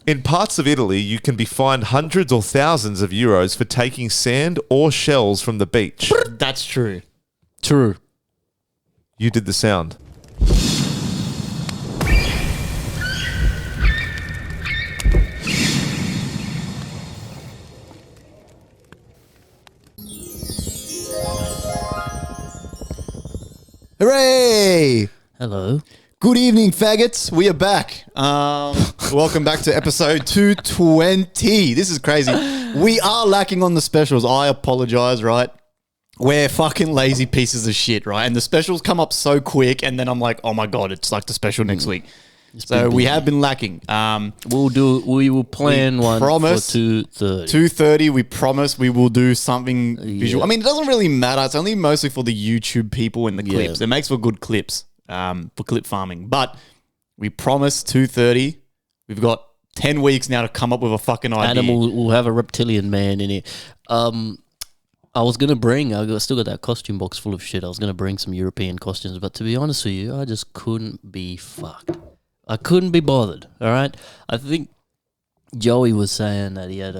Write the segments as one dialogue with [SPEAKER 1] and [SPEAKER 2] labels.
[SPEAKER 1] In parts of Italy, you can be fined hundreds or thousands of euros for taking sand or shells from the beach.
[SPEAKER 2] That's true. True.
[SPEAKER 1] You did the sound.
[SPEAKER 3] Hooray!
[SPEAKER 2] Hello.
[SPEAKER 3] Good evening, faggots. We are back. Welcome back to episode 220. This is crazy. We are lacking on the specials. I apologize, right? We're fucking lazy pieces of shit, right? And the specials come up so quick, and then I'm like, oh my God, it's like the special next week. So we have been lacking.
[SPEAKER 2] We will plan one
[SPEAKER 3] promise
[SPEAKER 2] for 2:30.
[SPEAKER 3] 2:30, we promise we will do something visual. I mean, it doesn't really matter. It's only mostly for the YouTube people and the clips. It makes for good clips, for clip farming. But we promise 2:30. We've got 10 weeks now to come up with a fucking idea.
[SPEAKER 2] And we'll have a reptilian man in here. I was going to bring, I still got that costume box full of shit. I was going to bring some European costumes. But to be honest with you, I just couldn't be fucked. I couldn't be bothered, all right? I think Joey was saying that he had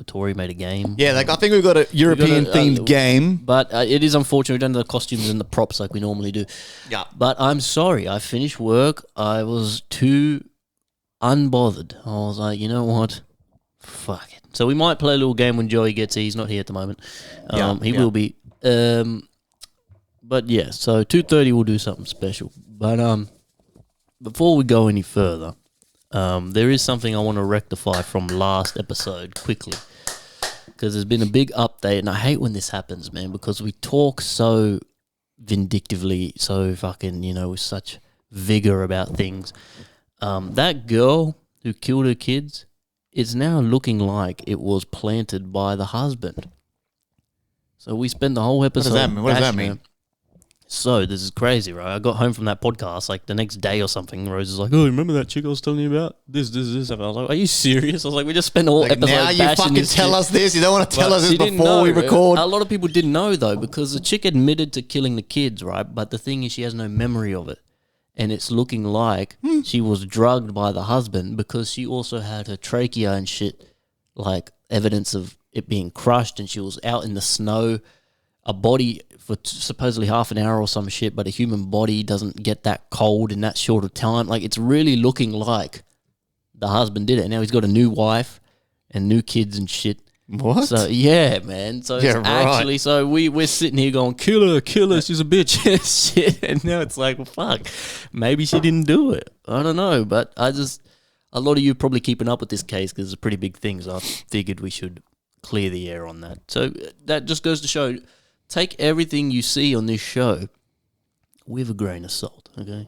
[SPEAKER 2] Tori made a game.
[SPEAKER 3] Yeah, like I think we've got a European-themed game.
[SPEAKER 2] But it is unfortunate we don't have the costumes and the props like we normally do.
[SPEAKER 3] Yeah.
[SPEAKER 2] But I'm sorry. I finished work. I was too unbothered. I was like, you know what? Fuck it. So we might play a little game when Joey gets here. He's not here at the moment. He will be. But yeah, so 2:30 we'll do something special. But before we go any further, there is something I want to rectify from last episode quickly, because there's been a big update, and I hate when this happens, man, because we talk so vindictively, so fucking, with such vigor about things. That girl who killed her kids is now looking like it was planted by the husband. So we spent the whole episode.
[SPEAKER 3] What does that mean?
[SPEAKER 2] So this is crazy, right? I got home from that podcast like the next day or something. Rose is like, "Oh, remember that chick I was telling you about? This." And I was like, "Are you serious?" I was like, "We just spent all episode
[SPEAKER 3] now you
[SPEAKER 2] bashing
[SPEAKER 3] fucking
[SPEAKER 2] this
[SPEAKER 3] tell
[SPEAKER 2] chick."
[SPEAKER 3] us this. You don't want to tell us this
[SPEAKER 2] She didn't
[SPEAKER 3] before
[SPEAKER 2] know.
[SPEAKER 3] we record.
[SPEAKER 2] A lot of people didn't know though, because the chick admitted to killing the kids, right? But the thing is, she has no memory of it, and it's looking like she was drugged by the husband, because she also had her trachea and shit, like evidence of it being crushed, and she was out in the snow. A body for supposedly half an hour or some shit, but a human body doesn't get that cold in that short of time. Like, it's really looking like the husband did it. Now he's got a new wife and new kids and shit.
[SPEAKER 3] What?
[SPEAKER 2] So, yeah, man. So,
[SPEAKER 3] Yeah,
[SPEAKER 2] it's actually,
[SPEAKER 3] right.
[SPEAKER 2] so we're sitting here going, kill her, she's a bitch. Shit. And now it's like, well, fuck. Maybe she didn't do it. I don't know. But a lot of you are probably keeping up with this case because it's a pretty big thing. So I figured we should clear the air on that. So that just goes to show, take everything you see on this show with a grain of salt, okay?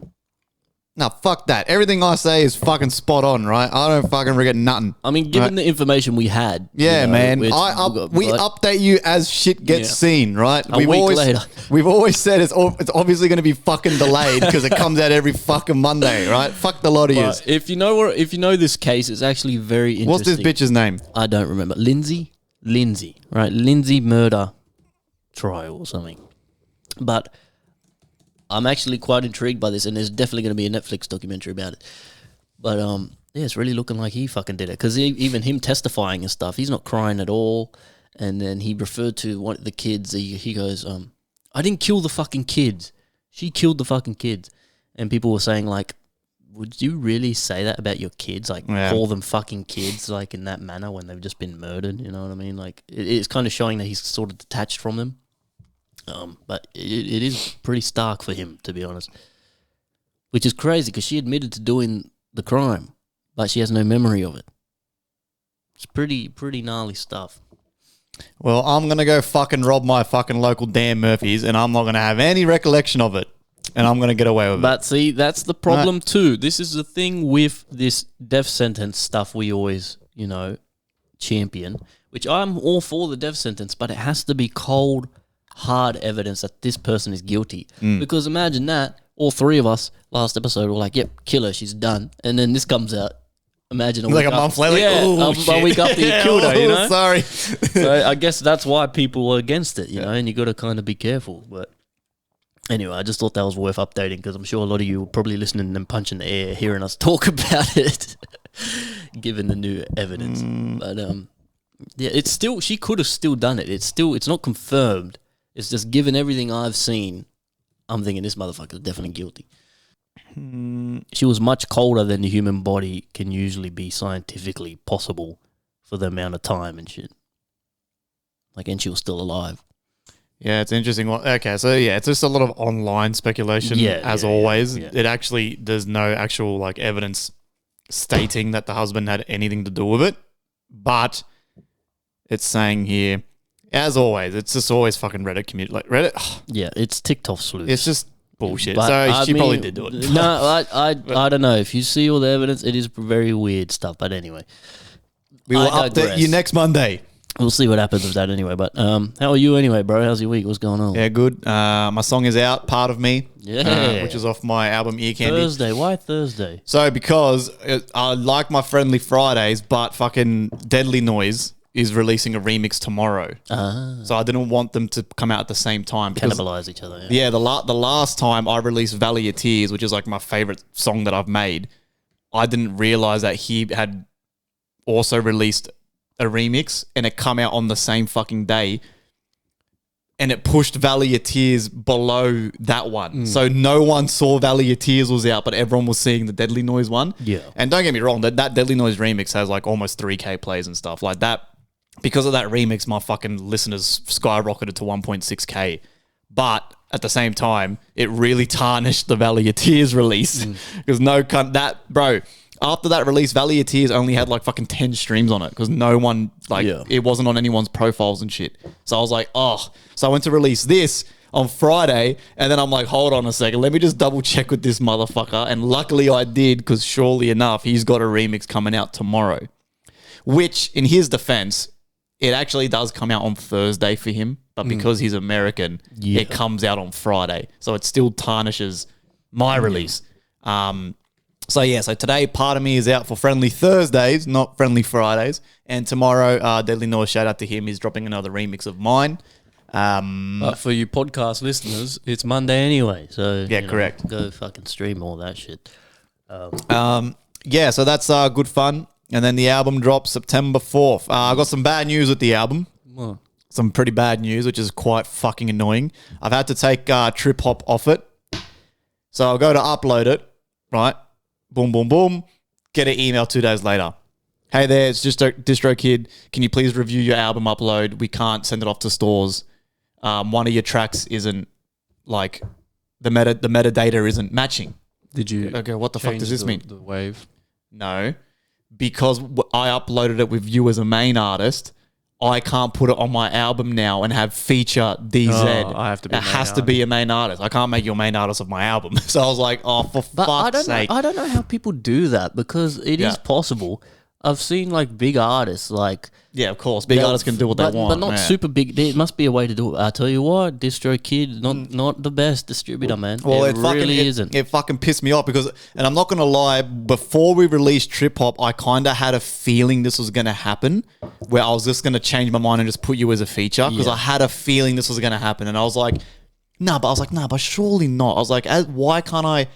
[SPEAKER 3] No, fuck that. Everything I say is fucking spot on, right? I don't fucking forget nothing.
[SPEAKER 2] I mean, given the information we had.
[SPEAKER 3] Yeah, man. We update you as shit gets seen, right?
[SPEAKER 2] A week later.
[SPEAKER 3] We've always said it's obviously going to be fucking delayed because it comes out every fucking Monday, right? Fuck the lot of you.
[SPEAKER 2] If you know this case, it's actually very interesting.
[SPEAKER 3] What's this bitch's name?
[SPEAKER 2] I don't remember. Lindsay, right? Lindsay murder trial or something. But I'm actually quite intrigued by this, and there's definitely going to be a Netflix documentary about it. But yeah, it's really looking like he fucking did it, because even him testifying and stuff, he's not crying at all. And then he referred to one of the kids. He goes, "I didn't kill the fucking kids. She killed the fucking kids." And people were saying, like, would you really say that about your kids? Like, call them fucking kids, like, in that manner when they've just been murdered? You know what I mean? Like, it's kind of showing that he's sort of detached from them. But it is pretty stark for him, to be honest. Which is crazy, because she admitted to doing the crime, but she has no memory of it. It's pretty gnarly stuff.
[SPEAKER 3] Well, I'm going to go fucking rob my fucking local Dan Murphy's, and I'm not going to have any recollection of it. And I'm going to get away with it.
[SPEAKER 2] But see, that's the problem too. This is the thing with this death sentence stuff we always, champion, which I'm all for the death sentence, but it has to be cold, hard evidence that this person is guilty. Because imagine that, all three of us last episode were like, yep, kill her, she's done. And then this comes out. Imagine a
[SPEAKER 3] month later,
[SPEAKER 2] a week after you killed her, you know?
[SPEAKER 3] Sorry.
[SPEAKER 2] So I guess that's why people are against it, and you got to kind of be careful. But anyway, I just thought that was worth updating, because I'm sure a lot of you were probably listening and punching the air, hearing us talk about it. given the new evidence. But yeah, it's still, she could have still done it. It's not confirmed. It's just given everything I've seen, I'm thinking this motherfucker is definitely guilty. She was much colder than the human body can usually be scientifically possible for the amount of time and shit. Like, and she was still alive.
[SPEAKER 3] Yeah, it's interesting. Okay, so yeah, it's just a lot of online speculation, as always.
[SPEAKER 2] Yeah.
[SPEAKER 3] It actually, there's no actual like evidence stating that the husband had anything to do with it, but it's saying here, as always, it's just always fucking Reddit community. Like Reddit,
[SPEAKER 2] Yeah, it's TikTok sleuth.
[SPEAKER 3] it's just bullshit.
[SPEAKER 2] But,
[SPEAKER 3] So she
[SPEAKER 2] I mean,
[SPEAKER 3] probably did do it.
[SPEAKER 2] No, I don't know. If you see all the evidence, it is very weird stuff. But anyway,
[SPEAKER 3] We will
[SPEAKER 2] I
[SPEAKER 3] update
[SPEAKER 2] digress.
[SPEAKER 3] you next Monday.
[SPEAKER 2] We'll see what happens with that anyway. But how are you anyway, bro? How's your week? What's going on?
[SPEAKER 3] Yeah, good. My song is out, Part of Me,
[SPEAKER 2] Yeah.
[SPEAKER 3] which is off my album Ear Candy.
[SPEAKER 2] Thursday. Why Thursday?
[SPEAKER 3] So because I like my Friendly Fridays, but fucking Deadly Noise is releasing a remix tomorrow. So I didn't want them to come out at the same time. Because,
[SPEAKER 2] Cannibalize each other.
[SPEAKER 3] yeah, the last time I released Valley of Tears, which is like my favorite song that I've made, I didn't realize that he had also released a remix and it come out on the same fucking day. And it pushed Valley of Tears below that one. So no one saw Valley of Tears was out, but everyone was seeing the Deadly Noise one.
[SPEAKER 2] Yeah.
[SPEAKER 3] And don't get me wrong, that Deadly Noise remix has like almost 3K plays and stuff like that. Because of that remix, my fucking listeners skyrocketed to 1.6K. But at the same time, it really tarnished the Valley of Tears release. Because bro, after that release, Valley of Tears only had like fucking 10 streams on it. Because no one, it wasn't on anyone's profiles and shit. So I was like, oh. So I went to release this on Friday. And then I'm like, hold on a second. Let me just double check with this motherfucker. And luckily I did, because surely enough, he's got a remix coming out tomorrow. Which, in his defense, it actually does come out on Thursday for him, but because he's American, it comes out on Friday. So it still tarnishes my release. So today Part of Me is out for Friendly Thursdays, not Friendly Fridays. And tomorrow, Deadly Noise, shout out to him, he's dropping another remix of mine.
[SPEAKER 2] But for you podcast listeners, it's Monday anyway. So
[SPEAKER 3] correct.
[SPEAKER 2] Go fucking stream all that shit.
[SPEAKER 3] So that's good fun. And then the album drops September 4th. I got some bad news with the album.
[SPEAKER 2] What?
[SPEAKER 3] Some pretty bad news, which is quite fucking annoying. I've had to take Trip Hop off it. So I'll go to upload it, right? Boom, boom, boom. Get an email 2 days later. Hey there, it's just a Distro Kid. Can you please review your album upload? We can't send it off to stores. One of your tracks isn't like the metadata isn't matching.
[SPEAKER 4] Did you?
[SPEAKER 3] Okay, what the fuck does this mean?
[SPEAKER 4] The wave.
[SPEAKER 3] No, because I uploaded it with you as a main artist. I can't put it on my album now and have feature DZ.
[SPEAKER 4] Oh, I have to be
[SPEAKER 3] It
[SPEAKER 4] main
[SPEAKER 3] has to be a main artist. I can't make you a main artist of my album. So I was like, oh, for
[SPEAKER 2] But
[SPEAKER 3] fuck's sake.
[SPEAKER 2] I don't know how people do that, because it is possible. I've seen like big artists like
[SPEAKER 3] Yeah, of course. Big artists can do what they want.
[SPEAKER 2] but not
[SPEAKER 3] yeah.
[SPEAKER 2] super big. There must be a way to do it. I tell you what, Distro Kid, not the best distributor, man.
[SPEAKER 3] Well,
[SPEAKER 2] it really isn't.
[SPEAKER 3] It fucking pissed me off because, and I'm not going to lie, before we released Trip Hop, I kind of had a feeling this was going to happen, where I was just going to change my mind and just put you as a feature, because I had a feeling this was going to happen. And I was like, but surely not. I was like, why can't I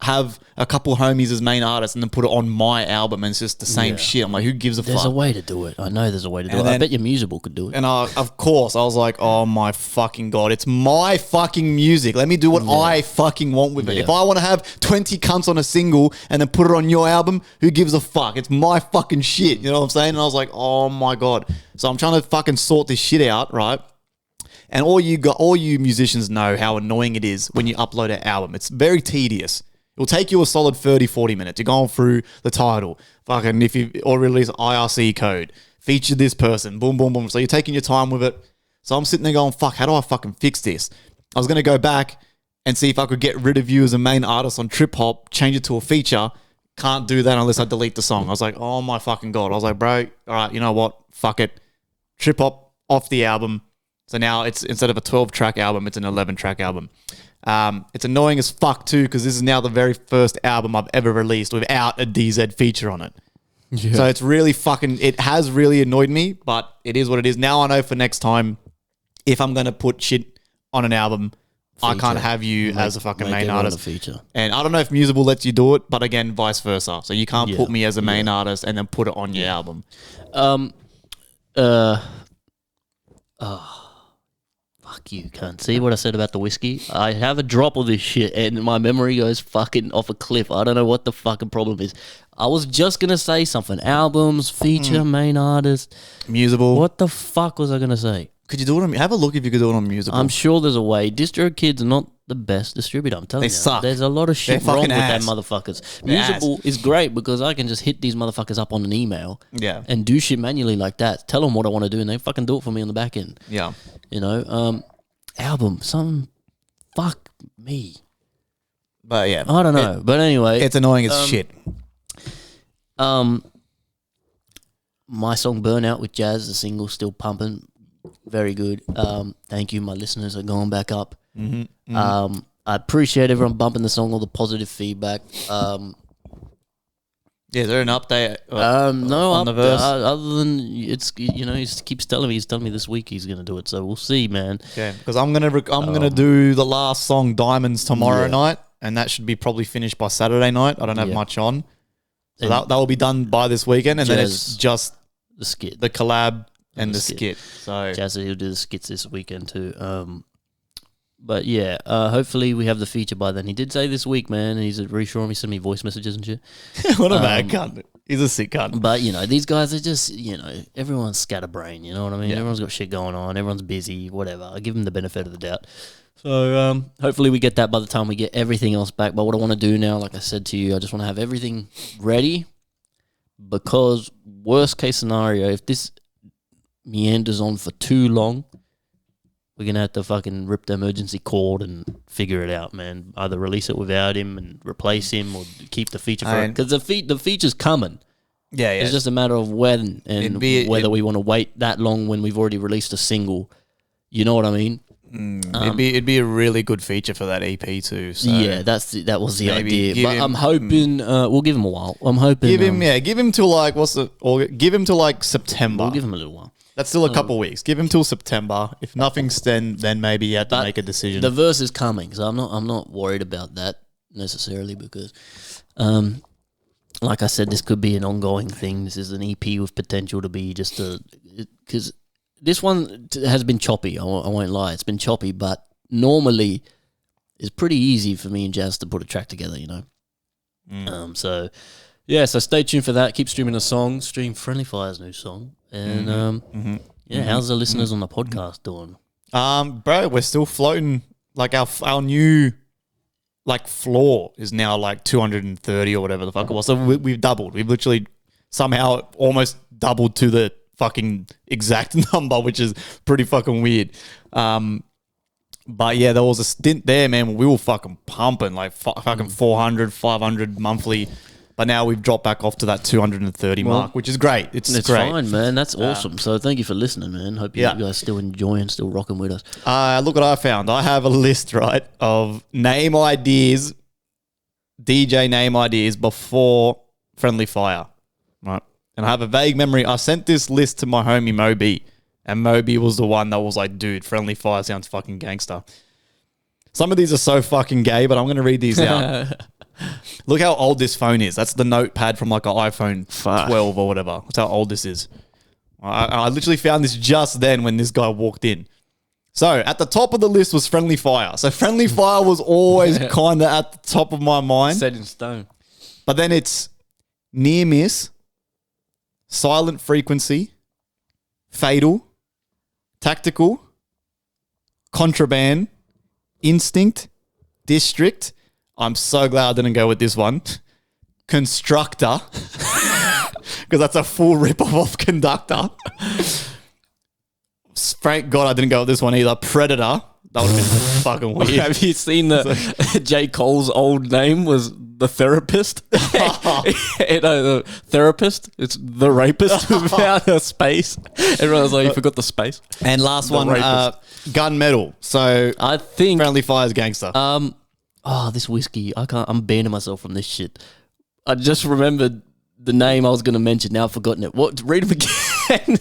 [SPEAKER 3] have a couple homies as main artists and then put it on my album and it's just the same shit? I'm like, who gives a
[SPEAKER 2] There's
[SPEAKER 3] fuck?
[SPEAKER 2] a way to do it. I know there's a way to do
[SPEAKER 3] And
[SPEAKER 2] it. I
[SPEAKER 3] then-
[SPEAKER 2] bet your Musical could do it.
[SPEAKER 3] And of course, I was like, oh my fucking God, it's my fucking music. Let me do what I fucking want with it.
[SPEAKER 2] Yeah.
[SPEAKER 3] If I want to have 20 cunts on a single and then put it on your album, who gives a fuck? It's my fucking shit. You know what I'm saying? And I was like, oh my God. So I'm trying to fucking sort this shit out, right? And all you musicians know how annoying it is when you upload an album. It's very tedious. It'll take you a solid 30, 40 minutes. You're going through the title, fucking if you or release IRC code, feature this person, boom, boom, boom. So you're taking your time with it. So I'm sitting there going, fuck, how do I fucking fix this? I was going to go back and see if I could get rid of you as a main artist on Trip Hop, change it to a feature. Can't do that unless I delete the song. I was like, oh my fucking God. I was like, bro, all right, you know what? Fuck it. Trip Hop off the album. So now it's, instead of a 12-track album, it's an 11-track album. It's annoying as fuck too, because this is now the very first album I've ever released without a DZ feature on it.
[SPEAKER 4] Yeah.
[SPEAKER 3] So it's really fucking, it has really annoyed me, but it is what it is. Now I know for next time, if I'm going to put shit on an album, I can't
[SPEAKER 2] Feature.
[SPEAKER 3] have you as a fucking
[SPEAKER 2] Make
[SPEAKER 3] main
[SPEAKER 2] everyone
[SPEAKER 3] artist.
[SPEAKER 2] a feature.
[SPEAKER 3] And I don't know if Musable lets you do it, but again, vice versa. So you can't
[SPEAKER 2] Yeah.
[SPEAKER 3] put me as a main artist and then put it on your album.
[SPEAKER 2] Fuck you, can't see what I said about the whiskey. I have a drop of this shit and my memory goes fucking off a cliff. I don't know what the fucking problem is. I was just gonna say something. Albums, feature, main artist.
[SPEAKER 3] Musable.
[SPEAKER 2] What the fuck was I gonna say?
[SPEAKER 3] Could you do it on... Have a look if you could do it on Musable.
[SPEAKER 2] I'm sure there's a way. DistroKid's not the best distributor, I'm telling
[SPEAKER 3] They
[SPEAKER 2] you.
[SPEAKER 3] suck.
[SPEAKER 2] There's a lot of shit
[SPEAKER 3] They're
[SPEAKER 2] wrong with
[SPEAKER 3] fucking
[SPEAKER 2] them
[SPEAKER 3] ass.
[SPEAKER 2] motherfuckers.
[SPEAKER 3] They're
[SPEAKER 2] Musable is great because I can just hit these motherfuckers up on an email
[SPEAKER 3] Yeah.
[SPEAKER 2] and do shit manually like that. Tell them what I want to do and they fucking do it for me on the back end.
[SPEAKER 3] Yeah.
[SPEAKER 2] You know? Album, something... Fuck me.
[SPEAKER 3] But yeah.
[SPEAKER 2] I don't know. But anyway...
[SPEAKER 3] It's annoying as shit.
[SPEAKER 2] My song Burnout with Jazz, the single, still pumping. Very good. Thank you. My listeners are going back up. I appreciate everyone bumping the song, all the positive feedback.
[SPEAKER 3] Yeah, is there an update?
[SPEAKER 2] No,
[SPEAKER 3] on the verse?
[SPEAKER 2] other than it's, you know, he keeps telling me, this week he's going to do it. So we'll see, man.
[SPEAKER 3] Okay, because I'm gonna do the last song, Diamonds, tomorrow
[SPEAKER 2] Yeah.
[SPEAKER 3] night, and that should be probably finished by Saturday night. I don't have
[SPEAKER 2] Yeah.
[SPEAKER 3] much on, so
[SPEAKER 2] And
[SPEAKER 3] that will be done by this weekend, and then it's
[SPEAKER 2] Jazz-
[SPEAKER 3] just
[SPEAKER 2] The skit.
[SPEAKER 3] the collab and
[SPEAKER 2] the
[SPEAKER 3] the
[SPEAKER 2] skit.
[SPEAKER 3] skit. So
[SPEAKER 2] Jazz said he'll do the skits this weekend too. But yeah, hopefully we have the feature by then. He did say this week, man, and he's reassuring me, send me voice messages and shit.
[SPEAKER 3] what a bad cunt. He's a sick cunt.
[SPEAKER 2] But, you know, these guys are just, you know, everyone's scatterbrained, you know what I mean?
[SPEAKER 3] Yeah.
[SPEAKER 2] Everyone's got shit going on. Everyone's busy, whatever. I give them the benefit of the doubt. So, hopefully we get that by the time we get everything else back. But what I want to do now, like I said to you, I just want to have everything ready because worst case scenario, if this meanders on for too long, we're going to have to fucking rip the emergency cord and figure it out, man. Either release it without him and replace him or keep the feature for it. Because the feature's coming.
[SPEAKER 3] Yeah, yeah.
[SPEAKER 2] It's just a matter of when and
[SPEAKER 3] It'd
[SPEAKER 2] whether we want to wait that long when we've already released a single. You know what I mean?
[SPEAKER 3] it'd be a really good feature for that EP too. So
[SPEAKER 2] Yeah, that was the
[SPEAKER 3] maybe
[SPEAKER 2] idea.
[SPEAKER 3] give
[SPEAKER 2] But
[SPEAKER 3] him-
[SPEAKER 2] I'm hoping we'll give him a while. I'm hoping
[SPEAKER 3] give him till like give him till like September.
[SPEAKER 2] we'll give him a little while.
[SPEAKER 3] That's still a couple weeks. Give him till September. If nothing's then maybe you have to
[SPEAKER 2] But
[SPEAKER 3] make a decision.
[SPEAKER 2] The verse is coming, so I'm not worried about that necessarily because, like I said, this could be an ongoing thing. This is an EP with potential to be just because this one has been choppy. I won't lie, it's been choppy, but normally it's pretty easy for me and Jazz to put a track together. You know, so yeah. So stay tuned for that. Keep streaming the song. Stream Friendly Fire's new song, and how's the listeners on the podcast doing?
[SPEAKER 3] Bro, we're still floating. Like our new like floor is now like 230 or whatever the fuck it was. So we've doubled. We've literally somehow almost doubled to the fucking exact number, which is pretty fucking weird. But yeah, there was a stint there, man, where we were fucking pumping like fucking 400, 500 monthly. But now we've dropped back off to that 230 mark, which is great. It's great.
[SPEAKER 2] Fine, man. That's awesome. So thank you for listening, man. Hope you guys still enjoying, still rocking with us.
[SPEAKER 3] Look what I found. I have a list, right, of name ideas, DJ name ideas before Friendly Fire, right? And I have a vague memory. I sent this list to my homie Moby, and Moby was the one that was like, dude, Friendly Fire sounds fucking gangster. Some of these are so fucking gay, but I'm going to read these out. Look how old this phone is. That's the notepad from like an iPhone 12 or whatever. That's how old this is. I literally found this just then when this guy walked in. So at the top of the list was Friendly Fire. So Friendly Fire was always kind of at the top of my mind.
[SPEAKER 2] Set in stone.
[SPEAKER 3] But then it's Near Miss, Silent Frequency, Fatal, Tactical, Contraband, Instinct, District. I'm so glad I didn't go with this one. Constructor. Because that's a full rip-off of Conductor. Thank God I didn't go with this one either. Predator. That would have been fucking weird.
[SPEAKER 2] Have you seen the J. Cole's old name was the Therapist? The Therapist. It's the Rapist without a space. Everyone was like, you forgot the space.
[SPEAKER 3] And last one,
[SPEAKER 2] Rapist.
[SPEAKER 3] Gunmetal. So
[SPEAKER 2] I think
[SPEAKER 3] Friendly Fire's gangster.
[SPEAKER 2] this whiskey. I'm banning myself from this shit. I just remembered the name I was going to mention. Now I've forgotten it. What? Read them again.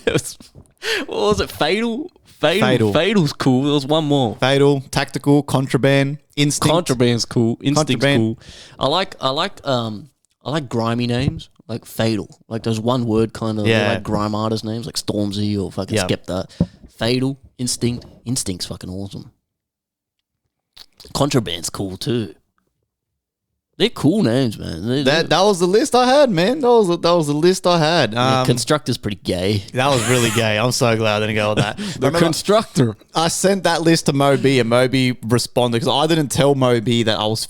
[SPEAKER 2] What was it? Fatal?
[SPEAKER 3] Fatal.
[SPEAKER 2] Fatal's cool. There was one more.
[SPEAKER 3] Fatal, Tactical, Contraband, Instinct.
[SPEAKER 2] Contraband's cool. Instinct's
[SPEAKER 3] Contraband.
[SPEAKER 2] cool. I like grimy names, like Fatal. Like there's one word kind of like grime artist names, like Stormzy or fucking Skepta. Fatal, Instinct. Instinct's fucking awesome. Contraband's cool too. They're cool names, man.
[SPEAKER 3] That was the list I had, man. That was the list I had.
[SPEAKER 2] Constructor's pretty gay.
[SPEAKER 3] That was really gay. I'm so glad I didn't go with that.
[SPEAKER 2] The Constructor.
[SPEAKER 3] I sent that list to Moby and Moby responded because I didn't tell Moby that I was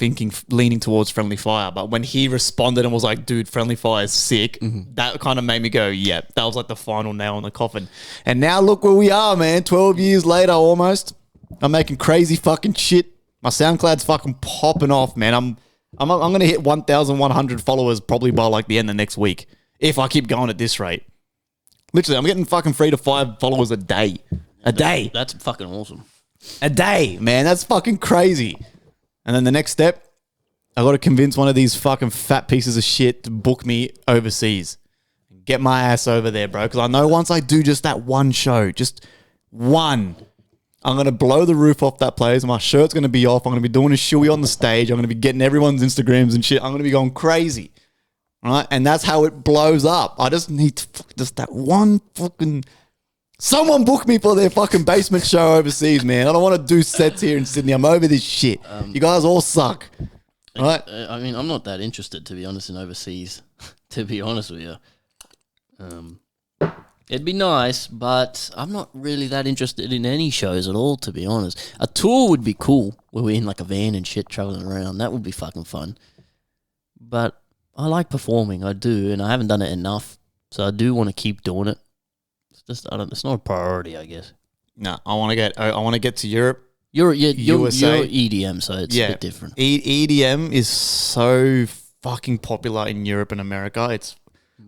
[SPEAKER 3] leaning towards Friendly Fire. But when he responded and was like, dude, Friendly Fire is sick, that kind of made me go, yeah, that was like the final nail in the coffin. And now look where we are, man. 12 years later almost. I'm making crazy fucking shit. My SoundCloud's fucking popping off, man. I'm going to hit 1,100 followers probably by like the end of next week if I keep going at this rate. Literally, I'm getting fucking 3 to 5 followers a day. A day.
[SPEAKER 2] That's fucking awesome.
[SPEAKER 3] A day, man. That's fucking crazy. And then the next step, I got to convince one of these fucking fat pieces of shit to book me overseas. Get my ass over there, bro. Because I know once I do just that one show, just one, I'm going to blow the roof off that place. My shirt's going to be off. I'm going to be doing a shoey on the stage. I'm going to be getting everyone's Instagrams and shit. I'm going to be going crazy. Right? And that's how it blows up. I just need just that one fucking... Someone book me for their fucking basement show overseas, man. I don't want to do sets here in Sydney. I'm over this shit. You guys all suck. Right?
[SPEAKER 2] I mean, I'm not that interested, to be honest, in overseas. To be honest with you. It'd be nice, but I'm not really that interested in any shows at all, to be honest. A tour would be cool, where we're in like a van and shit traveling around. That would be fucking fun. But I like performing, I do, and I haven't done it enough, so I do want to keep doing it. It's just, it's not a priority, I guess.
[SPEAKER 3] No, I want to get to Europe.
[SPEAKER 2] You're
[SPEAKER 3] USA.
[SPEAKER 2] EDM, so it's a bit different.
[SPEAKER 3] EDM is so fucking popular in Europe and America. It's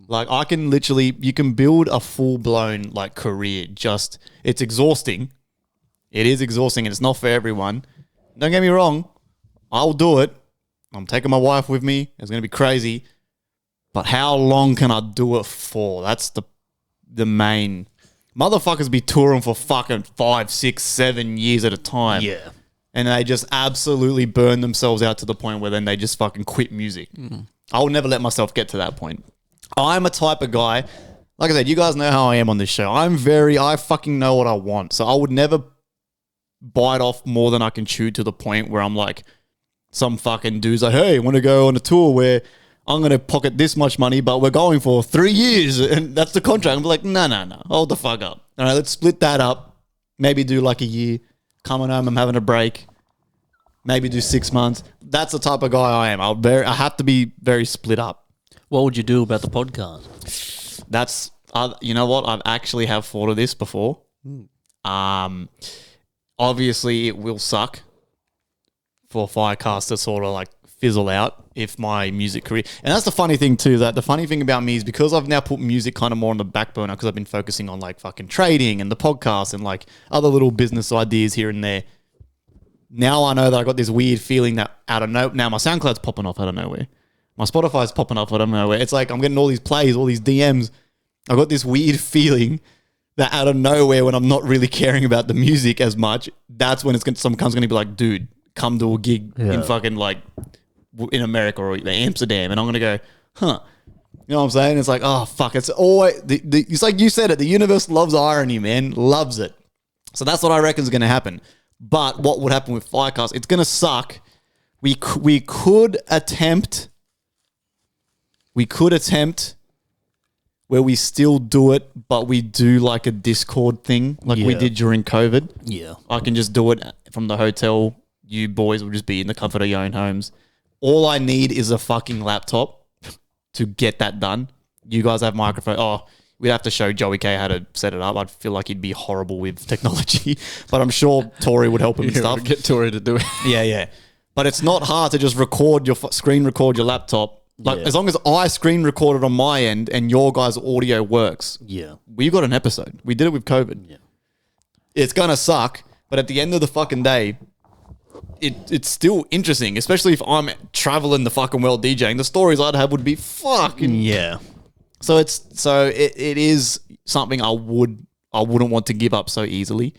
[SPEAKER 3] like you can build a full-blown like career. Just, it's exhausting. It is exhausting and it's not for everyone. Don't get me wrong. I'll do it. I'm taking my wife with me. It's going to be crazy. But how long can I do it for? That's the main... Motherfuckers be touring for fucking 5, 6, 7 years at a time.
[SPEAKER 2] Yeah.
[SPEAKER 3] And they just absolutely burn themselves out to the point where then they just fucking quit music. I will never let myself get to that point. I'm a type of guy, like I said, you guys know how I am on this show. I fucking know what I want. So I would never bite off more than I can chew to the point where I'm like, some fucking dude's like, hey, I want to go on a tour where I'm going to pocket this much money, but we're going for 3 years and that's the contract. I'm like, no, hold the fuck up. All right, let's split that up. Maybe do like a year. Coming home, I'm having a break. Maybe do 6 months. That's the type of guy I am. I have to be very split up.
[SPEAKER 2] What would you do about the podcast?
[SPEAKER 3] That's, you know what? I've actually have thought of this before. Obviously, it will suck for FireCast to sort of like fizzle out if my music career... And that's the funny thing too, that the funny thing about me is because I've now put music kind of more on the back burner because I've been focusing on like fucking trading and the podcast and like other little business ideas here and there. Now I know that I got this weird feeling that out of nowhere... Now my SoundCloud's popping off out of nowhere. My Spotify's popping up out of nowhere. It's like I'm getting all these plays, all these DMs. I've got this weird feeling that out of nowhere when I'm not really caring about the music as much, that's when someone's going to be like, dude, come to a gig in fucking like in America or Amsterdam. And I'm going to go, huh. You know what I'm saying? It's like, oh, fuck. It's always, it's like you said it. The universe loves irony, man. Loves it. So that's what I reckon is going to happen. But what would happen with FireCast? It's going to suck. We could attempt where we still do it, but we do like a Discord thing like we did during COVID.
[SPEAKER 2] Yeah.
[SPEAKER 3] I can just do it from the hotel. You boys will just be in the comfort of your own homes. All I need is a fucking laptop to get that done. You guys have microphone. Oh, we'd have to show Joey K how to set it up. I'd feel like he'd be horrible with technology, but I'm sure Tori would help him and stuff.
[SPEAKER 2] Get Tori to do it.
[SPEAKER 3] Yeah. But it's not hard to just screen record your laptop. Like, as long as I screen record it on my end and your guys' audio works, we got an episode. We did it with COVID.
[SPEAKER 2] Yeah.
[SPEAKER 3] It's going to suck, but at the end of the fucking day, it's still interesting, especially if I'm traveling the fucking world DJing. The stories I'd have would be fucking...
[SPEAKER 2] Yeah.
[SPEAKER 3] So it is something I wouldn't want to give up so easily.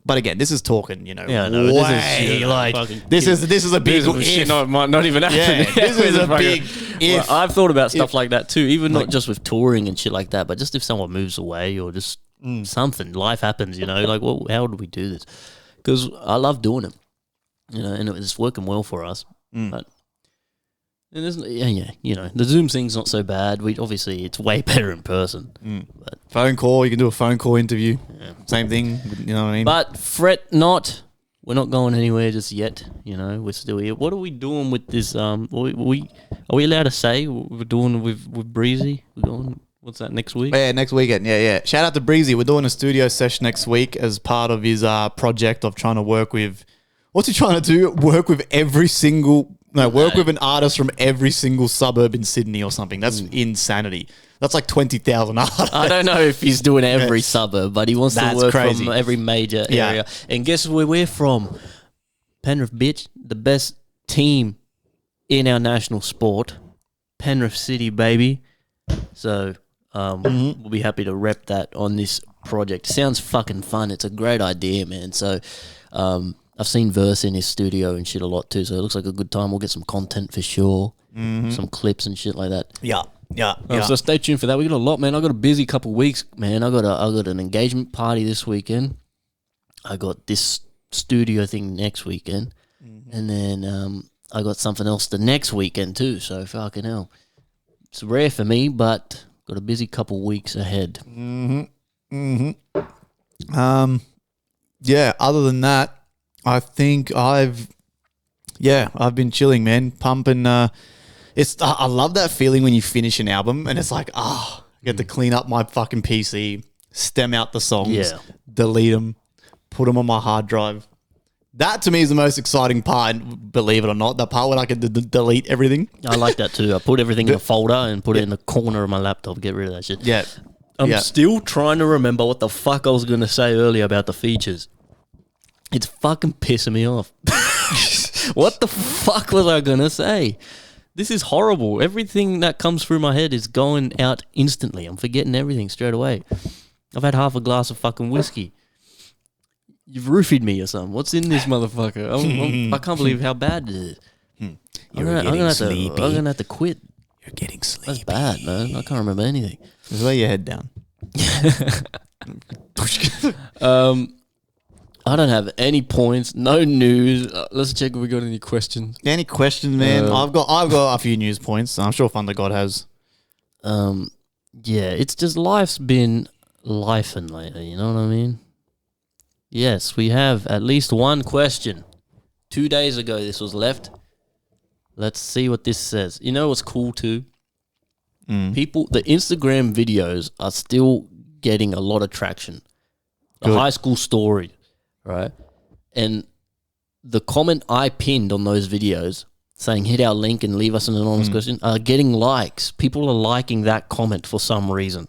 [SPEAKER 3] But again, this is talking, you know,
[SPEAKER 2] Yeah, no,
[SPEAKER 3] way
[SPEAKER 2] this is shit,
[SPEAKER 3] like
[SPEAKER 2] fucking
[SPEAKER 3] this is a big
[SPEAKER 2] shit
[SPEAKER 3] if.
[SPEAKER 2] might not even happen.
[SPEAKER 3] Yeah, this is a big if.
[SPEAKER 2] Well, I've thought about stuff like that too, even not just with touring and shit like that, but just if someone moves away or just something, life happens, you know, like, well, how do we do this? Because I love doing it, you know, and it's working well for us. But and you know, the Zoom thing's not so bad. Obviously it's way better in person. But
[SPEAKER 3] Phone call, you can do a phone call interview. Same thing, you know what I mean?
[SPEAKER 2] But fret not. We're not going anywhere just yet. You know, we're still here. What are we doing with this? Are we allowed to say what we're doing with Breezy? We're going. What's that next week?
[SPEAKER 3] Yeah, next weekend. Yeah. Shout out to Breezy. We're doing a studio session next week as part of his project of trying to work with. What's he trying to do? Work with with an artist from every single suburb in Sydney or something. That's insanity. That's like 20,000 artists.
[SPEAKER 2] I don't know if he's doing every suburb, but he wants to work from every major area. And guess where we're from? Penrith, bitch. The best team in our national sport. Penrith City, baby. So we'll be happy to rep that on this project. Sounds fucking fun. It's a great idea, man. So I've seen Verse in his studio and shit a lot too, so it looks like a good time. We'll get some content for sure, some clips and shit like that.
[SPEAKER 3] Yeah.
[SPEAKER 2] So stay tuned for that. We got a lot, man. I got a busy couple of weeks, man. I got an engagement party this weekend. I got this studio thing next weekend, and then I got something else the next weekend too. So fucking hell, it's rare for me, but got a busy couple of weeks ahead.
[SPEAKER 3] Yeah. Other than that, I think I've been chilling, man. Pumping. I love that feeling when you finish an album and it's like, I get to clean up my fucking PC, stem out the songs, delete them, put them on my hard drive. That to me is the most exciting part, believe it or not. The part when I can delete everything.
[SPEAKER 2] I like that too. I put everything in a folder and put it in the corner of my laptop. Get rid of that shit.
[SPEAKER 3] Yeah.
[SPEAKER 2] I'm still trying to remember what the fuck I was going to say earlier about the features. It's fucking pissing me off. What the fuck was I going to say? This is horrible. Everything that comes through my head is going out instantly. I'm forgetting everything straight away. I've had half a glass of fucking whiskey. You've roofied me or something. What's in this motherfucker? I can't believe how bad it is. I'm gonna have to quit.
[SPEAKER 3] You're getting sleepy.
[SPEAKER 2] That's bad, man. I can't remember anything.
[SPEAKER 3] Just lay your head down.
[SPEAKER 2] I don't have any points, no news. Let's check if we got any questions.
[SPEAKER 3] Any questions, man? I've got a few news points. I'm sure Thunder God has.
[SPEAKER 2] Yeah, it's just life's been lifing lately. You know what I mean? Yes, we have at least one question. 2 days ago, this was left. Let's see what this says. You know what's cool too? People, the Instagram videos are still getting a lot of traction. The high school story. Right? And the comment I pinned on those videos saying hit our link and leave us an anonymous question are getting likes. People are liking that comment for some reason.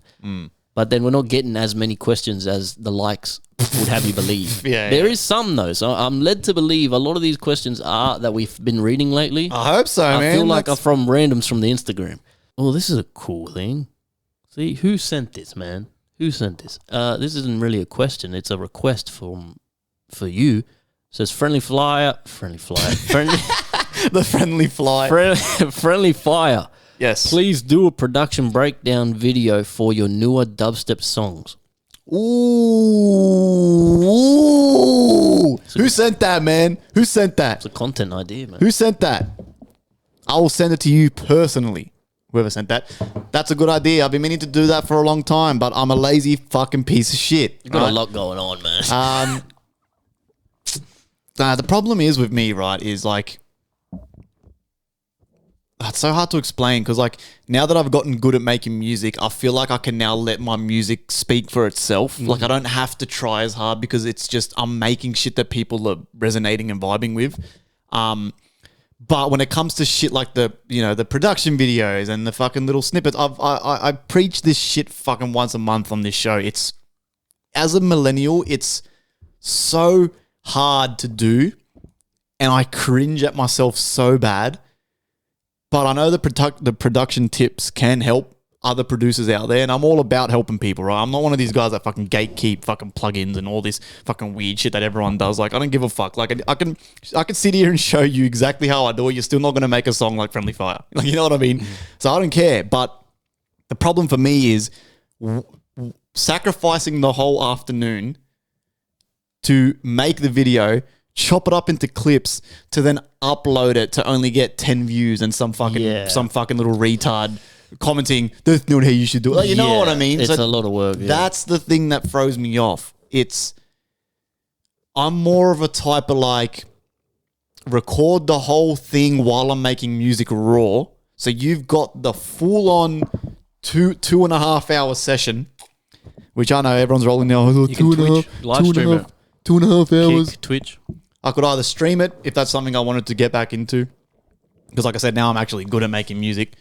[SPEAKER 2] But then we're not getting as many questions as the likes would have you believe. There is some though. So I'm led to believe a lot of these questions are that we've been reading lately.
[SPEAKER 3] I hope so, man.
[SPEAKER 2] I feel like are from randoms from the Instagram. Oh, this is a cool thing. See, who sent this, man? Who sent this? This isn't really a question. It's a request for you. It says FriendlyFire.
[SPEAKER 3] The Friendly Fly.
[SPEAKER 2] FriendlyFire.
[SPEAKER 3] Yes.
[SPEAKER 2] Please do a production breakdown video for your newer dubstep songs.
[SPEAKER 3] Ooh. Who sent that, man? Who sent that?
[SPEAKER 2] It's a content idea, man.
[SPEAKER 3] Who sent that? I will send it to you personally. Whoever sent that. That's a good idea. I've been meaning to do that for a long time, but I'm a lazy fucking piece of shit.
[SPEAKER 2] You've got a lot going on, man.
[SPEAKER 3] The problem is with me, right, is like, it's so hard to explain because like now that I've gotten good at making music, I feel like I can now let my music speak for itself. Like I don't have to try as hard because it's just I'm making shit that people are resonating and vibing with. But when it comes to shit like the production videos and the fucking little snippets, I preach this shit fucking once a month on this show. It's as a millennial, it's so hard to do, and I cringe at myself so bad. But I know the production tips can help other producers out there, and I'm all about helping people, right? I'm not one of these guys that fucking gatekeep fucking plugins and all this fucking weird shit that everyone does. Like, I don't give a fuck. Like, I can sit here and show you exactly how I do it. You're still not going to make a song like FriendlyFire. Like, you know what I mean? So I don't care. But the problem for me is sacrificing the whole afternoon to make the video, chop it up into clips, to then upload it to only get 10 views and some fucking little retard commenting, that's not how you should do it. Like, you know what I mean?
[SPEAKER 2] It's a lot of work. Yeah.
[SPEAKER 3] That's the thing that throws me off. I'm more of a type of like, record the whole thing while I'm making music raw. So you've got the full on 2.5 hour session, which I know everyone's rolling now.
[SPEAKER 2] You can Twitch, live stream it.
[SPEAKER 3] 2.5 hours.
[SPEAKER 2] Kick, Twitch.
[SPEAKER 3] I could either stream it if that's something I wanted to get back into, because like I said, now I'm actually good at making music.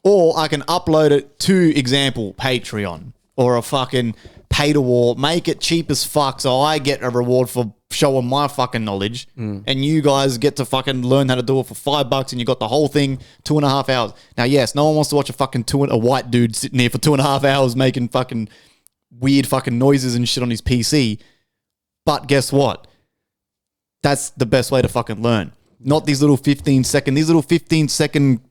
[SPEAKER 3] Or I can upload it to, example, Patreon or a fucking pay-to-war, make it cheap as fuck so I get a reward for showing my fucking knowledge, and you guys get to fucking learn how to do it for $5 and you got the whole thing 2.5 hours. Now, yes, no one wants to watch a white dude sitting there for 2.5 hours making fucking weird fucking noises and shit on his PC. But guess what? That's the best way to fucking learn. Not these little 15-second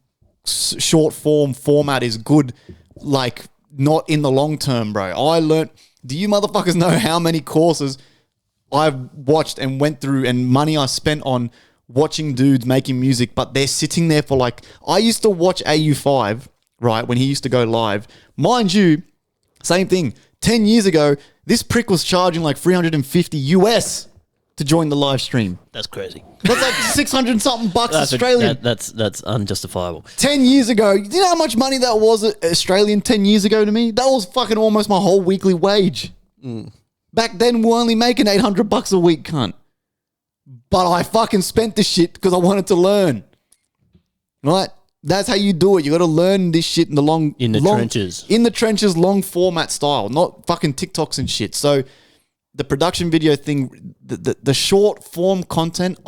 [SPEAKER 3] short form format is good, like, not in the long term, bro. Do you motherfuckers know how many courses I've watched and went through and money I spent on watching dudes making music, but they're sitting there for like, I used to watch AU5, right, when he used to go live. Mind you, same thing. 10 years ago, this prick was charging like $350 US to join the live stream.
[SPEAKER 2] That's crazy.
[SPEAKER 3] That's like 600 something bucks Australian.
[SPEAKER 2] That's unjustifiable.
[SPEAKER 3] 10 years ago, do you know how much money that was Australian 10 years ago to me? That was fucking almost my whole weekly wage. Back then, we were only making $800 a week, cunt. But I fucking spent this shit because I wanted to learn. Right? That's how you do it. You got to learn this shit in the
[SPEAKER 2] trenches.
[SPEAKER 3] In the trenches, long format style, not fucking TikToks and shit. So the production video thing, the short form content,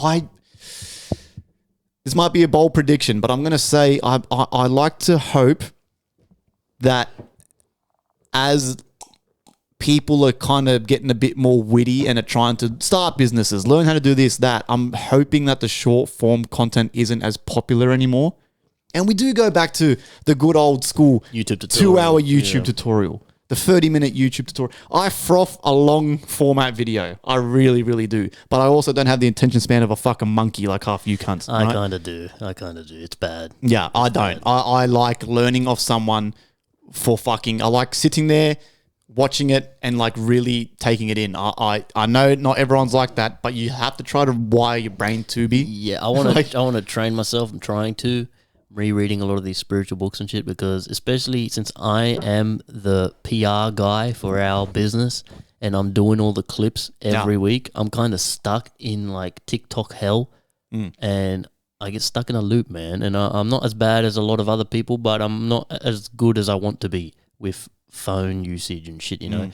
[SPEAKER 3] this might be a bold prediction, but I'm going to say I like to hope that as people are kind of getting a bit more witty and are trying to start businesses, learn how to do this, that, I'm hoping that the short form content isn't as popular anymore. And we do go back to the good old school
[SPEAKER 2] YouTube tutorial.
[SPEAKER 3] 2-hour YouTube tutorial. The 30-minute YouTube tutorial. I froth a long format video. I really, really do. But I also don't have the attention span of a fucking monkey like half you cunts.
[SPEAKER 2] I kind of do. It's bad.
[SPEAKER 3] Yeah, I don't. I like learning off someone for fucking... I like sitting there, watching it, and like really taking it in. I know not everyone's like that, but you have to try to wire your brain to be.
[SPEAKER 2] Yeah, I want to train myself. I'm trying to. Rereading a lot of these spiritual books and shit, because especially since I am the PR guy for our business and I'm doing all the clips every week, I'm kind of stuck in like TikTok hell, and I get stuck in a loop, man. And I'm not as bad as a lot of other people, but I'm not as good as I want to be with phone usage and shit, you know.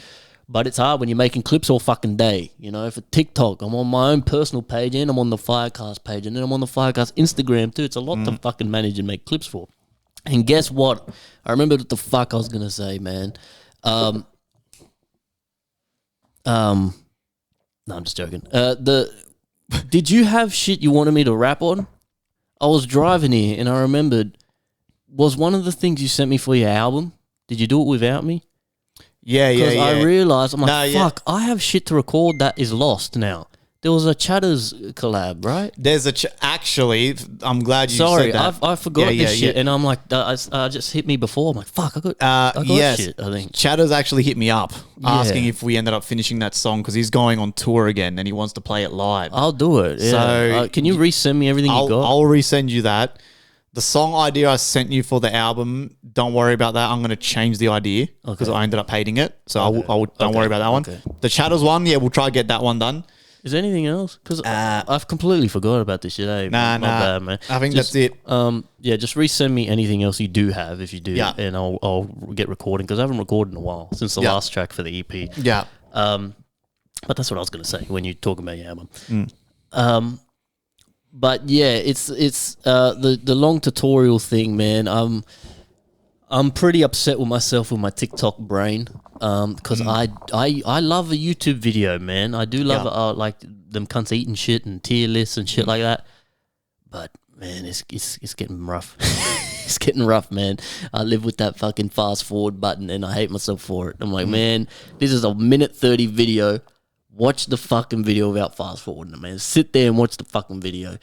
[SPEAKER 2] But it's hard when you're making clips all fucking day, you know. For TikTok, I'm on my own personal page and I'm on the FireCast page and then I'm on the FireCast Instagram too. It's a lot to fucking manage and make clips for. And guess what? I remember what the fuck I was going to say, man. No, I'm just joking. Did you have shit you wanted me to rap on? I was driving here and I remembered, was one of the things you sent me for your album, did you do it without me?
[SPEAKER 3] Yeah.
[SPEAKER 2] Because I realised, I'm like, fuck, I have shit to record that is lost now. There was a Chatters collab, right?
[SPEAKER 3] There's actually, I'm glad you said that.
[SPEAKER 2] I forgot this shit, and I'm like, just hit me before. I'm like, fuck, I got shit, I think.
[SPEAKER 3] Chatters actually hit me up asking if we ended up finishing that song because he's going on tour again and he wants to play it live.
[SPEAKER 2] I'll do it, yeah. So can you resend me everything you got?
[SPEAKER 3] I'll resend you that. The song idea I sent you for the album, don't worry about that. I'm going to change the idea because I ended up hating it. So don't worry about that one. Okay. The Chatters one, we'll try to get that one done.
[SPEAKER 2] Is there anything else? Because I've completely forgot about this shit.
[SPEAKER 3] Nah. Bad, man. I think that's it.
[SPEAKER 2] Just resend me anything else you do have if you do, and I'll get recording because I haven't recorded in a while since the last track for the EP.
[SPEAKER 3] Yeah.
[SPEAKER 2] But that's what I was going to say when you talk about your album. But yeah, it's the long tutorial thing, man. I'm I'm pretty upset with myself with my TikTok brain because I love a YouTube video, man. I do love it, like them cunts eating shit and tier lists and shit like that. But man, it's getting rough. It's getting rough, man. I live with that fucking fast forward button and I hate myself for it. I'm like, man, this is a minute 30 video. Watch the fucking video without fast forwarding, man. Sit there and watch the fucking video.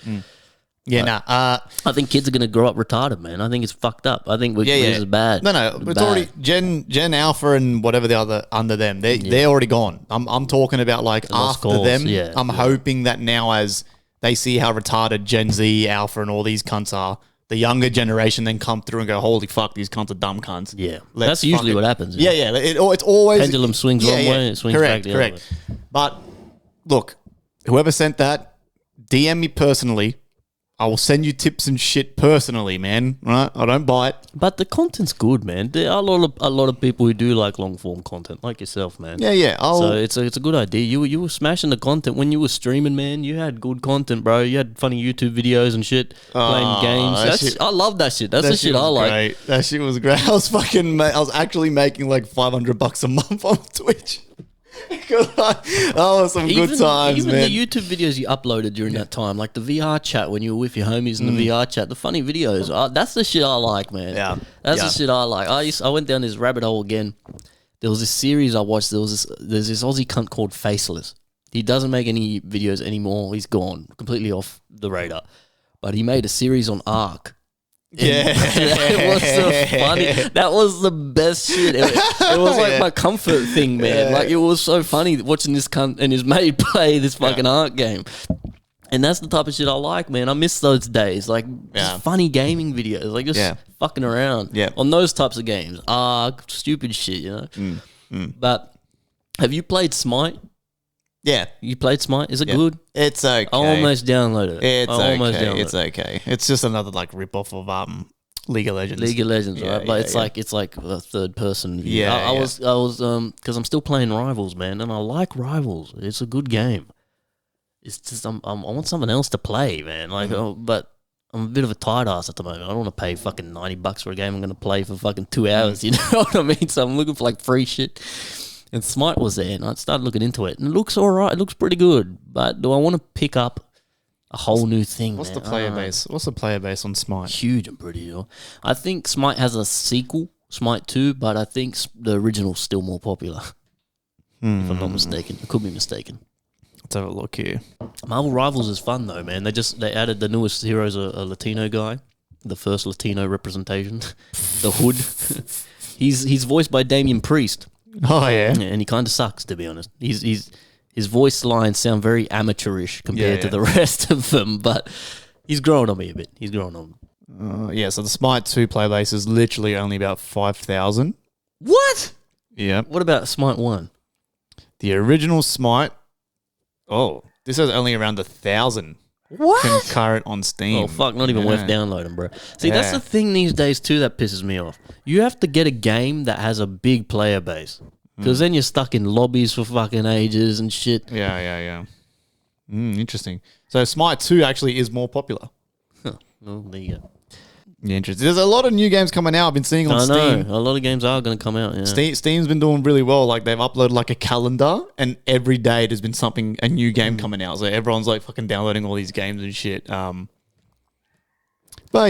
[SPEAKER 3] Yeah,
[SPEAKER 2] I think kids are going to grow up retarded, man. I think it's fucked up. I think this is bad.
[SPEAKER 3] No, it's already Gen Alpha and whatever the other under them. They're already gone. I'm talking about like after them.
[SPEAKER 2] Yeah.
[SPEAKER 3] I'm hoping that now as they see how retarded Gen Z, Alpha, and all these cunts are, the younger generation then come through and go, holy fuck, these cunts are dumb cunts.
[SPEAKER 2] Yeah, that's usually what happens.
[SPEAKER 3] Yeah. It's always
[SPEAKER 2] pendulum swings one way, it swings back the other way.
[SPEAKER 3] But look, whoever sent that, DM me personally. I will send you tips and shit personally, man. Right? I don't buy it.
[SPEAKER 2] But the content's good, man. There are a lot of people who do like long form content, like yourself, man.
[SPEAKER 3] Yeah.
[SPEAKER 2] So it's a good idea. You were smashing the content when you were streaming, man. You had good content, bro. You had funny YouTube videos and shit, playing games. I love that shit. That's the shit I like.
[SPEAKER 3] Great. That shit was great. I was actually making like $500 a month on Twitch. That was some good times,
[SPEAKER 2] even
[SPEAKER 3] man.
[SPEAKER 2] the YouTube videos you uploaded during that time, like the VR chat when you were with your homies in the VR chat, the funny videos, that's the shit I like, man.
[SPEAKER 3] Yeah.
[SPEAKER 2] That's the shit I like. I went down this rabbit hole again. There was this series I watched. There's this Aussie cunt called Faceless. He doesn't make any videos anymore. He's gone completely off the radar. But he made a series on Ark.
[SPEAKER 3] Yeah.
[SPEAKER 2] That was so funny. That was the best shit. It was like my comfort thing, man. Like, it was so funny watching this cunt and his mate play this fucking Ark game. And that's the type of shit I like, man. I miss those days. Like, just funny gaming videos. Like, just fucking around on those types of games. Ark, stupid shit, you know? But have you played Smite?
[SPEAKER 3] Yeah.
[SPEAKER 2] You played Smite? Is it good?
[SPEAKER 3] It's okay.
[SPEAKER 2] I almost downloaded it.
[SPEAKER 3] It's okay. It's just another like rip-off of League of Legends.
[SPEAKER 2] League of Legends, right? But it's like a third person view. I was because I'm still playing Rivals, man, and I like Rivals. It's a good game. It's just I want something else to play, man. Like, but I'm a bit of a tight ass at the moment. I don't want to pay fucking $90 for a game I'm going to play for fucking 2 hours. You know what I mean? So I'm looking for like free shit. And Smite was there, and I started looking into it. And it looks all right. It looks pretty good. But do I want to pick up a whole new thing,
[SPEAKER 3] What's the player base? What's the player base on Smite?
[SPEAKER 2] Huge and pretty sure. I think Smite has a sequel, Smite 2, but I think the original's still more popular. If I'm not mistaken. I could be mistaken.
[SPEAKER 3] Let's have a look here.
[SPEAKER 2] Marvel Rivals is fun, though, man. They added the newest hero's a Latino guy. The first Latino representation. The Hood. He's voiced by Damian Priest.
[SPEAKER 3] Oh yeah,
[SPEAKER 2] and he kind of sucks, to be honest. His voice lines sound very amateurish compared to the rest of them, but he's growing on me a bit. He's growing on me.
[SPEAKER 3] So the Smite 2 play base is literally only about 5,000.
[SPEAKER 2] What?
[SPEAKER 3] Yeah.
[SPEAKER 2] What about Smite 1?
[SPEAKER 3] The original Smite. Oh, this is only around 1,000.
[SPEAKER 2] What?
[SPEAKER 3] Concurrent on Steam.
[SPEAKER 2] Oh, fuck, not even worth downloading, bro. See, that's the thing these days, too, that pisses me off. You have to get a game that has a big player base. Because then you're stuck in lobbies for fucking ages and shit.
[SPEAKER 3] Yeah. Interesting. So Smite 2 actually is more popular.
[SPEAKER 2] Well, there you go.
[SPEAKER 3] Yeah, interesting. There's a lot of new games coming out. I've been seeing on Steam.
[SPEAKER 2] I know. A lot of games are going to come out, yeah.
[SPEAKER 3] Steam's been doing really well. Like, they've uploaded like a calendar, and every day there's been a new game coming out. So everyone's like fucking downloading all these games and shit. But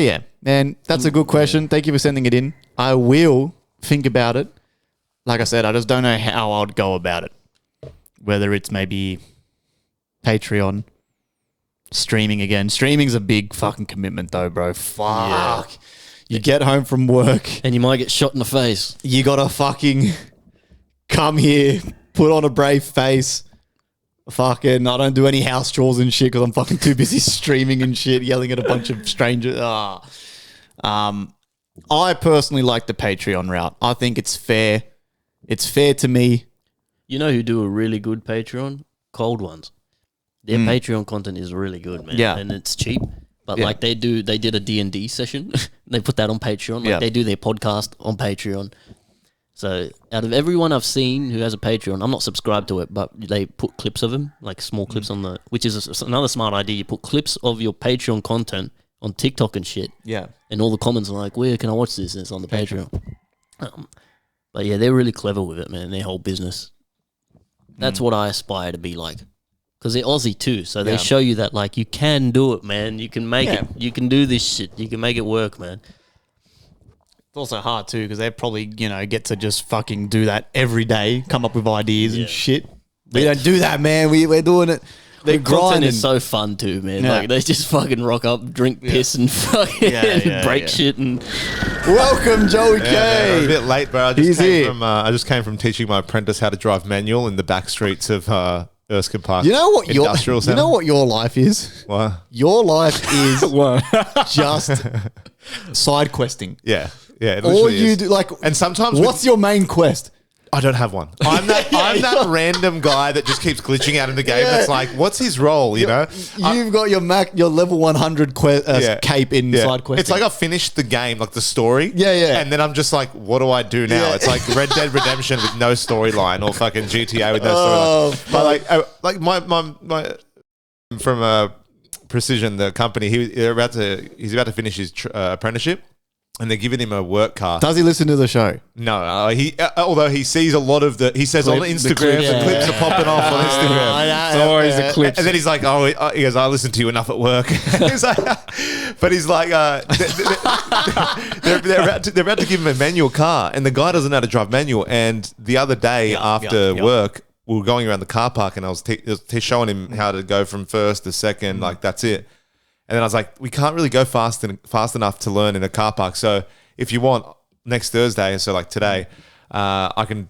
[SPEAKER 3] yeah, man, that's a good question. Thank you for sending it in. I will think about it. Like I said, I just don't know how I'd go about it. Whether it's maybe Patreon, streaming again. Streaming's a big fucking commitment though, bro. Fuck. Yeah. You get home from work.
[SPEAKER 2] And you might get shot in the face.
[SPEAKER 3] You gotta fucking come here, put on a brave face. Fucking, I don't do any house chores and shit because I'm fucking too busy streaming and shit, yelling at a bunch of strangers. I personally like the Patreon route. I think it's fair. It's fair to me.
[SPEAKER 2] You know who do a really good Patreon? Cold Ones. Their Patreon content is really good, man.
[SPEAKER 3] Yeah.
[SPEAKER 2] And it's cheap. But like they did a D&D session. They put that on Patreon. Like they do their podcast on Patreon. So out of everyone I've seen who has a Patreon, I'm not subscribed to it, but they put clips of him, like small clips on which is another smart idea. You put clips of your Patreon content on TikTok and shit.
[SPEAKER 3] Yeah.
[SPEAKER 2] And all the comments are like, where can I watch this? And it's on the Patreon. But yeah, they're really clever with it, man. Their whole business. That's what I aspire to be like. Because they're Aussie too. So they show you that, like, you can do it, man. You can make it. You can do this shit. You can make it work, man.
[SPEAKER 3] It's also hard too because they probably, get to just fucking do that every day, come up with ideas and shit. We don't do that, man. We're doing it. They're
[SPEAKER 2] Content
[SPEAKER 3] grinding.
[SPEAKER 2] is so fun too, man.
[SPEAKER 3] Yeah.
[SPEAKER 2] Like, they just fucking rock up, drink piss, and fucking break shit. And
[SPEAKER 3] Welcome, Joey
[SPEAKER 1] I'm
[SPEAKER 3] K.
[SPEAKER 1] a bit late, bro.
[SPEAKER 3] He's here.
[SPEAKER 1] I just came from teaching my apprentice how to drive manual in the back streets of Erskine Park.
[SPEAKER 3] You know what
[SPEAKER 1] Industrial Centre.
[SPEAKER 3] your life is?
[SPEAKER 1] What?
[SPEAKER 3] Your life is just side questing.
[SPEAKER 1] Yeah. It
[SPEAKER 3] All
[SPEAKER 1] literally
[SPEAKER 3] you
[SPEAKER 1] is.
[SPEAKER 3] do, like,
[SPEAKER 1] And sometimes
[SPEAKER 3] what's your main quest?
[SPEAKER 1] I don't have one. I'm that random guy that just keeps glitching out in the game. That's like, what's his role? You know,
[SPEAKER 3] You've got your level 100 cape in side questing.
[SPEAKER 1] It's like I finished the game, like the story.
[SPEAKER 3] Yeah.
[SPEAKER 1] And then I'm just like, what do I do now?
[SPEAKER 3] Yeah.
[SPEAKER 1] It's like Red Dead Redemption with no storyline, or fucking GTA with no
[SPEAKER 3] Oh,
[SPEAKER 1] storyline. But like my from Precision, the company, he's about to finish his apprenticeship. And they're giving him a work car.
[SPEAKER 3] Does he listen to the show?
[SPEAKER 1] No, he although he sees a lot of he says on Instagram, the clips are popping off on Instagram.
[SPEAKER 3] So always the clips.
[SPEAKER 1] And then he's like, he goes, I listen to you enough at work. He's like, but he's like, they're about to give him a manual car, and the guy doesn't know how to drive manual. And the other day after work, we were going around the car park, and I was showing him how to go from first to second, like that's it. And then I was like, we can't really go fast enough to learn in a car park. So if you want, next Thursday, so like today, I can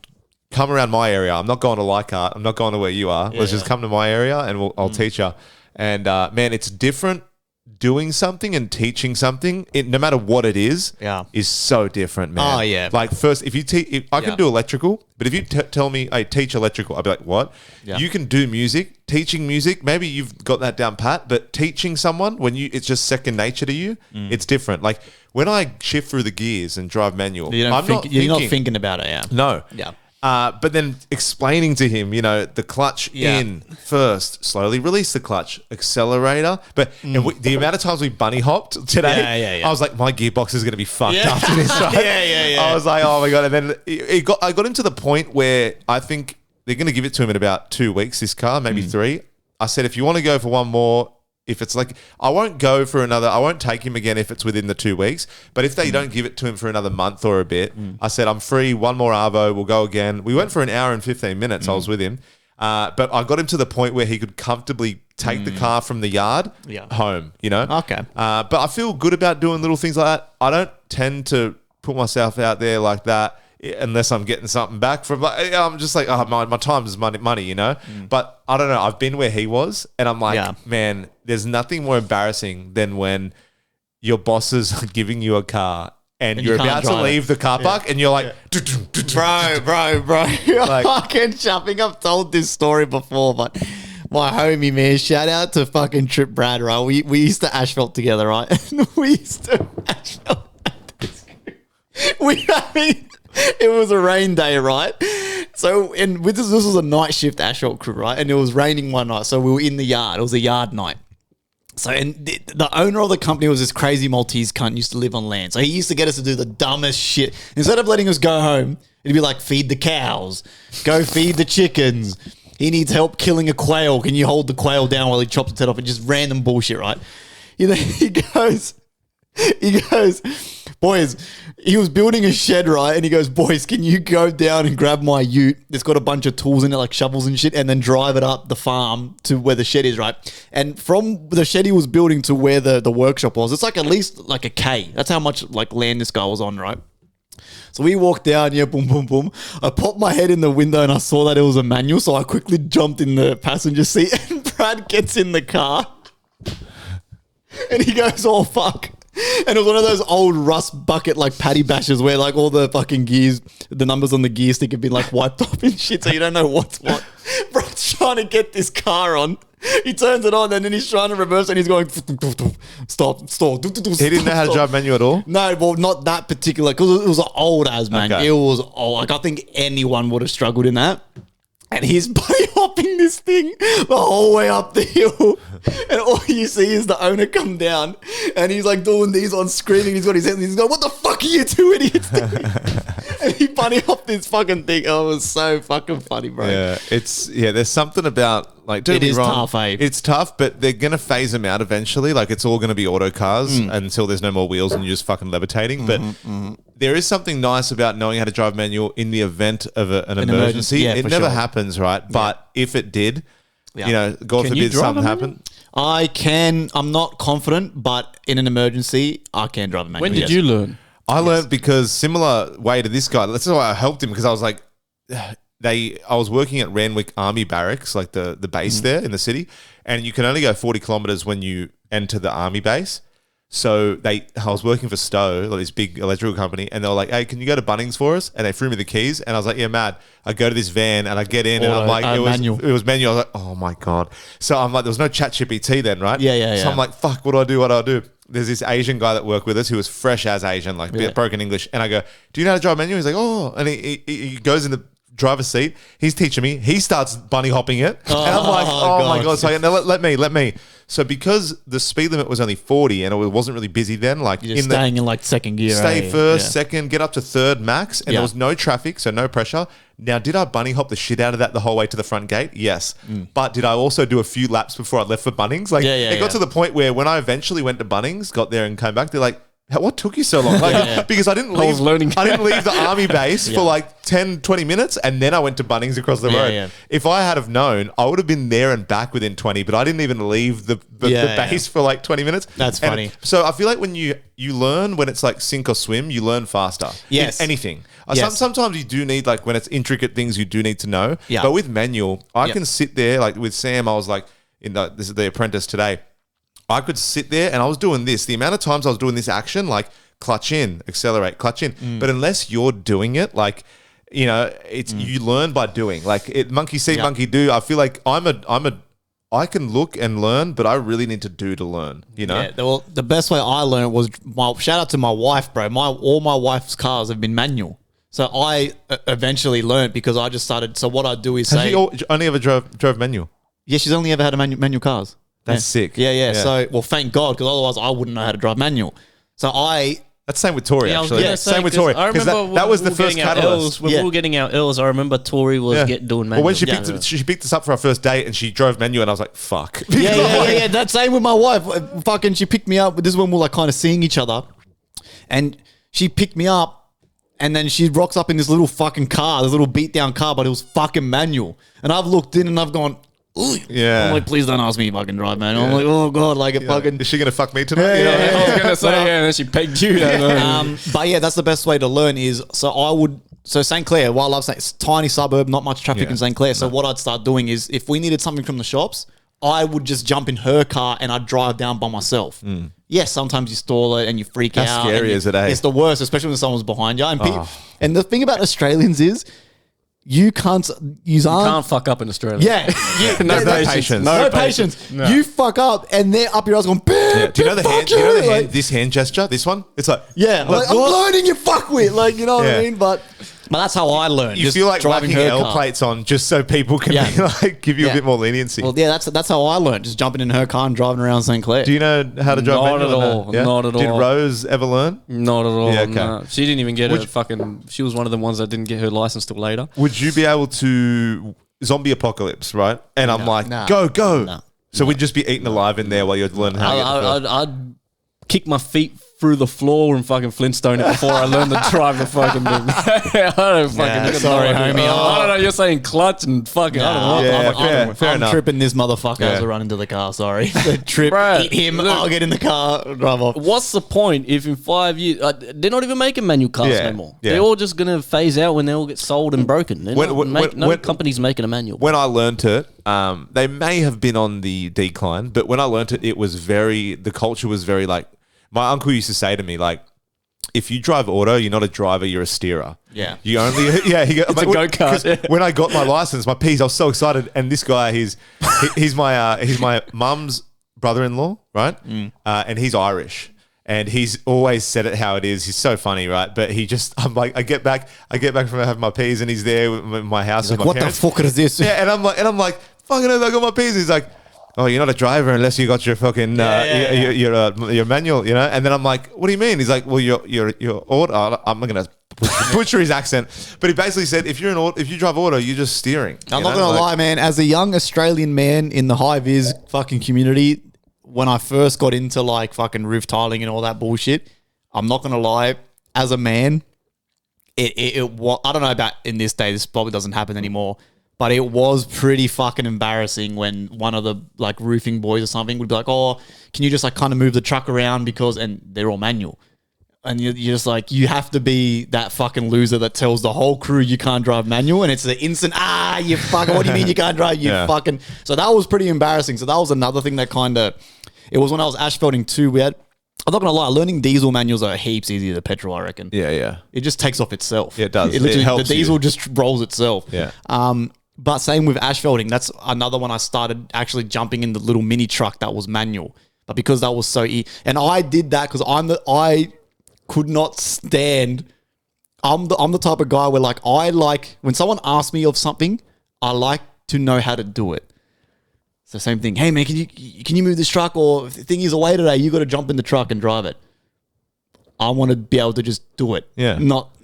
[SPEAKER 1] come around my area. I'm not going to Leichhardt. I'm not going to where you are. Let's just come to my area and I'll teach you. And man, it's different. Doing something and teaching something, no matter what it is so different, man.
[SPEAKER 3] Oh, yeah.
[SPEAKER 1] Like first, if you I can do electrical, but if you tell me, hey, teach electrical, I'll be like, what?
[SPEAKER 3] Yeah.
[SPEAKER 1] You can do music, teaching music. Maybe you've got that down pat, but teaching someone it's just second nature to you. It's different. Like when I shift through the gears and drive manual,
[SPEAKER 3] you're not thinking about it. Yeah.
[SPEAKER 1] No.
[SPEAKER 3] Yeah.
[SPEAKER 1] But then explaining to him, the clutch in first, slowly release the clutch, accelerator. But and the amount of times we bunny hopped today, I was like, my gearbox is going to be fucked after this. Right? I was like, oh my God. And then I got him to the point where I think they're going to give it to him in about 2 weeks, this car, maybe 3. I said, if you want to go for one more, if it's like, I won't take him again if it's within the 2 weeks. But if they don't give it to him for another month or a bit, I said, I'm free, one more Arvo, we'll go again. We went for an hour and 15 minutes. I was with him. But I got him to the point where he could comfortably take the car from the yard home,
[SPEAKER 3] Okay.
[SPEAKER 1] But I feel good about doing little things like that. I don't tend to put myself out there like that unless I'm getting something back from. I'm just like, my time is money, But I don't know. I've been where he was, and I'm like, man, there's nothing more embarrassing than when your bosses are giving you a car and you're about to leave the car park, and you're like,
[SPEAKER 3] bro, you're fucking chuffing. I've told this story before, but my homie, man, shout out to fucking Trip Brad, right? We used to asphalt together, right? And we used to asphalt. It was a rain day, right? So, and with this was a night shift asphalt crew, right? And it was raining one night, so we were in the yard. It was a yard night. So, and the owner of the company was this crazy Maltese cunt, used to live on land. So he used to get us to do the dumbest shit. Instead of letting us go home, it'd be like, feed the cows, go feed the chickens. He needs help killing a quail. Can you hold the quail down while he chops its head off? And just random bullshit, right? He goes, boys, he was building a shed, right? And he goes, boys, can you go down and grab my ute? It's got a bunch of tools in it, like shovels and shit, and then drive it up the farm to where the shed is, right? And from the shed he was building to where the workshop was, it's like at least like a K. That's how much like land this guy was on, right? So we walked down, boom, boom, boom. I popped my head in the window and I saw that it was a manual, so I quickly jumped in the passenger seat, and Brad gets in the car and he goes, oh, fuck. And it was one of those old rust bucket like patty bashes where like all the fucking gears, the numbers on the gear stick have been like wiped off and shit, so you don't know what's what. Brad's trying to get this car on. He turns it on and then he's trying to reverse and he's going stop.
[SPEAKER 1] He didn't know how to drive manual at all?
[SPEAKER 3] No, well, not that particular, because it was an old as man. Okay. It was old. Like I think anyone would have struggled in that. And his buddy hopped hopping this thing the whole way up the hill. And all you see is the owner come down and he's like doing these on screen and he's got his hands, he's going, what the fuck are you two idiots doing? And he bunny hopped this fucking thing. Oh, it was so fucking funny, bro.
[SPEAKER 1] Yeah, there's something about, like, don't
[SPEAKER 3] It
[SPEAKER 1] get me
[SPEAKER 3] is
[SPEAKER 1] wrong,
[SPEAKER 3] tough, eh?
[SPEAKER 1] It's tough, but they're going to phase them out eventually. Like, it's all going to be auto cars until there's no more wheels and you're just fucking levitating. But there is something nice about knowing how to drive manual in the event of an emergency.
[SPEAKER 3] yeah,
[SPEAKER 1] it
[SPEAKER 3] for
[SPEAKER 1] never
[SPEAKER 3] sure.
[SPEAKER 1] happens, right? If it did,
[SPEAKER 3] Yeah.
[SPEAKER 1] you know, God
[SPEAKER 2] Can you
[SPEAKER 1] forbid
[SPEAKER 2] drive
[SPEAKER 1] something
[SPEAKER 2] a manual?
[SPEAKER 1] happened.
[SPEAKER 3] I can. I'm not confident, but in an emergency, I can drive a manual.
[SPEAKER 2] When did
[SPEAKER 3] yes.
[SPEAKER 2] you learn?
[SPEAKER 1] I learned because similar way to this guy. That's why I helped him, because I was like, I was working at Randwick Army Barracks, like the base there in the city, and you can only go 40 kilometers when you enter the army base. So I was working for Stowe, like this big electrical company, and they were like, "Hey, can you go to Bunnings for us?" And they threw me the keys, and I was like, "Yeah, mad." I go to this van, and I get in, and I'm like,
[SPEAKER 3] manual.
[SPEAKER 1] It was manual. I was like, "Oh my god!" So I'm like, there was no ChatGPT then, right?
[SPEAKER 3] Yeah.
[SPEAKER 1] So I'm like, "Fuck, what do I do? What do I do?" There's this Asian guy that worked with us who was fresh as Asian, like broken English, and I go, "Do you know how to drive manual?" He's like, "Oh," and he goes in the driver's seat. He's teaching me. He starts bunny hopping it, and I'm like, "Oh my god!" So I go, "No, let me." So because the speed limit was only 40 and it wasn't really busy then, like
[SPEAKER 3] You're just staying in like second gear.
[SPEAKER 1] stay first, second, get up to third max, and
[SPEAKER 3] Yeah.
[SPEAKER 1] there was no traffic, so no pressure. Now, did I bunny hop the shit out of that the whole way to the front gate? Yes. But did I also do a few laps before I left for Bunnings? Like, it got to the point where when I eventually went to Bunnings, got there and came back, they're like, what took you so long? Like, because I didn't leave the army base for like 10, 20 minutes, and then I went to Bunnings across the road.
[SPEAKER 3] Yeah.
[SPEAKER 1] If I had have known, I would have been there and back within 20, but I didn't even leave the base for like 20 minutes.
[SPEAKER 3] That's
[SPEAKER 1] And
[SPEAKER 3] funny.
[SPEAKER 1] So I feel like when you learn when it's like sink or swim, you learn faster.
[SPEAKER 3] Yes.
[SPEAKER 1] In anything.
[SPEAKER 3] Yes.
[SPEAKER 1] Sometimes you do need, like when it's intricate things, you do need to know.
[SPEAKER 3] Yeah.
[SPEAKER 1] But with manual, I can sit there, like with Sam, I was like, this is The Apprentice today. I could sit there and I was doing this. The amount of times I was doing this action, like clutch in, accelerate, clutch in. But unless you're doing it, like, you know, it's you learn by doing. Like monkey see, monkey do. I feel like I can look and learn, but I really need to do to learn, you know?
[SPEAKER 3] Yeah, well, the best way I learned was shout out to my wife, bro. All my wife's cars have been manual. So I eventually learned because I just started. So what I do is
[SPEAKER 1] Has
[SPEAKER 3] say,
[SPEAKER 1] she only ever drove manual?
[SPEAKER 3] yeah, she's only ever had a manual cars.
[SPEAKER 1] That's sick.
[SPEAKER 3] Yeah. So, well, thank God, because otherwise I wouldn't know how to drive manual. So
[SPEAKER 1] That's same with Tori,
[SPEAKER 2] I was
[SPEAKER 1] actually.
[SPEAKER 2] gonna say,
[SPEAKER 1] Same with
[SPEAKER 2] 'cause
[SPEAKER 1] Tori.
[SPEAKER 2] I
[SPEAKER 1] Because
[SPEAKER 2] remember
[SPEAKER 1] that was the
[SPEAKER 2] we were
[SPEAKER 1] first
[SPEAKER 2] getting our
[SPEAKER 1] catalyst.
[SPEAKER 2] L's, when we were getting our L's, I remember Tori was doing manual.
[SPEAKER 1] Well, when she picked us up for our first date and she drove manual, and I was like, fuck.
[SPEAKER 3] Yeah. That's same with my wife. Fucking, she picked me up. This is when we're like kind of seeing each other, and she picked me up, and then she rocks up in this little fucking car, this little beat down car, but it was fucking manual. And I've looked in and I've gone, ooh.
[SPEAKER 1] Yeah.
[SPEAKER 3] I'm like, please don't ask me if I can drive manual. I'm like, oh god, like it fucking.
[SPEAKER 1] Is she going to fuck me tonight?
[SPEAKER 3] Yeah,
[SPEAKER 1] You know?
[SPEAKER 3] yeah,
[SPEAKER 2] I was gonna say, and then she pegged you.
[SPEAKER 3] But yeah, that's the best way to learn is, so St. Clair, while I love saying it's a tiny suburb, not much traffic in St. Clair. So what I'd start doing is if we needed something from the shops, I would just jump in her car and I'd drive down by myself. Yes, sometimes you stall it and you freak out.
[SPEAKER 1] How scary
[SPEAKER 3] and
[SPEAKER 1] is it, eh?
[SPEAKER 3] It's the worst, especially when someone's behind you. And the thing about Australians is you can't
[SPEAKER 2] fuck up in Australia.
[SPEAKER 3] Yeah.
[SPEAKER 1] No patience.
[SPEAKER 3] No patience. No. You fuck up and they're up your ass going,
[SPEAKER 1] Do you know this hand gesture? This one? It's like,
[SPEAKER 3] I'm learning, you fuckwit. Like, you know what I mean? But that's how I learned.
[SPEAKER 1] you
[SPEAKER 3] just
[SPEAKER 1] feel like
[SPEAKER 3] driving
[SPEAKER 1] whacking
[SPEAKER 3] her
[SPEAKER 1] L
[SPEAKER 3] car.
[SPEAKER 1] plates on just so people can be like, give you a bit more leniency.
[SPEAKER 3] Well, yeah, that's how I learned. Just jumping in her car and driving around St. Clair.
[SPEAKER 1] Do you know how to drive
[SPEAKER 2] Not
[SPEAKER 1] manual?
[SPEAKER 2] at all.
[SPEAKER 1] Yeah?
[SPEAKER 2] Not at
[SPEAKER 1] Did
[SPEAKER 2] all.
[SPEAKER 1] Rose ever learn?
[SPEAKER 2] Not at all.
[SPEAKER 1] Yeah, okay.
[SPEAKER 2] No. She didn't even get she was one of the ones that didn't get her license till later.
[SPEAKER 1] Would you be able to zombie apocalypse, right? And I'm like,
[SPEAKER 3] Nah.
[SPEAKER 1] go.
[SPEAKER 3] No.
[SPEAKER 1] So we'd just be eating alive in there while you're learning how to get the feel.
[SPEAKER 2] I'd kick my feet through the floor and fucking Flintstone it before I learned to drive the fucking thing. I don't fucking
[SPEAKER 3] sorry, homie.
[SPEAKER 2] I don't know. You're saying clutch and fucking. I don't know.
[SPEAKER 1] Yeah,
[SPEAKER 2] what the fuck I'm
[SPEAKER 1] fair
[SPEAKER 3] I'm
[SPEAKER 1] enough.
[SPEAKER 3] tripping this motherfucker as
[SPEAKER 1] Yeah.
[SPEAKER 3] I run into the car. Sorry. The trip,
[SPEAKER 2] Bruh,
[SPEAKER 3] hit him,
[SPEAKER 2] look.
[SPEAKER 3] I'll get in the car, drive off.
[SPEAKER 2] What's the point if in 5 years they're not even making manual cars
[SPEAKER 1] Yeah,
[SPEAKER 2] anymore?
[SPEAKER 1] yeah.
[SPEAKER 2] They're all just gonna phase out when they all get sold and broken. They're no company's making a manual.
[SPEAKER 1] When I learnt it, they may have been on the decline, but when I learnt it, the culture was very like, my uncle used to say to me, like, if you drive auto, you're not a driver, you're a steerer.
[SPEAKER 3] Yeah.
[SPEAKER 1] You only, he goes,
[SPEAKER 2] It's a go-kart.
[SPEAKER 1] 'cause when I got my license, my P's, I was so excited. And this guy, he's my mum's brother-in-law, right? And he's Irish. And he's always said it how it is. He's so funny, right? But I'm like, I get back from having my peas, and he's there with my house.
[SPEAKER 3] He's
[SPEAKER 1] with
[SPEAKER 3] like,
[SPEAKER 1] my
[SPEAKER 3] what
[SPEAKER 1] parents.
[SPEAKER 3] the fuck is this?
[SPEAKER 1] Yeah, and I'm like, fucking hell, I got my peas. He's like, oh, you're not a driver unless you got your fucking your manual, you know. And then I'm like, what do you mean? He's like, well, your auto. I'm not gonna butcher his accent, but he basically said, if you drive auto, you're just steering.
[SPEAKER 3] I'm not gonna lie, man. As a young Australian man in the high vis fucking community, when I first got into like fucking roof tiling and all that bullshit, I'm not gonna lie. As a man, it I don't know about in this day. This probably doesn't happen anymore. But it was pretty fucking embarrassing when one of the like roofing boys or something would be like, "Oh, can you just like kind of move the truck around and they're all manual." And you're just like, you have to be that fucking loser that tells the whole crew you can't drive manual, and it's the instant, you fucking, what do you mean you can't drive? You fucking. So that was pretty embarrassing. So that was another thing that kind of, it was when I was asphalting too. I'm not gonna lie, learning diesel manuals are heaps easier than petrol, I reckon.
[SPEAKER 1] Yeah.
[SPEAKER 3] It just takes off itself.
[SPEAKER 1] Yeah, it does.
[SPEAKER 3] It literally,
[SPEAKER 1] it helps
[SPEAKER 3] the diesel
[SPEAKER 1] you.
[SPEAKER 3] just rolls itself.
[SPEAKER 1] Yeah.
[SPEAKER 3] But same with asphalting. That's another one I started actually jumping in the little mini truck that was manual. But because that was so easy, and I did that because I could not stand. I'm the type of guy where like I like when someone asks me of something, I like to know how to do it. It's the same thing. Hey man, can you move this truck? Or if the thing is away today, you got to jump in the truck and drive it. I want to be able to just do it.
[SPEAKER 1] Yeah.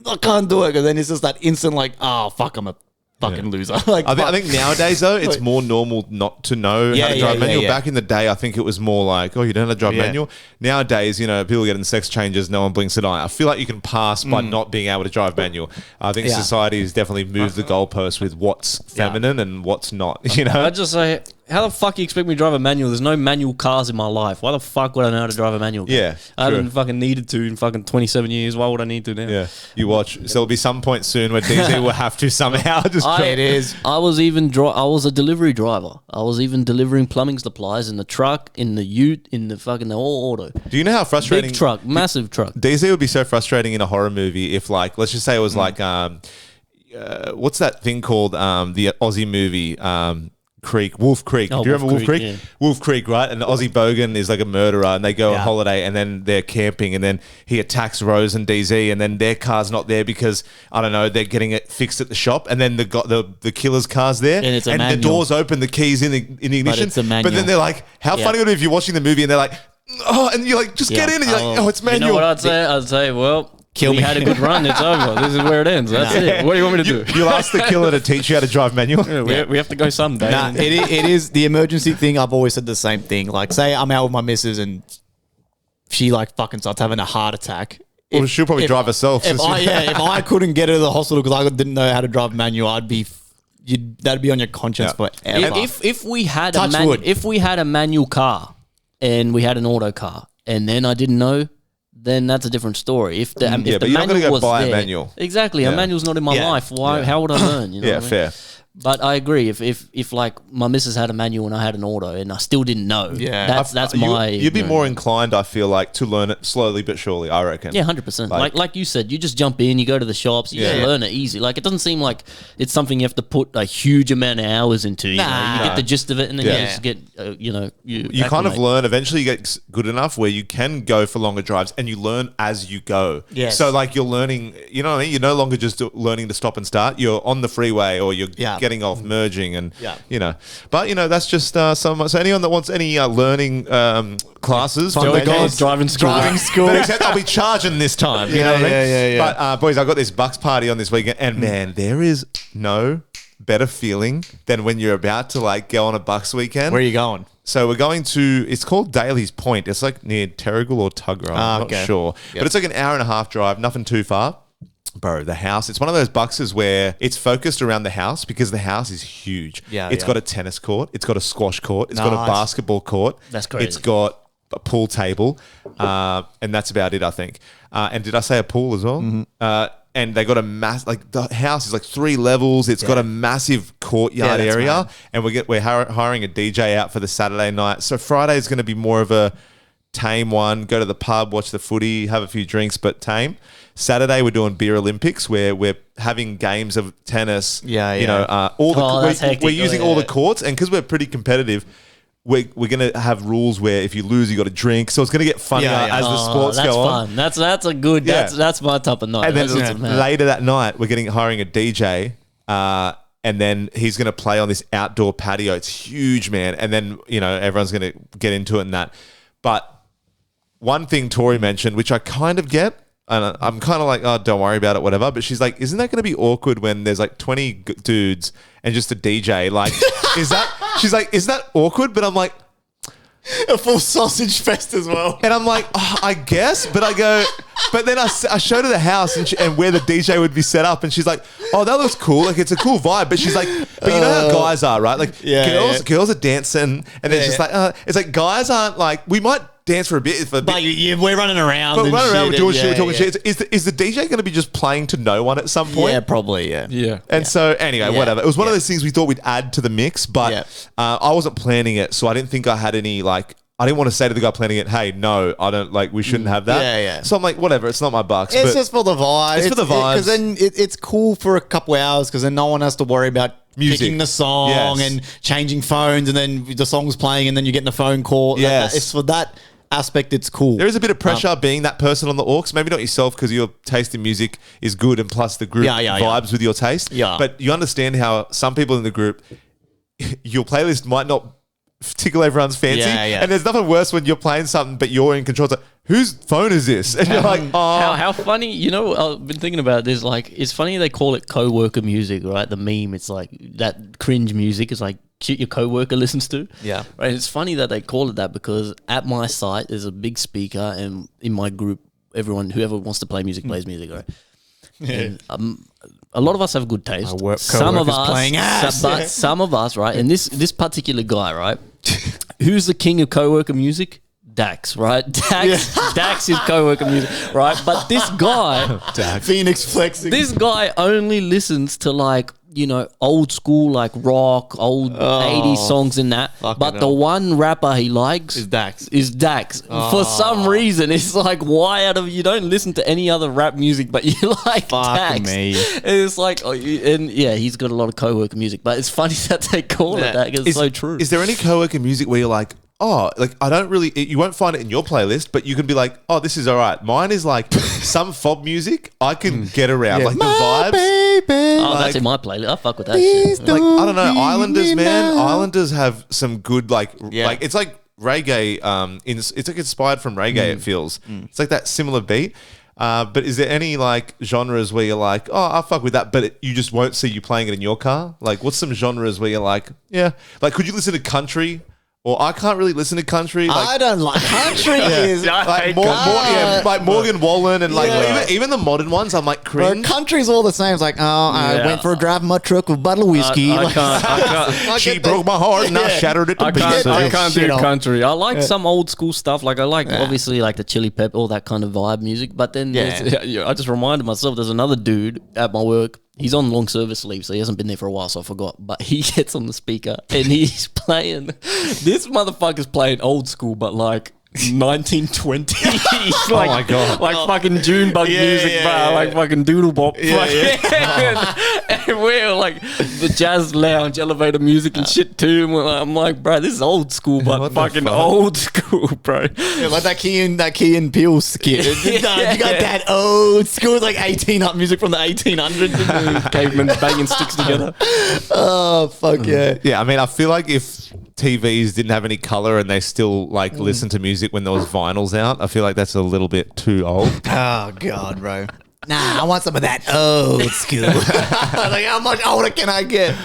[SPEAKER 3] I can't do it because then it's just that instant like, oh fuck, I'm a fucking loser. Like,
[SPEAKER 1] I think nowadays though, it's more normal not to know how to drive manual. Back in the day, I think it was more like, oh, you don't know how to drive manual. Nowadays, you know, people getting sex changes, no one blinks an eye. I feel like you can pass by not being able to drive manual. I think society has definitely moved the goalposts with what's feminine and what's not. You know,
[SPEAKER 2] I just say, how the fuck you expect me to drive a manual? There's no manual cars in my life. Why the fuck would I know how to drive a manual car?
[SPEAKER 1] Yeah,
[SPEAKER 2] I haven't fucking needed to in fucking 27 years. Why would I need to now?
[SPEAKER 1] Yeah, you watch. So there'll be some point soon where DZ will have to somehow just.
[SPEAKER 3] it is.
[SPEAKER 2] I was a delivery driver. I was even delivering plumbing supplies in the truck, in the ute, in the fucking all auto.
[SPEAKER 1] Do you know how frustrating?
[SPEAKER 2] Big truck, massive truck.
[SPEAKER 1] DZ would be so frustrating in a horror movie if, like, let's just say it was like, what's that thing called? The Aussie movie, Wolf Creek.
[SPEAKER 2] Oh,
[SPEAKER 1] Do you remember Wolf Creek?
[SPEAKER 2] yeah.
[SPEAKER 1] Wolf Creek, right? And the Aussie bogan is like a murderer, and they go on holiday, and then they're camping, and then he attacks Rose and DZ, and then their car's not there because I don't know, they're getting it fixed at the shop, and then the killer's car's there,
[SPEAKER 2] And it's a
[SPEAKER 1] the
[SPEAKER 2] manual.
[SPEAKER 1] doors open, the keys in the ignition,
[SPEAKER 2] it's a manual.
[SPEAKER 1] but then they're like, how funny would it be if you're watching the movie and they're like, oh, and you're like, just get in, and you're like, oh, it's manual.
[SPEAKER 2] You know what I'd say? I'd say, well, we had a good run. It's over. This is where it ends. That's it. What do you want me to do?
[SPEAKER 1] You'll ask the killer to teach you how to drive manual.
[SPEAKER 2] We have to go someday.
[SPEAKER 3] Nah, it is the emergency thing. I've always said the same thing. Like, say I'm out with my missus and she like fucking starts having a heart attack.
[SPEAKER 1] Well, she'll probably drive herself.
[SPEAKER 3] If I couldn't get her to the hospital because I didn't know how to drive manual, that'd be on your conscience forever.
[SPEAKER 2] If we had
[SPEAKER 3] Touch wood.
[SPEAKER 2] a manual car and we had an auto car and then I didn't know, then that's a different story. If the
[SPEAKER 1] but you're not
[SPEAKER 2] manual
[SPEAKER 1] gonna go
[SPEAKER 2] was
[SPEAKER 1] buy a
[SPEAKER 2] there,
[SPEAKER 1] manual.
[SPEAKER 2] Exactly, a manual's not in my life. Why? How would I learn? You know what I mean?
[SPEAKER 1] Fair.
[SPEAKER 2] But I agree. If like my missus had a manual and I had an auto and I still didn't know, that's my.
[SPEAKER 1] You'd be more inclined, I feel like, to learn it slowly but surely. I reckon.
[SPEAKER 2] Yeah, 100%. Like you said, you just jump in, you go to the shops, you just learn it easy. Like it doesn't seem like it's something you have to put a huge amount of hours into. You get the gist of it, and then you just get
[SPEAKER 1] you kind of learn. Eventually, you get good enough where you can go for longer drives, and you learn as you go.
[SPEAKER 3] Yes.
[SPEAKER 1] So like you're learning. You know what I mean? You're no longer just learning to stop and start. You're on the freeway, or you're getting off, merging, and But that's just so anyone that wants any learning classes,
[SPEAKER 2] driving school.
[SPEAKER 1] But except I'll be charging this time. You know what I mean? But boys, I've got this Bucks party on this weekend, and man, there is no better feeling than when you're about to like go on a Bucks weekend.
[SPEAKER 3] Where are you going?
[SPEAKER 1] So we're going to, it's called Daly's Point. It's like near Terrigal or Tuggerah. I'm not sure. Yep. But it's like an hour and a half drive, nothing too far. Bro, the house, it's one of those Buckses where it's focused around the house because the house is huge. It's got a tennis court. It's got a squash court. It's got a basketball court.
[SPEAKER 2] That's crazy.
[SPEAKER 1] It's got a pool table. And that's about it, I think. And did I say a pool as well? Mm-hmm. And they got a the house is like 3 levels. It's got a massive courtyard area. Mad. And we're hiring a DJ out for the Saturday night. So Friday is going to be more of a tame one. Go to the pub, watch the footy, have a few drinks, but tame. Saturday we're doing beer Olympics where we're having games of tennis. We're using all the courts, and because we're pretty competitive, we're going to have rules where if you lose, you got to drink. So it's going to get funnier as the sports go on.
[SPEAKER 2] That's fun. That's a good. That's my type of night.
[SPEAKER 1] And then later that night, we're hiring a DJ. And then he's going to play on this outdoor patio. It's huge, man. And then, everyone's going to get into it and that. But one thing Tori mentioned, which I kind of get, and I'm kind of like, oh, don't worry about it, whatever. But she's like, isn't that going to be awkward when there's like 20 dudes and just a DJ? Like, she's like, is that awkward? But I'm like,
[SPEAKER 3] a full sausage fest as well.
[SPEAKER 1] And I'm like, oh, I guess. But I go, but then I showed her the house and where the DJ would be set up. And she's like, oh, that looks cool. Like, it's a cool vibe. But she's like, but you know how guys are, right? Like, girls are dancing. And then it's just like, it's like guys aren't like, we might dance for a bit.
[SPEAKER 3] But we're running around. But
[SPEAKER 1] we're doing shit, we're talking shit. Is the DJ going to be just playing to no one at some point?
[SPEAKER 3] Yeah, probably, yeah.
[SPEAKER 1] And so, anyway, whatever. It was one of those things we thought we'd add to the mix, but I wasn't planning it, so I didn't think I had any, like, I didn't want to say to the guy planning it, hey, no, I don't, like, we shouldn't have that.
[SPEAKER 3] Yeah.
[SPEAKER 1] So I'm like, whatever, it's not my bucks.
[SPEAKER 3] It's just for the vibe.
[SPEAKER 1] It's for the vibes.
[SPEAKER 3] Because then it's cool for a couple hours because then no one has to worry about picking the song and changing phones and then the song's playing and then you're getting a phone call.
[SPEAKER 1] Yes.
[SPEAKER 3] It's for that aspect, it's cool.
[SPEAKER 1] There is a bit of pressure being that person on the aux. Maybe not yourself because your taste in music is good and plus the group vibes with your taste.
[SPEAKER 3] Yeah.
[SPEAKER 1] But you understand how some people in the group, your playlist might not tickle everyone's fancy. And there's nothing worse when you're playing something but you're in control. It's like, whose phone is this? And you're like, oh.
[SPEAKER 2] How funny, I've been thinking about this. Like, it's funny they call it co-worker music, right? The meme, it's like that cringe music is like shit your co-worker listens to.
[SPEAKER 3] Yeah.
[SPEAKER 2] Right. It's funny that they call it that because at my site there's a big speaker and in my group, whoever wants to play music plays music, right? Yeah. And, a lot of us have good taste. Some of us playing ass. But some of us, right? And this particular guy, right? Who's the king of co-worker music? Dax, right? Dax is co-worker music, right? But this guy,
[SPEAKER 3] Phoenix flexing.
[SPEAKER 2] This guy only listens to like, old school like rock, old 80s songs and that. But the one rapper he likes
[SPEAKER 3] is Dax.
[SPEAKER 2] For some reason, it's like, why you don't listen to any other rap music, but you like Dax.
[SPEAKER 3] Me.
[SPEAKER 2] And it's like, he's got a lot of co-worker music, but it's funny that they call it that because it's so true.
[SPEAKER 1] Is there any co-worker music where you're like, oh, like I don't really, you won't find it in your playlist, but you can be like, oh, this is all right. Mine is like some fob music I can get around, like the vibes.
[SPEAKER 3] Baby.
[SPEAKER 2] Oh, that's in my playlist. I fuck with that shit.
[SPEAKER 1] Like, I don't know, Islanders, man. Islanders have some good, like it's like reggae. It's like inspired from reggae. It feels. It's like that similar beat. But is there any like genres where you're like, oh, I fuck with that, but you just won't see you playing it in your car? Like, what's some genres where you're like, yeah, like could you listen to country? Or I can't really listen to country. Like,
[SPEAKER 3] I don't like country.
[SPEAKER 1] Like like Morgan Wallen and like even the modern ones. I'm like cringe.
[SPEAKER 3] Bro, country's all the same. It's like, I went for a drive in my truck with a bottle of whiskey.
[SPEAKER 2] I can't.
[SPEAKER 1] She broke my heart and I shattered it to pieces.
[SPEAKER 2] I can't do country. I like some old school stuff. Like I like obviously like the Chili Pepper, all that kind of vibe music. But then I just reminded myself there's another dude at my work. He's on long service leave, so he hasn't been there for a while, so I forgot. But he gets on the speaker and he's playing. This motherfucker's playing old school, but like 1920s. Like, oh my god! Like fucking Junebug music, bro. Like fucking doodle bop. And we're like the jazz lounge, elevator music and shit too. And I'm like, bro, this is old school, but fucking old school, bro.
[SPEAKER 3] Yeah, like that Key and Peele skit. You got that old school, like 1800 music from the 1800s.
[SPEAKER 2] Cavemen banging sticks together.
[SPEAKER 3] Oh fuck yeah!
[SPEAKER 1] Yeah, I mean, I feel like if TVs didn't have any color and they still like listen to music when there was vinyls out, I feel like that's a little bit too old.
[SPEAKER 3] Oh god, bro. Nah, I want some of that old school. Like, how much older can I get?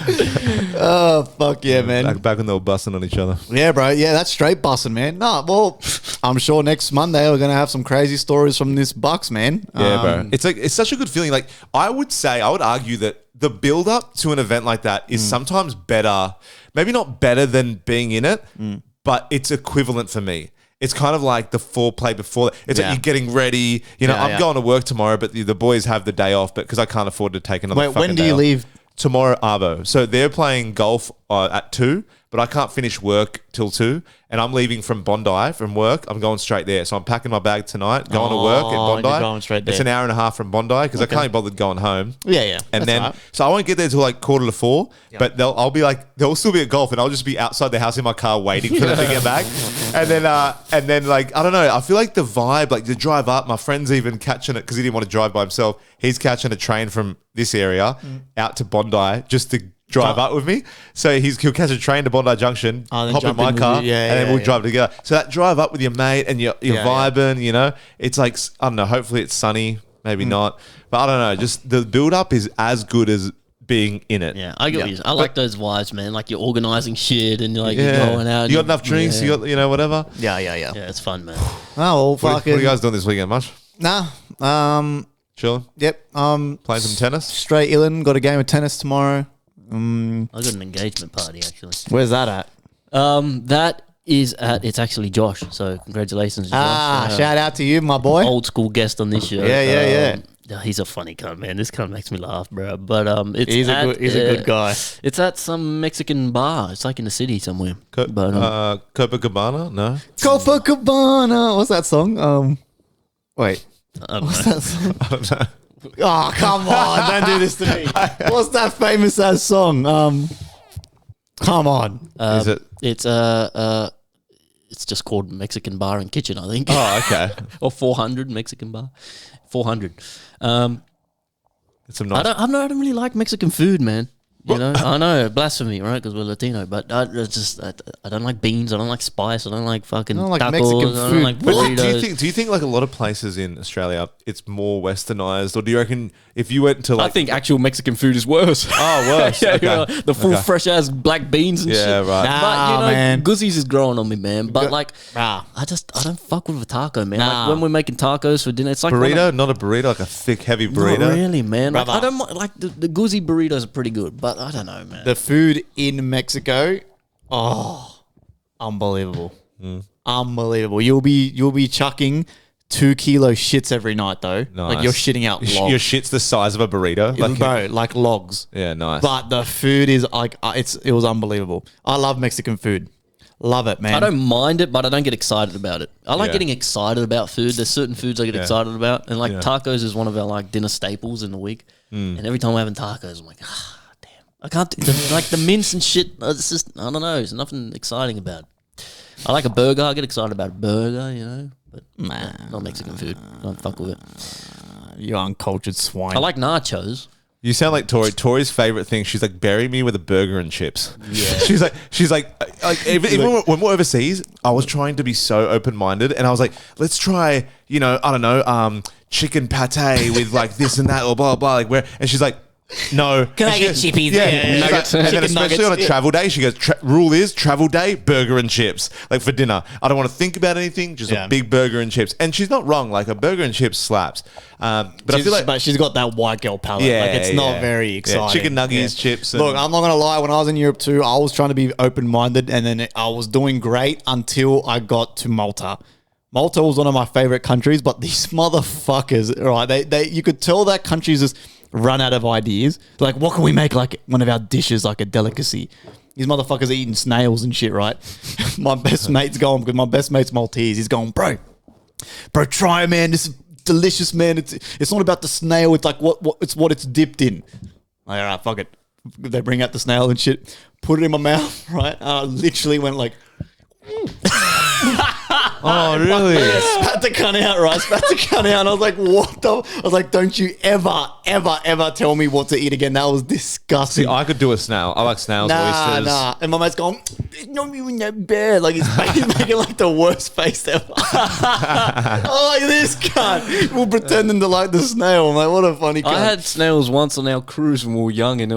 [SPEAKER 3] Oh fuck yeah, man.
[SPEAKER 1] Back when they were busting on each other.
[SPEAKER 3] Yeah, bro. Yeah, that's straight busting, man. No, well, I'm sure next Monday we're gonna have some crazy stories from this Bucks, man.
[SPEAKER 1] Yeah, bro. It's such a good feeling. Like I would argue that the build up to an event like that is sometimes better. Maybe not better than being in it, but it's equivalent for me. It's kind of like the foreplay before that. It's like you're getting ready. I'm going to work tomorrow, but the boys have the day off, but because I can't afford to take another fucking day
[SPEAKER 3] when do you
[SPEAKER 1] off.
[SPEAKER 3] leave?
[SPEAKER 1] Tomorrow, Arvo. So they're playing golf at 2, but I can't finish work till 2, and I'm leaving from Bondi from work. I'm going straight there. So I'm packing my bag tonight, going to work at Bondi.
[SPEAKER 3] You're going straight there.
[SPEAKER 1] It's an hour and a half from Bondi because I can't be bothered going home.
[SPEAKER 3] Yeah.
[SPEAKER 1] And
[SPEAKER 3] That's
[SPEAKER 1] then,
[SPEAKER 3] right.
[SPEAKER 1] so I won't get there till like 3:45, but they'll still be at golf, and I'll just be outside the house in my car waiting for them to get back. And then like, I don't know, I feel like the vibe, like the drive up, my friend's even catching it because he didn't want to drive by himself. He's catching a train from this area out to Bondi just to drive up with me. So he'll catch a train to Bondi Junction, hop in my car, and then we'll drive together. So that drive up with your mate and you're vibing, you know, it's like, I don't know, hopefully it's sunny, maybe not. But I don't know, just the build up is as good as being in it.
[SPEAKER 2] Yeah, I get what you're saying. I like those vibes, man. Like you're organising shit and you're like you're going out.
[SPEAKER 1] You got enough drinks, you got, you know, whatever.
[SPEAKER 3] Yeah.
[SPEAKER 2] Yeah, it's fun, man.
[SPEAKER 3] Oh, well,
[SPEAKER 1] What are you guys doing this weekend, much?
[SPEAKER 3] Nah.
[SPEAKER 1] Chilling?
[SPEAKER 3] Yep.
[SPEAKER 1] Playing some tennis?
[SPEAKER 3] Straight illin. Got a game of tennis tomorrow.
[SPEAKER 2] I got an engagement party actually.
[SPEAKER 3] Where's that at?
[SPEAKER 2] That is at, it's actually Josh. So congratulations, Josh.
[SPEAKER 3] Shout out to you, my boy.
[SPEAKER 2] Old school guest on this show.
[SPEAKER 3] Yeah.
[SPEAKER 2] He's a funny cunt, man. This cunt makes me laugh, bro. But
[SPEAKER 3] He's a good guy.
[SPEAKER 2] It's at some Mexican bar. It's like in the city somewhere.
[SPEAKER 1] Copacabana? No.
[SPEAKER 3] Copacabana. What's that song? Wait.
[SPEAKER 2] What's
[SPEAKER 3] that song?
[SPEAKER 1] I don't know.
[SPEAKER 3] Oh, come on. Don't do this to me. What's that famous ass song? Come on.
[SPEAKER 1] Is it?
[SPEAKER 2] It's just called Mexican Bar and Kitchen, I think.
[SPEAKER 1] Oh, okay.
[SPEAKER 2] Or 400 Mexican Bar. 400.
[SPEAKER 1] It's some nice.
[SPEAKER 2] I don't really like Mexican food, man. You know, I know, blasphemy, right? Because we're Latino, but I don't like beans. I don't like spice. I don't like fucking
[SPEAKER 3] I don't like
[SPEAKER 2] tacos.
[SPEAKER 3] Mexican
[SPEAKER 2] I don't
[SPEAKER 3] food.
[SPEAKER 2] like
[SPEAKER 3] What?
[SPEAKER 2] burritos.
[SPEAKER 1] Do you think like a lot of places in Australia it's more westernized, or do you reckon if you went to like
[SPEAKER 2] I think actual Mexican food is worse.
[SPEAKER 1] oh worse
[SPEAKER 2] Yeah,
[SPEAKER 1] okay.
[SPEAKER 2] you know, the full fresh ass black beans and shit.
[SPEAKER 1] Yeah, right.
[SPEAKER 2] But you know,
[SPEAKER 3] man.
[SPEAKER 2] Guzzies is growing on me, man. But like,
[SPEAKER 3] Nah.
[SPEAKER 2] I don't fuck with a taco, man.
[SPEAKER 3] Nah.
[SPEAKER 2] Like when we're making tacos for dinner, it's like
[SPEAKER 1] burrito, not a burrito, like a thick heavy burrito.
[SPEAKER 2] Not really, man. Like,
[SPEAKER 3] Brother.
[SPEAKER 2] I don't like the Guzzi burritos are pretty good, but I don't know, man.
[SPEAKER 3] The food in Mexico, unbelievable. Unbelievable. You'll be chucking 2 kilo shits every night though.
[SPEAKER 1] Nice.
[SPEAKER 3] Like you're shitting out logs.
[SPEAKER 1] Your shit's the size of a burrito. Like,
[SPEAKER 3] Bro, like logs.
[SPEAKER 1] yeah, nice.
[SPEAKER 3] But the food is like it was unbelievable. I love Mexican food. Love it, man.
[SPEAKER 2] I don't mind it, but I don't get excited about it. I like
[SPEAKER 1] Yeah.
[SPEAKER 2] getting excited about food. There's certain foods I get excited about, and like
[SPEAKER 1] Yeah.
[SPEAKER 2] tacos is one of our like dinner staples in the week. And every time we're having tacos, I'm like, damn, I can't do like the mince and shit. It's just I don't know. There's nothing exciting about it. I like a burger. I get excited about a burger, you know, but not Mexican food. Don't fuck with it.
[SPEAKER 3] You uncultured swine.
[SPEAKER 2] I like nachos.
[SPEAKER 1] You sound like Tori. Tori's favorite thing. She's like, bury me with a burger and chips. Yeah. she's like even when we're overseas, I was trying to be so open minded, and I was like, let's try, you know, I don't know, chicken pate with like this and that or blah blah. Like where, and she's like, no.
[SPEAKER 3] Can I get chippies? Yeah.
[SPEAKER 1] Nuggets. And then
[SPEAKER 3] Chicken
[SPEAKER 1] especially
[SPEAKER 3] nuggets.
[SPEAKER 1] on a travel day, she goes, rule is travel day, burger and chips. Like for dinner. I don't want to think about anything, just a big burger and chips. And she's not wrong. Like a burger and chips slaps. But I feel like...
[SPEAKER 3] But she's got that white girl palate.
[SPEAKER 1] Yeah,
[SPEAKER 3] like it's not
[SPEAKER 1] yeah.
[SPEAKER 3] very exciting.
[SPEAKER 1] Chicken nuggets, chips. And
[SPEAKER 3] Look, I'm not going to lie. When I was in Europe too, I was trying to be open-minded and then I was doing great until I got to Malta. Malta was one of my favorite countries, but these motherfuckers, right, they you could tell that country's just run out of ideas. Like, what can we make like one of our dishes, like a delicacy? These motherfuckers are eating snails and shit, right? My best mate's going, because my best mate's Maltese. He's going, bro, try it, man. This is delicious, man. It's not about the snail. It's like what it's dipped in. Like, all right, fuck it. They bring out the snail and shit, put it in my mouth, right? I literally went like,
[SPEAKER 1] oh, really?
[SPEAKER 3] spat the cunt out, right? Spat the cunt out. And I was like, what the? I was like, don't you ever tell me what to eat again. That was disgusting.
[SPEAKER 1] See, I could do a snail. I like snails, oysters.
[SPEAKER 3] Nah. And my mate's going, it's not even that bad. Like, he's making like the worst face ever. Oh, like this cunt. We're pretending to like the snail. I'm like, what a funny cunt.
[SPEAKER 2] I had snails once on our cruise when we were young, and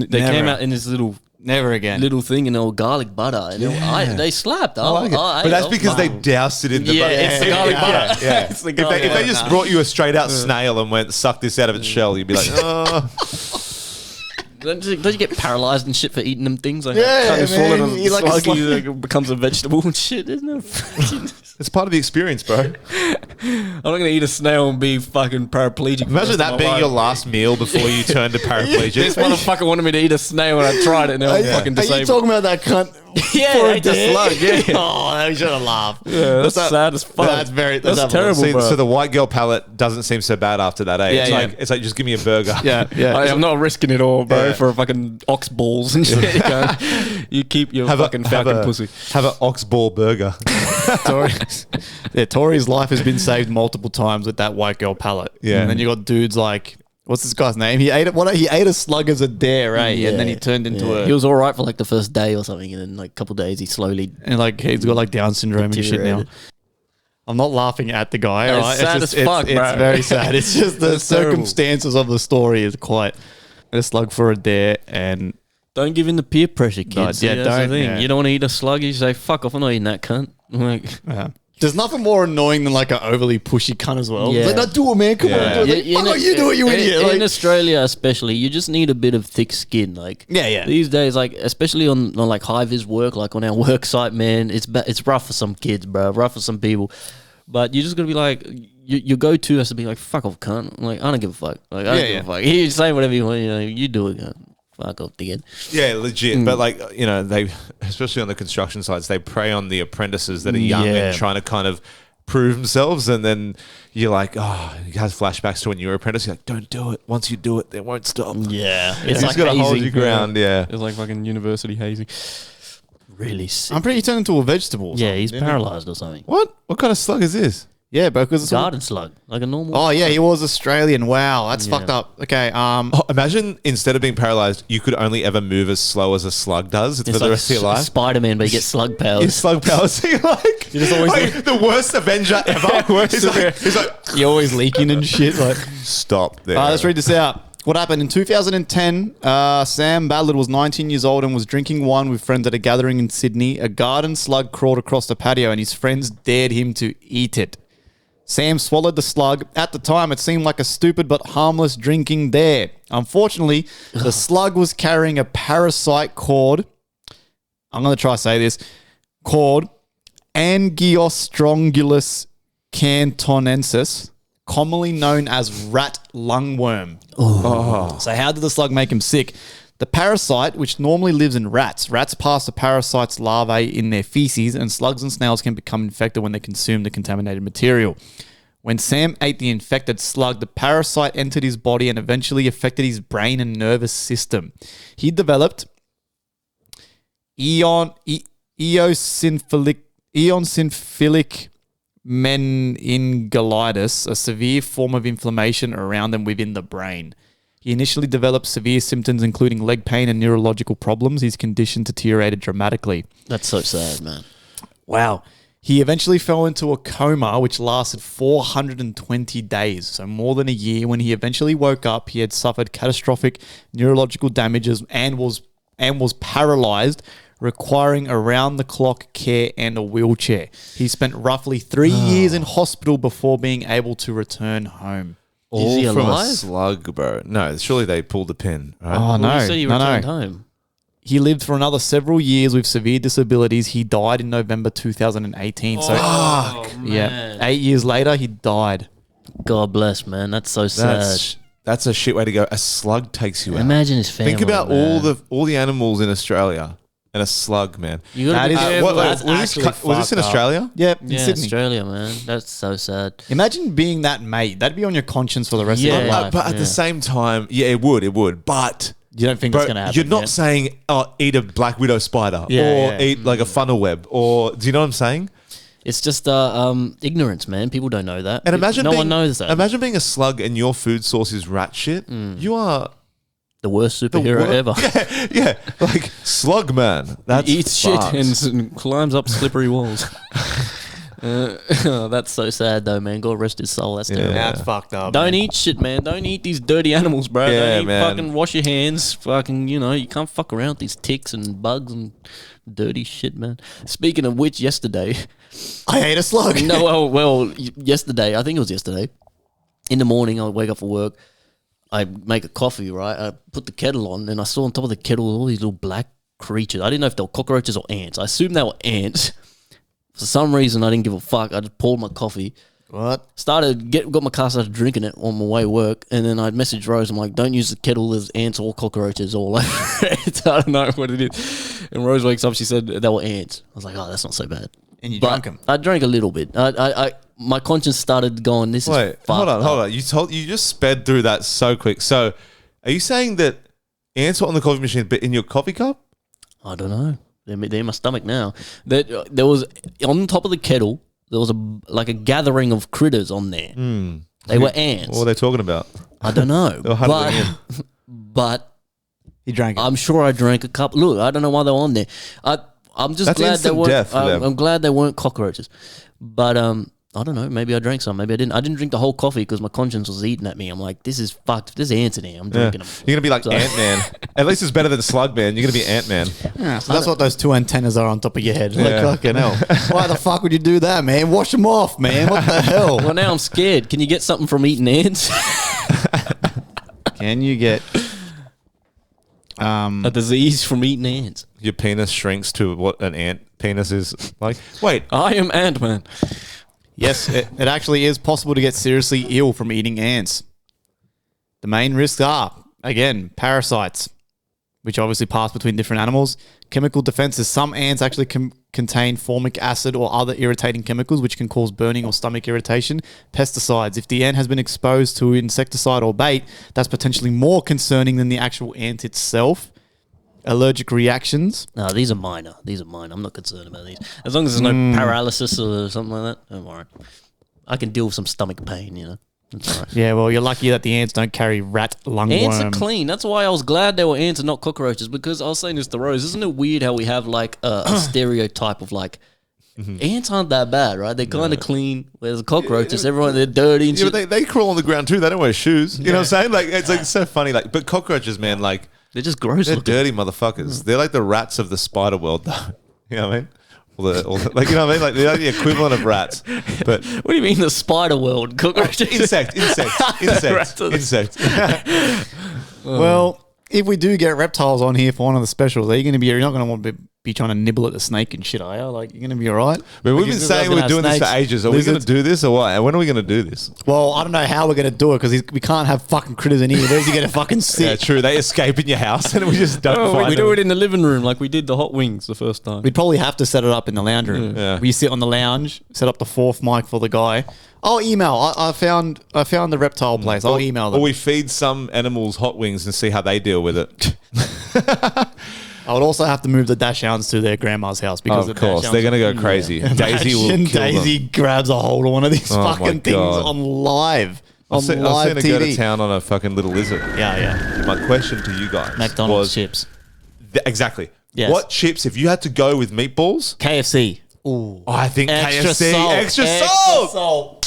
[SPEAKER 2] they came out in this little thing, and they were garlic butter, and they slapped.
[SPEAKER 1] But that's because they doused it in the butter.
[SPEAKER 2] It's the garlic butter.
[SPEAKER 1] Yeah.
[SPEAKER 2] It's the
[SPEAKER 1] If
[SPEAKER 2] garlic
[SPEAKER 1] they
[SPEAKER 2] butter.
[SPEAKER 1] just brought you a straight out snail and went, suck this out of its shell, you'd be like, oh.
[SPEAKER 2] Don't you get paralyzed and shit for eating them things? Like,
[SPEAKER 3] Yeah,
[SPEAKER 2] kind of
[SPEAKER 3] man.
[SPEAKER 2] swallow them,
[SPEAKER 3] You like a
[SPEAKER 2] sluggy,
[SPEAKER 3] slug-
[SPEAKER 2] like, it becomes a vegetable and shit. There's no fucking...
[SPEAKER 1] It's part of the experience, bro.
[SPEAKER 2] I'm not gonna eat a snail and be fucking paraplegic.
[SPEAKER 1] Imagine that being your last meal before you turn to paraplegic.
[SPEAKER 2] This motherfucker wanted me to eat a snail and I tried it and now I'm fucking
[SPEAKER 3] Are
[SPEAKER 2] disabled.
[SPEAKER 3] you talking about that cunt?
[SPEAKER 2] Yeah,
[SPEAKER 3] for
[SPEAKER 2] I
[SPEAKER 3] a
[SPEAKER 2] ate the
[SPEAKER 3] dare?
[SPEAKER 2] slug, yeah.
[SPEAKER 3] Oh, you should have laughed.
[SPEAKER 2] Yeah, that's sad as fuck.
[SPEAKER 3] That's
[SPEAKER 2] That's terrible,
[SPEAKER 1] See,
[SPEAKER 2] bro.
[SPEAKER 1] so the white girl palate doesn't seem so bad after that, eh?
[SPEAKER 3] Yeah,
[SPEAKER 1] It's like just give me a burger.
[SPEAKER 3] Yeah, yeah.
[SPEAKER 2] I'm not risking it all, bro,
[SPEAKER 3] Yeah.
[SPEAKER 2] for fucking ox balls and shit. You keep your fucking falcon pussy.
[SPEAKER 1] Have an ox ball burger.
[SPEAKER 3] Tori's life has been saved multiple times with that white girl palate.
[SPEAKER 1] Yeah.
[SPEAKER 3] And then you got dudes like, what's this guy's name? He ate it. He ate a slug as a dare, right? And then he turned into a.
[SPEAKER 2] He was all right for like the first day or something, and then like a couple of days he slowly.
[SPEAKER 3] And like he's got like Down syndrome and shit now.
[SPEAKER 2] Deteriorated.
[SPEAKER 3] I'm not laughing at the guy.
[SPEAKER 2] No,
[SPEAKER 3] all
[SPEAKER 2] it's
[SPEAKER 3] right?
[SPEAKER 2] sad
[SPEAKER 3] just,
[SPEAKER 2] as fuck,
[SPEAKER 3] it's
[SPEAKER 2] bro.
[SPEAKER 3] very sad. It's just the
[SPEAKER 2] It's terrible.
[SPEAKER 3] circumstances of the story is quite a slug for a dare. And
[SPEAKER 2] Don't give in to peer pressure, kids.
[SPEAKER 3] No,
[SPEAKER 2] That's the
[SPEAKER 3] don't,
[SPEAKER 2] thing.
[SPEAKER 3] yeah.
[SPEAKER 2] You don't want to eat a slug. You say, "Fuck off! I'm not eating that cunt." Like,
[SPEAKER 3] there's nothing more annoying than like an overly pushy cunt as well.
[SPEAKER 2] Yeah.
[SPEAKER 3] Like, no, do it, man. Come
[SPEAKER 1] Yeah.
[SPEAKER 3] on, do it. Like, fuck off, you do it, you idiot.
[SPEAKER 2] In
[SPEAKER 3] Like,
[SPEAKER 2] Australia, especially, you just need a bit of thick skin. Like,
[SPEAKER 3] Yeah.
[SPEAKER 2] These days, like, especially on like high vis work, like on our work site, man, it's rough for some kids, bro. Rough for some people. But you just gotta be like, your go to has to be like, fuck off, cunt. I'm like, I don't give a fuck. Like, I don't give a fuck. You say whatever you want. You know, you do it. Cunt. Fuck off, dickhead.
[SPEAKER 1] Yeah, legit. But like, you know, they, especially on the construction sites, they prey on the apprentices that are young and trying to kind of prove themselves. And then you're like, oh, you have flashbacks to when you were an apprentice. You're like, don't do it. Once you do it, they won't stop.
[SPEAKER 2] Yeah,
[SPEAKER 1] You just got to hold your ground. Yeah.
[SPEAKER 2] It's like fucking university hazing. Really sick.
[SPEAKER 3] I'm pretty turned into a vegetable. or
[SPEAKER 2] Yeah,
[SPEAKER 3] something,
[SPEAKER 2] he's
[SPEAKER 3] didn't he?
[SPEAKER 2] paralyzed or something.
[SPEAKER 1] What? What kind of slug is this?
[SPEAKER 3] Yeah, bro, because it's all.
[SPEAKER 2] Garden slug, like a normal.
[SPEAKER 3] Oh, yeah, he was Australian. Wow, that's
[SPEAKER 2] Yeah.
[SPEAKER 3] fucked up. Okay,
[SPEAKER 1] Oh, imagine instead of being paralyzed, you could only ever move as slow as a slug does for
[SPEAKER 2] It's
[SPEAKER 1] the
[SPEAKER 2] like
[SPEAKER 1] rest of your life.
[SPEAKER 2] Spider-Man, but you get slug
[SPEAKER 1] Your
[SPEAKER 2] powers.
[SPEAKER 1] slug powers. So you're like,
[SPEAKER 3] just always
[SPEAKER 1] like the worst Avenger ever. He's like,
[SPEAKER 3] you're always leaking and shit. Like,
[SPEAKER 1] stop there.
[SPEAKER 3] let's read this out. What happened in 2010? Sam Ballard was 19 years old and was drinking wine with friends at a gathering in Sydney. A garden slug crawled across the patio and his friends dared him to eat it. Sam swallowed the slug. At the time, it seemed like a stupid but harmless drinking dare. Unfortunately, the slug was carrying a parasite called, I'm going to try to say this, called Angiostrongylus cantonensis, commonly known as rat lungworm. So how did the slug make him sick? The parasite, which normally lives in rats pass the parasite's larvae in their feces, and slugs and snails can become infected when they consume the contaminated material. When Sam ate the infected slug, the parasite entered his body and eventually affected his brain and nervous system. He developed eosinophilic meningitis, a severe form of inflammation around and within the brain. He initially developed severe symptoms, including leg pain and neurological problems. His condition deteriorated dramatically.
[SPEAKER 2] That's so sad, man.
[SPEAKER 3] Wow. He eventually fell into a coma, which lasted 420 days, so more than a year. When he eventually woke up, he had suffered catastrophic neurological damages and was paralyzed, requiring around-the-clock care and a wheelchair. He spent roughly 3 years in hospital before being able to return home.
[SPEAKER 1] All
[SPEAKER 2] he
[SPEAKER 1] from a
[SPEAKER 2] alive?
[SPEAKER 1] slug, bro. No, surely they pulled the pin, right?
[SPEAKER 3] Oh, no.
[SPEAKER 2] You said he returned home.
[SPEAKER 3] He lived for another several years with severe disabilities. He died in November 2018. So, yeah, 8 years later, he died.
[SPEAKER 2] God bless, man. That's so sad.
[SPEAKER 1] That's a shit way to go. A slug takes you out.
[SPEAKER 2] Imagine his family.
[SPEAKER 1] Think about
[SPEAKER 2] man.
[SPEAKER 1] all the animals in Australia and a slug, man.
[SPEAKER 2] You gotta
[SPEAKER 3] That
[SPEAKER 2] be
[SPEAKER 3] is-
[SPEAKER 2] careful.
[SPEAKER 3] that's
[SPEAKER 1] was
[SPEAKER 3] actually
[SPEAKER 1] this in
[SPEAKER 3] fucked up.
[SPEAKER 1] Australia?
[SPEAKER 3] Yeah, in
[SPEAKER 2] Yeah,
[SPEAKER 3] Sydney.
[SPEAKER 2] Australia, man. That's so sad.
[SPEAKER 3] Imagine being that mate. That'd be on your conscience for the rest of
[SPEAKER 2] Yeah.
[SPEAKER 3] your life.
[SPEAKER 1] But at the same time, yeah, it would. But
[SPEAKER 3] You don't think
[SPEAKER 1] bro,
[SPEAKER 3] it's going to happen?
[SPEAKER 1] you're not
[SPEAKER 3] yet?
[SPEAKER 1] saying, oh, eat a black widow spider
[SPEAKER 3] Yeah,
[SPEAKER 1] or
[SPEAKER 3] yeah.
[SPEAKER 1] eat like a funnel web or do you know what I'm saying?
[SPEAKER 2] It's just ignorance, man. People don't know that.
[SPEAKER 1] And imagine
[SPEAKER 2] no
[SPEAKER 1] being,
[SPEAKER 2] one knows that.
[SPEAKER 1] Imagine being a slug and your food source is rat shit. You are
[SPEAKER 2] The worst
[SPEAKER 1] the
[SPEAKER 2] superhero
[SPEAKER 1] wor-
[SPEAKER 2] ever.
[SPEAKER 1] Yeah, like slug man. That's
[SPEAKER 2] He eats shit
[SPEAKER 1] fucked.
[SPEAKER 2] and climbs up slippery walls. That's so sad, though, man. God rest his soul. That's terrible.
[SPEAKER 3] That's fucked up.
[SPEAKER 2] Don't
[SPEAKER 3] man.
[SPEAKER 2] eat shit, man. Don't eat these dirty animals, bro.
[SPEAKER 1] Yeah,
[SPEAKER 2] Don't eat
[SPEAKER 1] man.
[SPEAKER 2] fucking wash your hands. Fucking, you can't fuck around with these ticks and bugs and dirty shit, man. Speaking of which, yesterday,
[SPEAKER 3] I ate a slug.
[SPEAKER 2] yesterday, I think it was yesterday, in the morning, I wake up for work, I make a coffee, right? I put the kettle on, and I saw on top of the kettle all these little black creatures. I didn't know if they were cockroaches or ants. I assumed they were ants. For some reason, I didn't give a fuck. I just poured my coffee.
[SPEAKER 3] What?
[SPEAKER 2] Got my car, started drinking it on my way to work, and then I messaged Rose. I'm like, don't use the kettle. There's ants or cockroaches all over it. I don't know what it is. And Rose wakes up. She said they were ants. I was like, oh, that's not so bad.
[SPEAKER 3] And you drank them.
[SPEAKER 2] I drank a little bit. My conscience started going. This is fucked
[SPEAKER 1] hold
[SPEAKER 2] up.
[SPEAKER 1] on. You just sped through that so quick. So, are you saying that ants were on the coffee machine, but in your coffee cup?
[SPEAKER 2] I don't know. They're in my stomach now. There was on top of the kettle. There was a gathering of critters on there. They were ants.
[SPEAKER 1] What were they talking about?
[SPEAKER 2] I don't know.
[SPEAKER 1] They were huddling in.
[SPEAKER 2] But
[SPEAKER 3] You drank it.
[SPEAKER 2] I'm sure I drank a couple. Look, I don't know why they were on there. I'm just
[SPEAKER 1] That's
[SPEAKER 2] glad they
[SPEAKER 1] instant
[SPEAKER 2] weren't.
[SPEAKER 1] death for them.
[SPEAKER 2] I'm glad they weren't cockroaches. But I don't know. Maybe I drank some. Maybe I didn't. I didn't drink the whole coffee because my conscience was eating at me. I'm like, this is fucked. If there's ants in here, I'm drinking them.
[SPEAKER 1] You're gonna be like Ant-Man. At least it's better than Slugman. You're gonna be Ant-Man.
[SPEAKER 3] Yeah, so that's what those two antennas are on top of your head. Like, fucking hell. Why the fuck would you do that, man? Wash them off, man. What the hell?
[SPEAKER 2] Well, now I'm scared. Can you get something from eating ants?
[SPEAKER 3] Can you get
[SPEAKER 2] A disease from eating ants.
[SPEAKER 1] Your penis shrinks to what an ant penis is like. Wait,
[SPEAKER 2] I am Ant-Man.
[SPEAKER 3] Yes, it actually is possible to get seriously ill from eating ants. The main risks are, again, parasites, which obviously pass between different animals. Chemical defenses. Some ants actually contain formic acid or other irritating chemicals, which can cause burning or stomach irritation. Pesticides. If the ant has been exposed to insecticide or bait, that's potentially more concerning than the actual ant itself. Allergic reactions.
[SPEAKER 2] No, these are minor. I'm not concerned about these. As long as there's no paralysis or something like that, I'm all right. I can deal with some stomach pain, you know. That's all right.
[SPEAKER 3] Yeah, well, you're lucky that the ants don't carry rat lungworm.
[SPEAKER 2] Ants are clean. That's why I was glad they were ants and not cockroaches, because I was saying this to Rose. Isn't it weird how we have like a stereotype of like, ants aren't that bad, right? They're kind of clean. Whereas cockroaches, everyone, they're dirty and shit.
[SPEAKER 1] but they crawl on the ground too. They don't wear shoes. You know what I'm saying? Like it's like so funny. Like, but cockroaches, man, like
[SPEAKER 2] They're just gross
[SPEAKER 1] they're
[SPEAKER 2] looking.
[SPEAKER 1] dirty motherfuckers. They're like the rats of the spider world, though. You know what I mean? Like, you know what I mean? Like they're the equivalent of rats. But
[SPEAKER 2] What do you mean the spider world? Cockroaches?
[SPEAKER 1] insect.
[SPEAKER 3] Well, if we do get reptiles on here for one of the specials, you're not going to want to be trying to nibble at the snake and shit, are you? Like, you're going to be all right?
[SPEAKER 1] But we've been
[SPEAKER 2] Because
[SPEAKER 1] saying
[SPEAKER 2] we're
[SPEAKER 1] we're
[SPEAKER 2] gonna
[SPEAKER 1] doing
[SPEAKER 2] have
[SPEAKER 1] this for
[SPEAKER 2] snakes,
[SPEAKER 1] ages. Are we going to do this or what? When are we going to do this?
[SPEAKER 3] Well, I don't know how we're going to do it because we can't have fucking critters in here. Where's he going to fucking sit?
[SPEAKER 1] Yeah, true. They escape in your house and we just don't
[SPEAKER 2] Oh,
[SPEAKER 1] find
[SPEAKER 2] we
[SPEAKER 1] them.
[SPEAKER 2] do it in the living room like we did the hot wings the first time.
[SPEAKER 3] We'd probably have to set it up in the lounge room.
[SPEAKER 1] Yeah.
[SPEAKER 3] We sit on the lounge, set up the fourth mic for the guy. I'll email. I found the reptile place. I'll email them.
[SPEAKER 1] Or we feed some animals hot wings and see how they deal with it.
[SPEAKER 3] I would also have to move the dash hounds to their grandma's house because
[SPEAKER 1] Of course, they're going to go crazy. Daisy will
[SPEAKER 3] Imagine
[SPEAKER 1] kill
[SPEAKER 3] Daisy
[SPEAKER 1] them.
[SPEAKER 3] grabs a hold of one of these
[SPEAKER 1] Oh my
[SPEAKER 3] fucking things
[SPEAKER 1] God.
[SPEAKER 3] on live.
[SPEAKER 1] I've seen her
[SPEAKER 3] TV.
[SPEAKER 1] go to town on a fucking little lizard.
[SPEAKER 3] Yeah.
[SPEAKER 1] My question to you guys
[SPEAKER 3] McDonald's
[SPEAKER 1] was
[SPEAKER 3] chips.
[SPEAKER 1] Exactly.
[SPEAKER 3] Yes.
[SPEAKER 1] What chips, if you had to go with meatballs?
[SPEAKER 3] KFC. Ooh.
[SPEAKER 1] I think
[SPEAKER 3] Extra
[SPEAKER 1] KFC.
[SPEAKER 3] salt.
[SPEAKER 1] Extra salt.
[SPEAKER 3] Salt.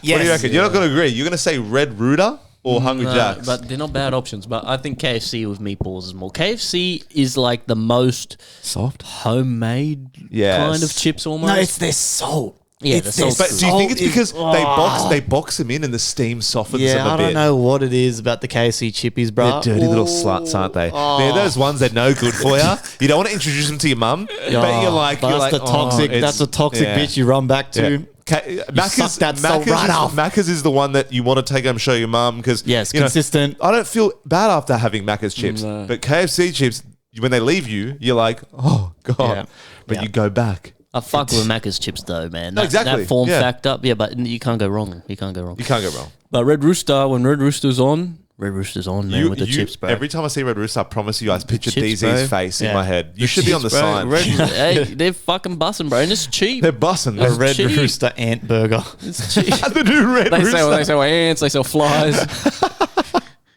[SPEAKER 1] What do you reckon? You're not going to agree. You're going to say Red Rooter or Hungry Jack's?
[SPEAKER 2] But they're not bad options. But I think KFC with meatballs is more. KFC is like the most
[SPEAKER 1] Soft.
[SPEAKER 2] homemade
[SPEAKER 1] Yes.
[SPEAKER 2] kind of chips almost.
[SPEAKER 3] No, it's their salt.
[SPEAKER 2] Yeah,
[SPEAKER 3] It's
[SPEAKER 2] the
[SPEAKER 3] their
[SPEAKER 2] salt.
[SPEAKER 1] But do you think it's because
[SPEAKER 3] is-
[SPEAKER 1] they box them in and the steam softens them
[SPEAKER 3] Yeah,
[SPEAKER 1] a
[SPEAKER 3] I
[SPEAKER 1] bit?
[SPEAKER 3] don't know what it is about the KFC chippies, bro.
[SPEAKER 1] They're dirty little sluts, aren't they? They're those ones that are no good for you. You don't want to introduce them to your mum, but you're like,
[SPEAKER 3] that's the toxic. That's the toxic bitch you run back to.
[SPEAKER 1] Macca's,
[SPEAKER 3] suck that salt right off.
[SPEAKER 1] Macca's is the one that you want to take home and show your mum because
[SPEAKER 3] Yes,
[SPEAKER 1] you know,
[SPEAKER 3] consistent.
[SPEAKER 1] I don't feel bad after having Macca's chips,
[SPEAKER 2] No.
[SPEAKER 1] but KFC chips, when they leave you, you're like, oh god,
[SPEAKER 3] Yeah.
[SPEAKER 1] but
[SPEAKER 3] Yeah.
[SPEAKER 1] you go back.
[SPEAKER 2] I fuck with Macca's chips though, man.
[SPEAKER 1] No, exactly.
[SPEAKER 2] That form
[SPEAKER 1] Yeah.
[SPEAKER 2] factor, yeah, but you can't go wrong. You can't go wrong.
[SPEAKER 1] You can't go wrong.
[SPEAKER 2] But Red Rooster, when Red Rooster's on, man, with the chips, bro.
[SPEAKER 1] Every time I see Red Rooster, I promise you, I picture
[SPEAKER 2] chips,
[SPEAKER 1] DZ's
[SPEAKER 2] bro.
[SPEAKER 1] face in
[SPEAKER 3] Yeah.
[SPEAKER 1] my head. You should be on the
[SPEAKER 2] Bro,
[SPEAKER 1] sign.
[SPEAKER 2] hey, they're fucking busting, bro, and it's cheap.
[SPEAKER 1] They're bussing.
[SPEAKER 3] A red
[SPEAKER 2] cheap.
[SPEAKER 3] rooster ant burger.
[SPEAKER 2] It's cheap.
[SPEAKER 1] the new Red
[SPEAKER 2] They
[SPEAKER 1] Rooster.
[SPEAKER 2] sell ants, they sell flies.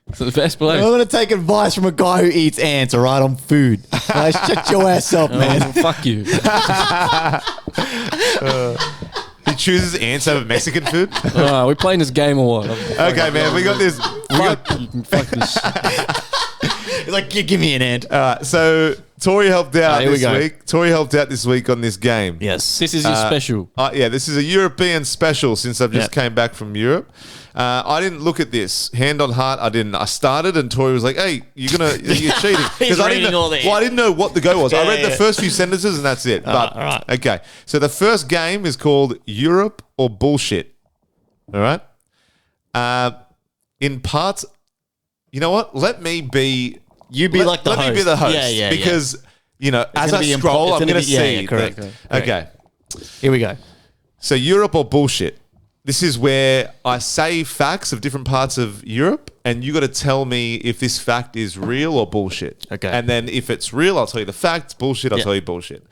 [SPEAKER 2] It's the best
[SPEAKER 3] I'm
[SPEAKER 2] place.
[SPEAKER 3] going to take advice from a guy who eats ants, all right, on food. Shut your ass up, man.
[SPEAKER 2] Oh, fuck you.
[SPEAKER 1] He chooses ants over Mexican food.
[SPEAKER 2] We're playing this game or what?
[SPEAKER 1] Okay, man, we got this.
[SPEAKER 2] Fuck this shit.
[SPEAKER 3] He's like, give me an ant.
[SPEAKER 1] So Tori helped out
[SPEAKER 3] here we
[SPEAKER 1] this
[SPEAKER 3] go.
[SPEAKER 1] week. Tori helped out this week on this game.
[SPEAKER 3] Yes.
[SPEAKER 2] This is your special.
[SPEAKER 1] Yeah, this is a European special since I've just
[SPEAKER 3] Yep.
[SPEAKER 1] came back from Europe. I didn't look at this. Hand on heart, I didn't. I started and Tori was like, "Hey, you're cheating."
[SPEAKER 2] He's
[SPEAKER 1] I
[SPEAKER 2] reading all this.
[SPEAKER 1] I didn't know what the go was. I read
[SPEAKER 3] Yeah.
[SPEAKER 1] the first few sentences and that's it. But
[SPEAKER 3] all right.
[SPEAKER 1] okay. So the first game is called Europe or Bullshit. All right. In parts, you know what? Let me be.
[SPEAKER 3] You be like the host.
[SPEAKER 1] Let me be the host.
[SPEAKER 2] Yeah.
[SPEAKER 1] Because as
[SPEAKER 3] gonna
[SPEAKER 1] I
[SPEAKER 3] be
[SPEAKER 1] scroll, I'm
[SPEAKER 3] it's
[SPEAKER 1] going to
[SPEAKER 3] gonna be-
[SPEAKER 1] see.
[SPEAKER 3] correct.
[SPEAKER 1] Okay.
[SPEAKER 3] Here we go.
[SPEAKER 1] So Europe or bullshit. This is where I say facts of different parts of Europe, and you got to tell me if this fact is real or bullshit.
[SPEAKER 3] Okay.
[SPEAKER 1] And then if it's real, I'll tell you the fact. Bullshit, I'll tell you bullshit.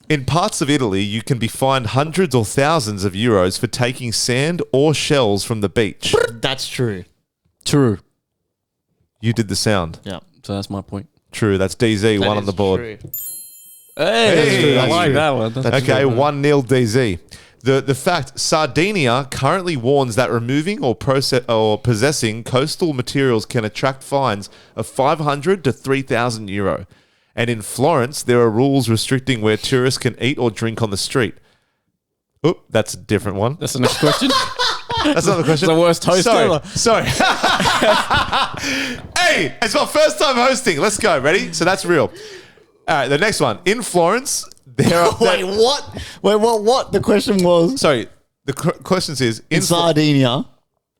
[SPEAKER 1] In parts of Italy, you can be fined hundreds or thousands of euros for taking sand or shells from the beach.
[SPEAKER 3] That's true.
[SPEAKER 2] True.
[SPEAKER 1] You did the sound.
[SPEAKER 2] Yeah. So that's my point.
[SPEAKER 1] True. That's DZ, one on the board.
[SPEAKER 2] Hey,
[SPEAKER 1] Hey,
[SPEAKER 2] I
[SPEAKER 1] that's
[SPEAKER 2] like
[SPEAKER 1] true.
[SPEAKER 2] that one.
[SPEAKER 1] Okay, 1-0 DZ. The fact, Sardinia currently warns that removing or possessing coastal materials can attract fines of 500 to 3,000 euro. And in Florence, there are rules restricting where tourists can eat or drink on the street. Oop, that's a different one.
[SPEAKER 2] That's the next question.
[SPEAKER 1] That's not the question.
[SPEAKER 2] the worst host ever.
[SPEAKER 1] Sorry. Hey, it's my first time hosting. Let's go. Ready? So that's real. All right, the next one. In Florence, there are...
[SPEAKER 3] Wait, what? Wait, what? The question was
[SPEAKER 1] Sorry, the question is...
[SPEAKER 3] in Sardinia.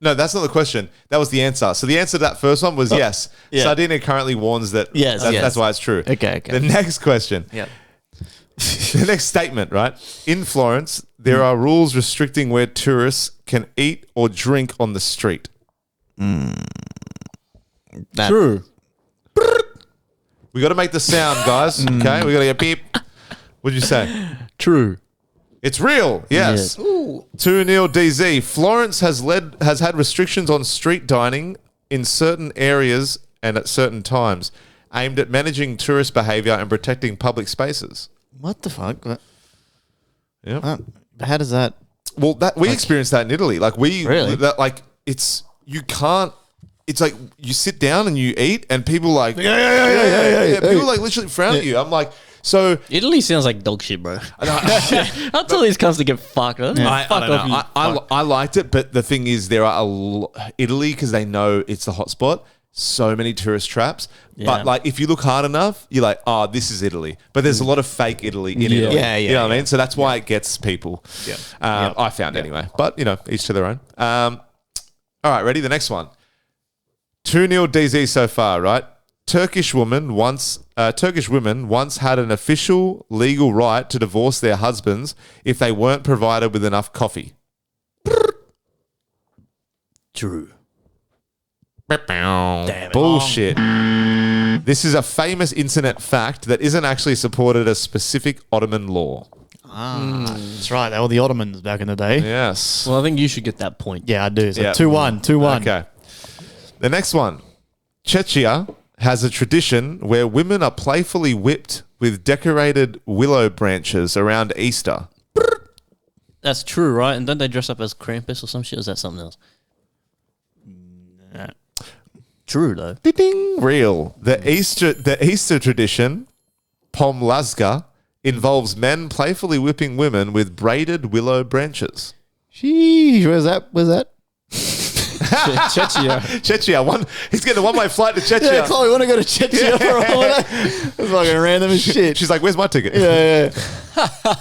[SPEAKER 1] No, that's not the question. That was the answer. So the answer to that first one was yes.
[SPEAKER 3] yeah.
[SPEAKER 1] Sardinia currently warns that.
[SPEAKER 3] Yes, yes.
[SPEAKER 1] That's why it's true.
[SPEAKER 3] Okay.
[SPEAKER 1] The next question.
[SPEAKER 3] Yeah.
[SPEAKER 1] The next statement, right? In Florence, there are rules restricting where tourists can eat or drink on the street.
[SPEAKER 2] True.
[SPEAKER 1] We got to make the sound, guys. Okay, we got to get beep. What'd you say?
[SPEAKER 2] True.
[SPEAKER 1] It's real. Yes. 2-0 DZ. Florence has had restrictions on street dining in certain areas and at certain times, aimed at managing tourist behavior and protecting public spaces.
[SPEAKER 3] What the fuck?
[SPEAKER 1] Yeah.
[SPEAKER 3] How does that?
[SPEAKER 1] Well, we experienced that in Italy. Like
[SPEAKER 3] Really?
[SPEAKER 1] You can't. It's like you sit down and you eat, and people like
[SPEAKER 3] Yeah.
[SPEAKER 1] people like literally frown at you. I'm like, so
[SPEAKER 2] Italy sounds like dog shit, bro. Until these comes to get fucked. Fuck
[SPEAKER 1] I
[SPEAKER 2] off,
[SPEAKER 1] don't
[SPEAKER 2] you.
[SPEAKER 1] know. I liked it, but the thing is, there are Italy because they know it's the hotspot. So many tourist traps, but like if you look hard enough, you're like, oh, this is Italy. But there's a lot of fake Italy in Italy.
[SPEAKER 3] Yeah,
[SPEAKER 1] you know what I mean. So that's why it gets people.
[SPEAKER 3] Yeah,
[SPEAKER 1] I found anyway. But each to their own. All right, ready? The next one. 2-0 DZ so far, right? Turkish women once had an official legal right to divorce their husbands if they weren't provided with enough coffee.
[SPEAKER 2] True.
[SPEAKER 3] Damn it.
[SPEAKER 1] Bullshit. This is a famous internet fact that isn't actually supported as specific Ottoman law.
[SPEAKER 3] That's right. They were the Ottomans back in the day.
[SPEAKER 1] Yes.
[SPEAKER 2] Well, I think you should get that point.
[SPEAKER 3] Yeah, I do. So
[SPEAKER 1] Yeah.
[SPEAKER 3] 2-1. 2-1.
[SPEAKER 1] Okay. The next one. Czechia has a tradition where women are playfully whipped with decorated willow branches around Easter.
[SPEAKER 2] That's true, right? And don't they dress up as Krampus or some shit? Or is that something else? True, though.
[SPEAKER 1] Ding. Real. The Easter tradition, Pomlazga, involves men playfully whipping women with braided willow branches.
[SPEAKER 3] Sheesh. Where's that?
[SPEAKER 1] Czechia. He's getting a one-way flight to Czechia.
[SPEAKER 3] Yeah, Chloe, want to go to Czechia for a holiday? It's fucking random as shit.
[SPEAKER 1] She's like, where's my ticket?
[SPEAKER 3] Yeah.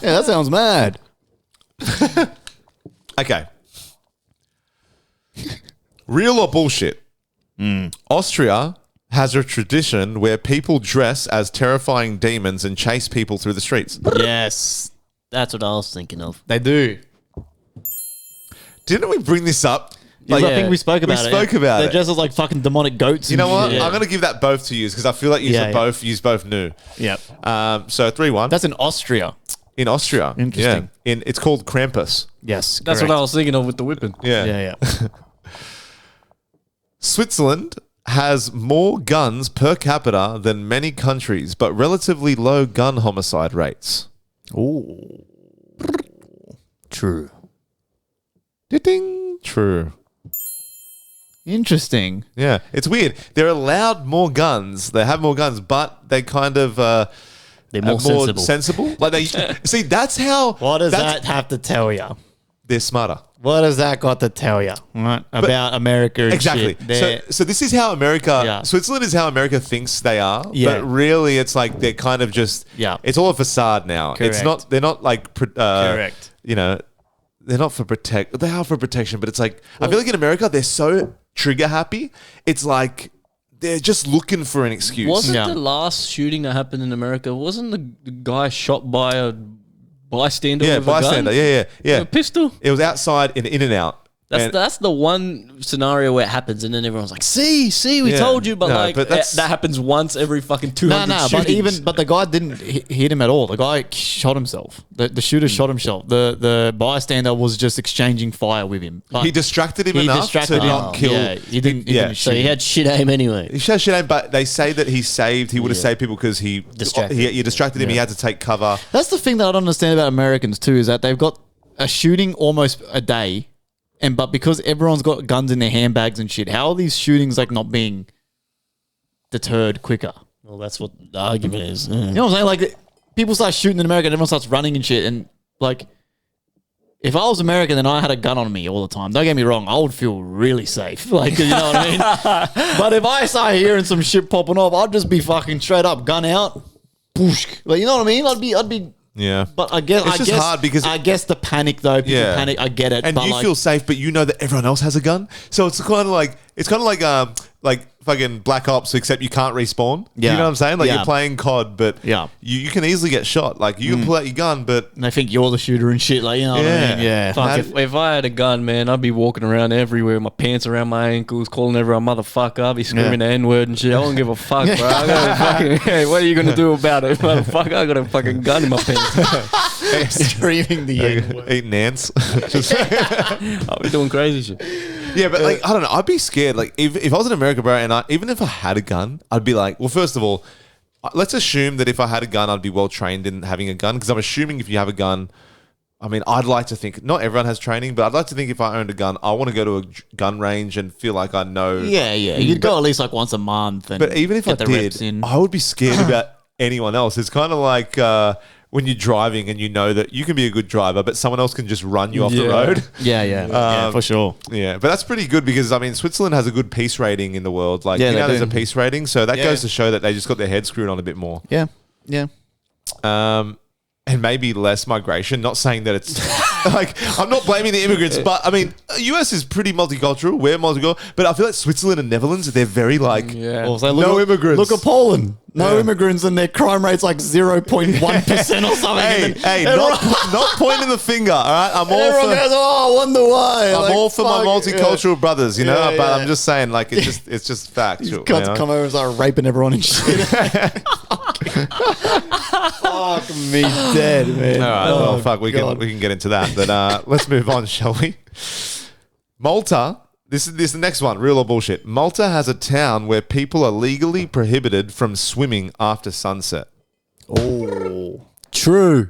[SPEAKER 3] Yeah, that sounds mad.
[SPEAKER 1] Okay. Real or bullshit? Austria has a tradition where people dress as terrifying demons and chase people through the streets.
[SPEAKER 2] Yes. That's what I was thinking of.
[SPEAKER 3] They do.
[SPEAKER 1] Didn't we bring this up?
[SPEAKER 3] I think we spoke about it.
[SPEAKER 1] They're
[SPEAKER 3] They're dressed as like fucking demonic goats.
[SPEAKER 1] You know what?
[SPEAKER 2] Yeah.
[SPEAKER 1] I'm going to give that both to you because I feel like you both knew.
[SPEAKER 3] Yep.
[SPEAKER 1] So 3-1.
[SPEAKER 3] That's in Austria.
[SPEAKER 1] In Austria.
[SPEAKER 3] Interesting.
[SPEAKER 1] Yeah. It's called Krampus.
[SPEAKER 3] Yes.
[SPEAKER 2] That's what I was thinking of with the whipping.
[SPEAKER 1] Yeah.
[SPEAKER 3] Yeah.
[SPEAKER 1] Switzerland has more guns per capita than many countries, but relatively low gun homicide rates.
[SPEAKER 3] Ooh.
[SPEAKER 2] True.
[SPEAKER 1] Ding. True.
[SPEAKER 3] Interesting.
[SPEAKER 1] Yeah, it's weird. They're allowed more guns. They have more guns, but they kind of
[SPEAKER 2] They're more sensible.
[SPEAKER 1] Like they see, that's how.
[SPEAKER 3] What does that have to tell you?
[SPEAKER 1] They're smarter.
[SPEAKER 3] What has that got to tell you, right? About America and
[SPEAKER 1] exactly.
[SPEAKER 3] shit?
[SPEAKER 1] So this is how America, Switzerland is how America thinks they are.
[SPEAKER 3] Yeah.
[SPEAKER 1] But really, it's like they're kind of just, it's all a facade now.
[SPEAKER 3] Correct.
[SPEAKER 1] It's not, they're not like,
[SPEAKER 3] Correct.
[SPEAKER 1] You know, they're not for they are for protection, but it's like, I feel like in America, they're so trigger happy. It's like, they're just looking for an excuse.
[SPEAKER 2] Wasn't the last shooting that happened in America, wasn't the guy shot by a bystander with
[SPEAKER 1] bystander.
[SPEAKER 2] a gun?
[SPEAKER 1] Yeah.
[SPEAKER 2] A pistol?
[SPEAKER 1] It was outside in and out.
[SPEAKER 2] That's the one scenario where it happens, and then everyone's like, "See, we told you." But that happens once every fucking 200 shootings.
[SPEAKER 3] But the guy didn't hit him at all. The guy shot himself. The shooter shot himself. The bystander was just exchanging fire with him. But
[SPEAKER 1] he distracted him enough to not kill.
[SPEAKER 3] Yeah, he didn't
[SPEAKER 2] so he had shit aim anyway.
[SPEAKER 1] He had shit aim, but they say that he would have saved people because he distracted him. He had to take cover.
[SPEAKER 3] That's the thing that I don't understand about Americans too, is that they've got a shooting almost a day. But because everyone's got guns in their handbags and shit, how are these shootings like not being deterred quicker?
[SPEAKER 2] Well, that's what the argument is.
[SPEAKER 3] You know what I'm saying? Like, people start shooting in America and everyone starts running and shit. And like, if I was American and I had a gun on me all the time, don't get me wrong, I would feel really safe. Like, you know what I mean? But if I start hearing some shit popping off, I'd just be fucking straight up gun out, poosh. Like, you know what I mean? I'd be.
[SPEAKER 1] Yeah,
[SPEAKER 3] but I guess
[SPEAKER 1] it's just hard because
[SPEAKER 3] I guess the panic though. People panic. I get it,
[SPEAKER 1] and you feel safe, but you know that everyone else has a gun. So it's kind of like fucking Black Ops, except you can't respawn.
[SPEAKER 3] Yeah.
[SPEAKER 1] You know what I'm saying? Like you're playing COD, but you can easily get shot. Like you can pull out your gun, but
[SPEAKER 3] and they think you're the shooter and shit. Like, you know what I mean? Yeah.
[SPEAKER 2] Fuck, if I had a gun, man, I'd be walking around everywhere with my pants around my ankles, calling everyone motherfucker. I'd be screaming the N-word and shit. I don't give a fuck, bro. I got a fucking, hey, what are you gonna do about it, motherfucker? I got a fucking gun in my pants.
[SPEAKER 3] Screaming the N-word.
[SPEAKER 1] Eating ants.
[SPEAKER 2] I'll be doing crazy shit.
[SPEAKER 1] Yeah, but like, I don't know. I'd be scared. Like, if I was in America, bro, and even if I had a gun, I'd be like, well, first of all, let's assume that if I had a gun, I'd be well trained in having a gun. Because I'm assuming if you have a gun, I mean, I'd like to think, not everyone has training, but I'd like to think if I owned a gun, I want to go to a gun range and feel like I know.
[SPEAKER 3] Yeah. You'd go at least like once a month.
[SPEAKER 1] But even if I did, I would be scared about anyone else. It's kind of like when you're driving and you know that you can be a good driver, but someone else can just run you off the road.
[SPEAKER 3] Yeah, for sure.
[SPEAKER 1] Yeah, but that's pretty good because, I mean, Switzerland has a good peace rating in the world. Like, you know, there's a peace rating, so that goes to show that they just got their head screwed on a bit more.
[SPEAKER 3] Yeah.
[SPEAKER 1] And maybe less migration. Not saying that it's like, I'm not blaming the immigrants, but I mean, US is pretty multicultural. We're multicultural, but I feel like Switzerland and Netherlands, they're very like,
[SPEAKER 3] no immigrants. Look at Poland. No immigrants, and their crime rate's like 0.1% or something.
[SPEAKER 1] Hey, not pointing the finger, all right? I'm all
[SPEAKER 3] everyone goes, I wonder why.
[SPEAKER 1] I'm all for my multicultural brothers, you know? But I'm just saying, like, it's just factual.
[SPEAKER 3] These cunts come over and start raping everyone and shit. Fuck me dead, man.
[SPEAKER 1] All right, well, fuck, we can get into that. But let's move on, shall we? Malta. This is the next one, real or bullshit. Malta has a town where people are legally prohibited from swimming after sunset.
[SPEAKER 3] Oh, true.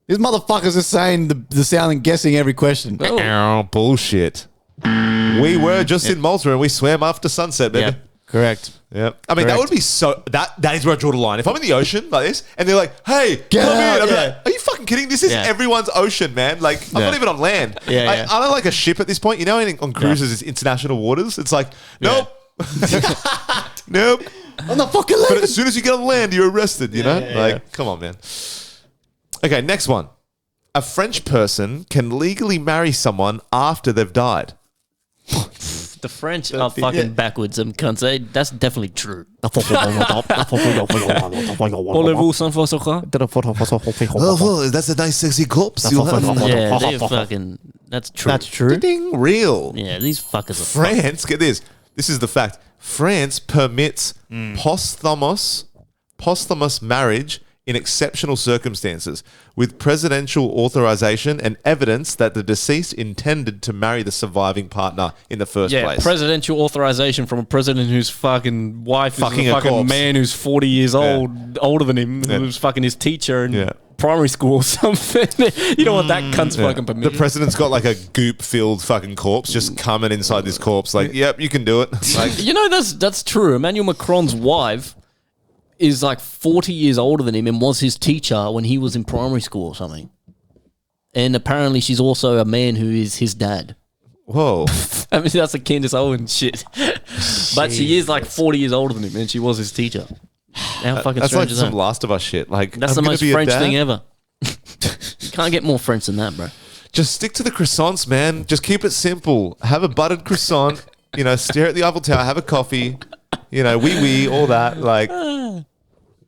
[SPEAKER 3] These motherfuckers are saying the sound and guessing every question.
[SPEAKER 1] Oh, bullshit. We were just in Malta and we swam after sunset, baby.
[SPEAKER 3] Yeah, correct.
[SPEAKER 1] Yeah, I mean, that would be so. That is where I draw the line. If I'm in the ocean like this and they're like, "Hey, come in," I'm like, "Are you fucking kidding? This is everyone's ocean, man. Like, I'm not even on land. I don't like a ship at this point. You know, on cruises, it's international waters. It's like, nope, nope.
[SPEAKER 3] I'm not fucking leaving.
[SPEAKER 1] But as soon as you get on land, you're arrested. You know, come on, man. Okay, next one. A French person can legally marry someone after they've died.
[SPEAKER 2] The French are fucking backwards, cunts. That's definitely true.
[SPEAKER 1] That's a nice, sexy corpse.
[SPEAKER 2] Yeah, they're fucking. That's true.
[SPEAKER 3] That's true.
[SPEAKER 1] Ding, real.
[SPEAKER 2] Yeah, these fuckers are.
[SPEAKER 1] France, get this. This is the fact. France permits posthumous marriage in exceptional circumstances with presidential authorization and evidence that the deceased intended to marry the surviving partner in the first place.
[SPEAKER 2] Presidential authorization from a president whose fucking wife
[SPEAKER 1] Fucking
[SPEAKER 2] is a fucking
[SPEAKER 1] corpse.
[SPEAKER 2] man who's 40 years old, older than him, who's fucking his teacher in primary school or something. You don't want that cunt's fucking permission.
[SPEAKER 1] The president's got like a goop-filled fucking corpse just coming inside this corpse. Like, yep, you can do it. Like,
[SPEAKER 2] you know, that's true. Emmanuel Macron's wife is like 40 years older than him and was his teacher when he was in primary school or something. And apparently she's also a man who is his dad.
[SPEAKER 1] Whoa.
[SPEAKER 2] I mean, that's like Candace Owens shit. But she is like 40 years older than him, and she was his teacher. How fucking
[SPEAKER 1] That's
[SPEAKER 2] strange
[SPEAKER 1] like
[SPEAKER 2] is
[SPEAKER 1] some
[SPEAKER 2] that?
[SPEAKER 1] Last of Us shit. Like,
[SPEAKER 2] That's
[SPEAKER 1] I'm
[SPEAKER 2] the
[SPEAKER 1] gonna
[SPEAKER 2] most
[SPEAKER 1] be a
[SPEAKER 2] French
[SPEAKER 1] dad?
[SPEAKER 2] thing ever. You can't get more French than that, bro.
[SPEAKER 1] Just stick to the croissants, man. Just keep it simple. Have a buttered croissant. Stare at the Eiffel Tower. Have a coffee. Wee, all that. Like,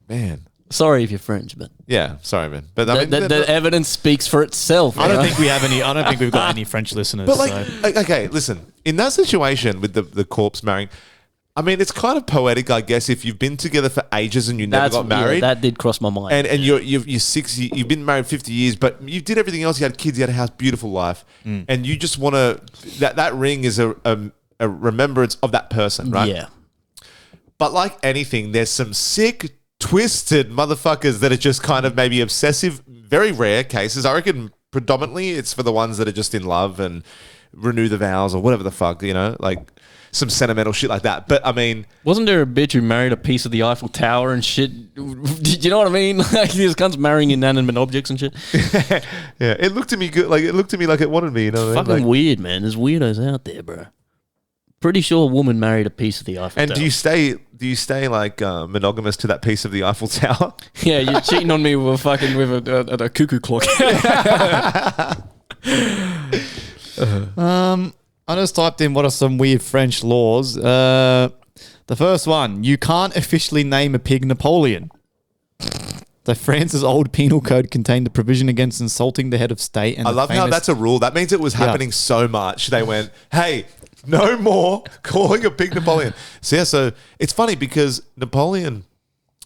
[SPEAKER 1] man.
[SPEAKER 2] Sorry if you're French, but
[SPEAKER 1] Yeah, sorry, man. But I mean,
[SPEAKER 2] the evidence speaks for itself.
[SPEAKER 3] I don't think we have any. I don't think we've got any French listeners.
[SPEAKER 1] But okay, listen. In that situation with the corpse marrying, I mean, it's kind of poetic, I guess, if you've been together for ages and you never got married.
[SPEAKER 2] Yeah, that did cross my mind.
[SPEAKER 1] And you're 60, you've been married 50 years, but you did everything else. You had kids, you had a house, beautiful life, and you just want to. That ring is a remembrance of that person, right?
[SPEAKER 2] Yeah.
[SPEAKER 1] But like anything, there's some sick, twisted motherfuckers that are just kind of maybe obsessive. Very rare cases. I reckon predominantly it's for the ones that are just in love and renew the vows or whatever the fuck, like some sentimental shit like that. But I mean,
[SPEAKER 2] Wasn't there a bitch who married a piece of the Eiffel Tower and shit? Did you know what I mean? Like these cunts marrying inanimate objects and shit.
[SPEAKER 1] yeah, it looked to me good. Like it looked to me like it wanted me. You know what I mean?
[SPEAKER 2] Fucking
[SPEAKER 1] Like,
[SPEAKER 2] weird, man. There's weirdos out there, bro. Pretty sure a woman married a piece of the Eiffel
[SPEAKER 1] and
[SPEAKER 2] Tower.
[SPEAKER 1] do you stay like monogamous to that piece of the Eiffel Tower?
[SPEAKER 2] Yeah, you're cheating on me with a cuckoo clock.
[SPEAKER 3] I just typed in what are some weird French laws. The first one: you can't officially name a pig Napoleon. So France's old penal code contained a provision against insulting the head of state. And
[SPEAKER 1] I love how that's a rule. That means it was happening so much. They went, hey, no more calling a pig Napoleon. So it's funny because Napoleon,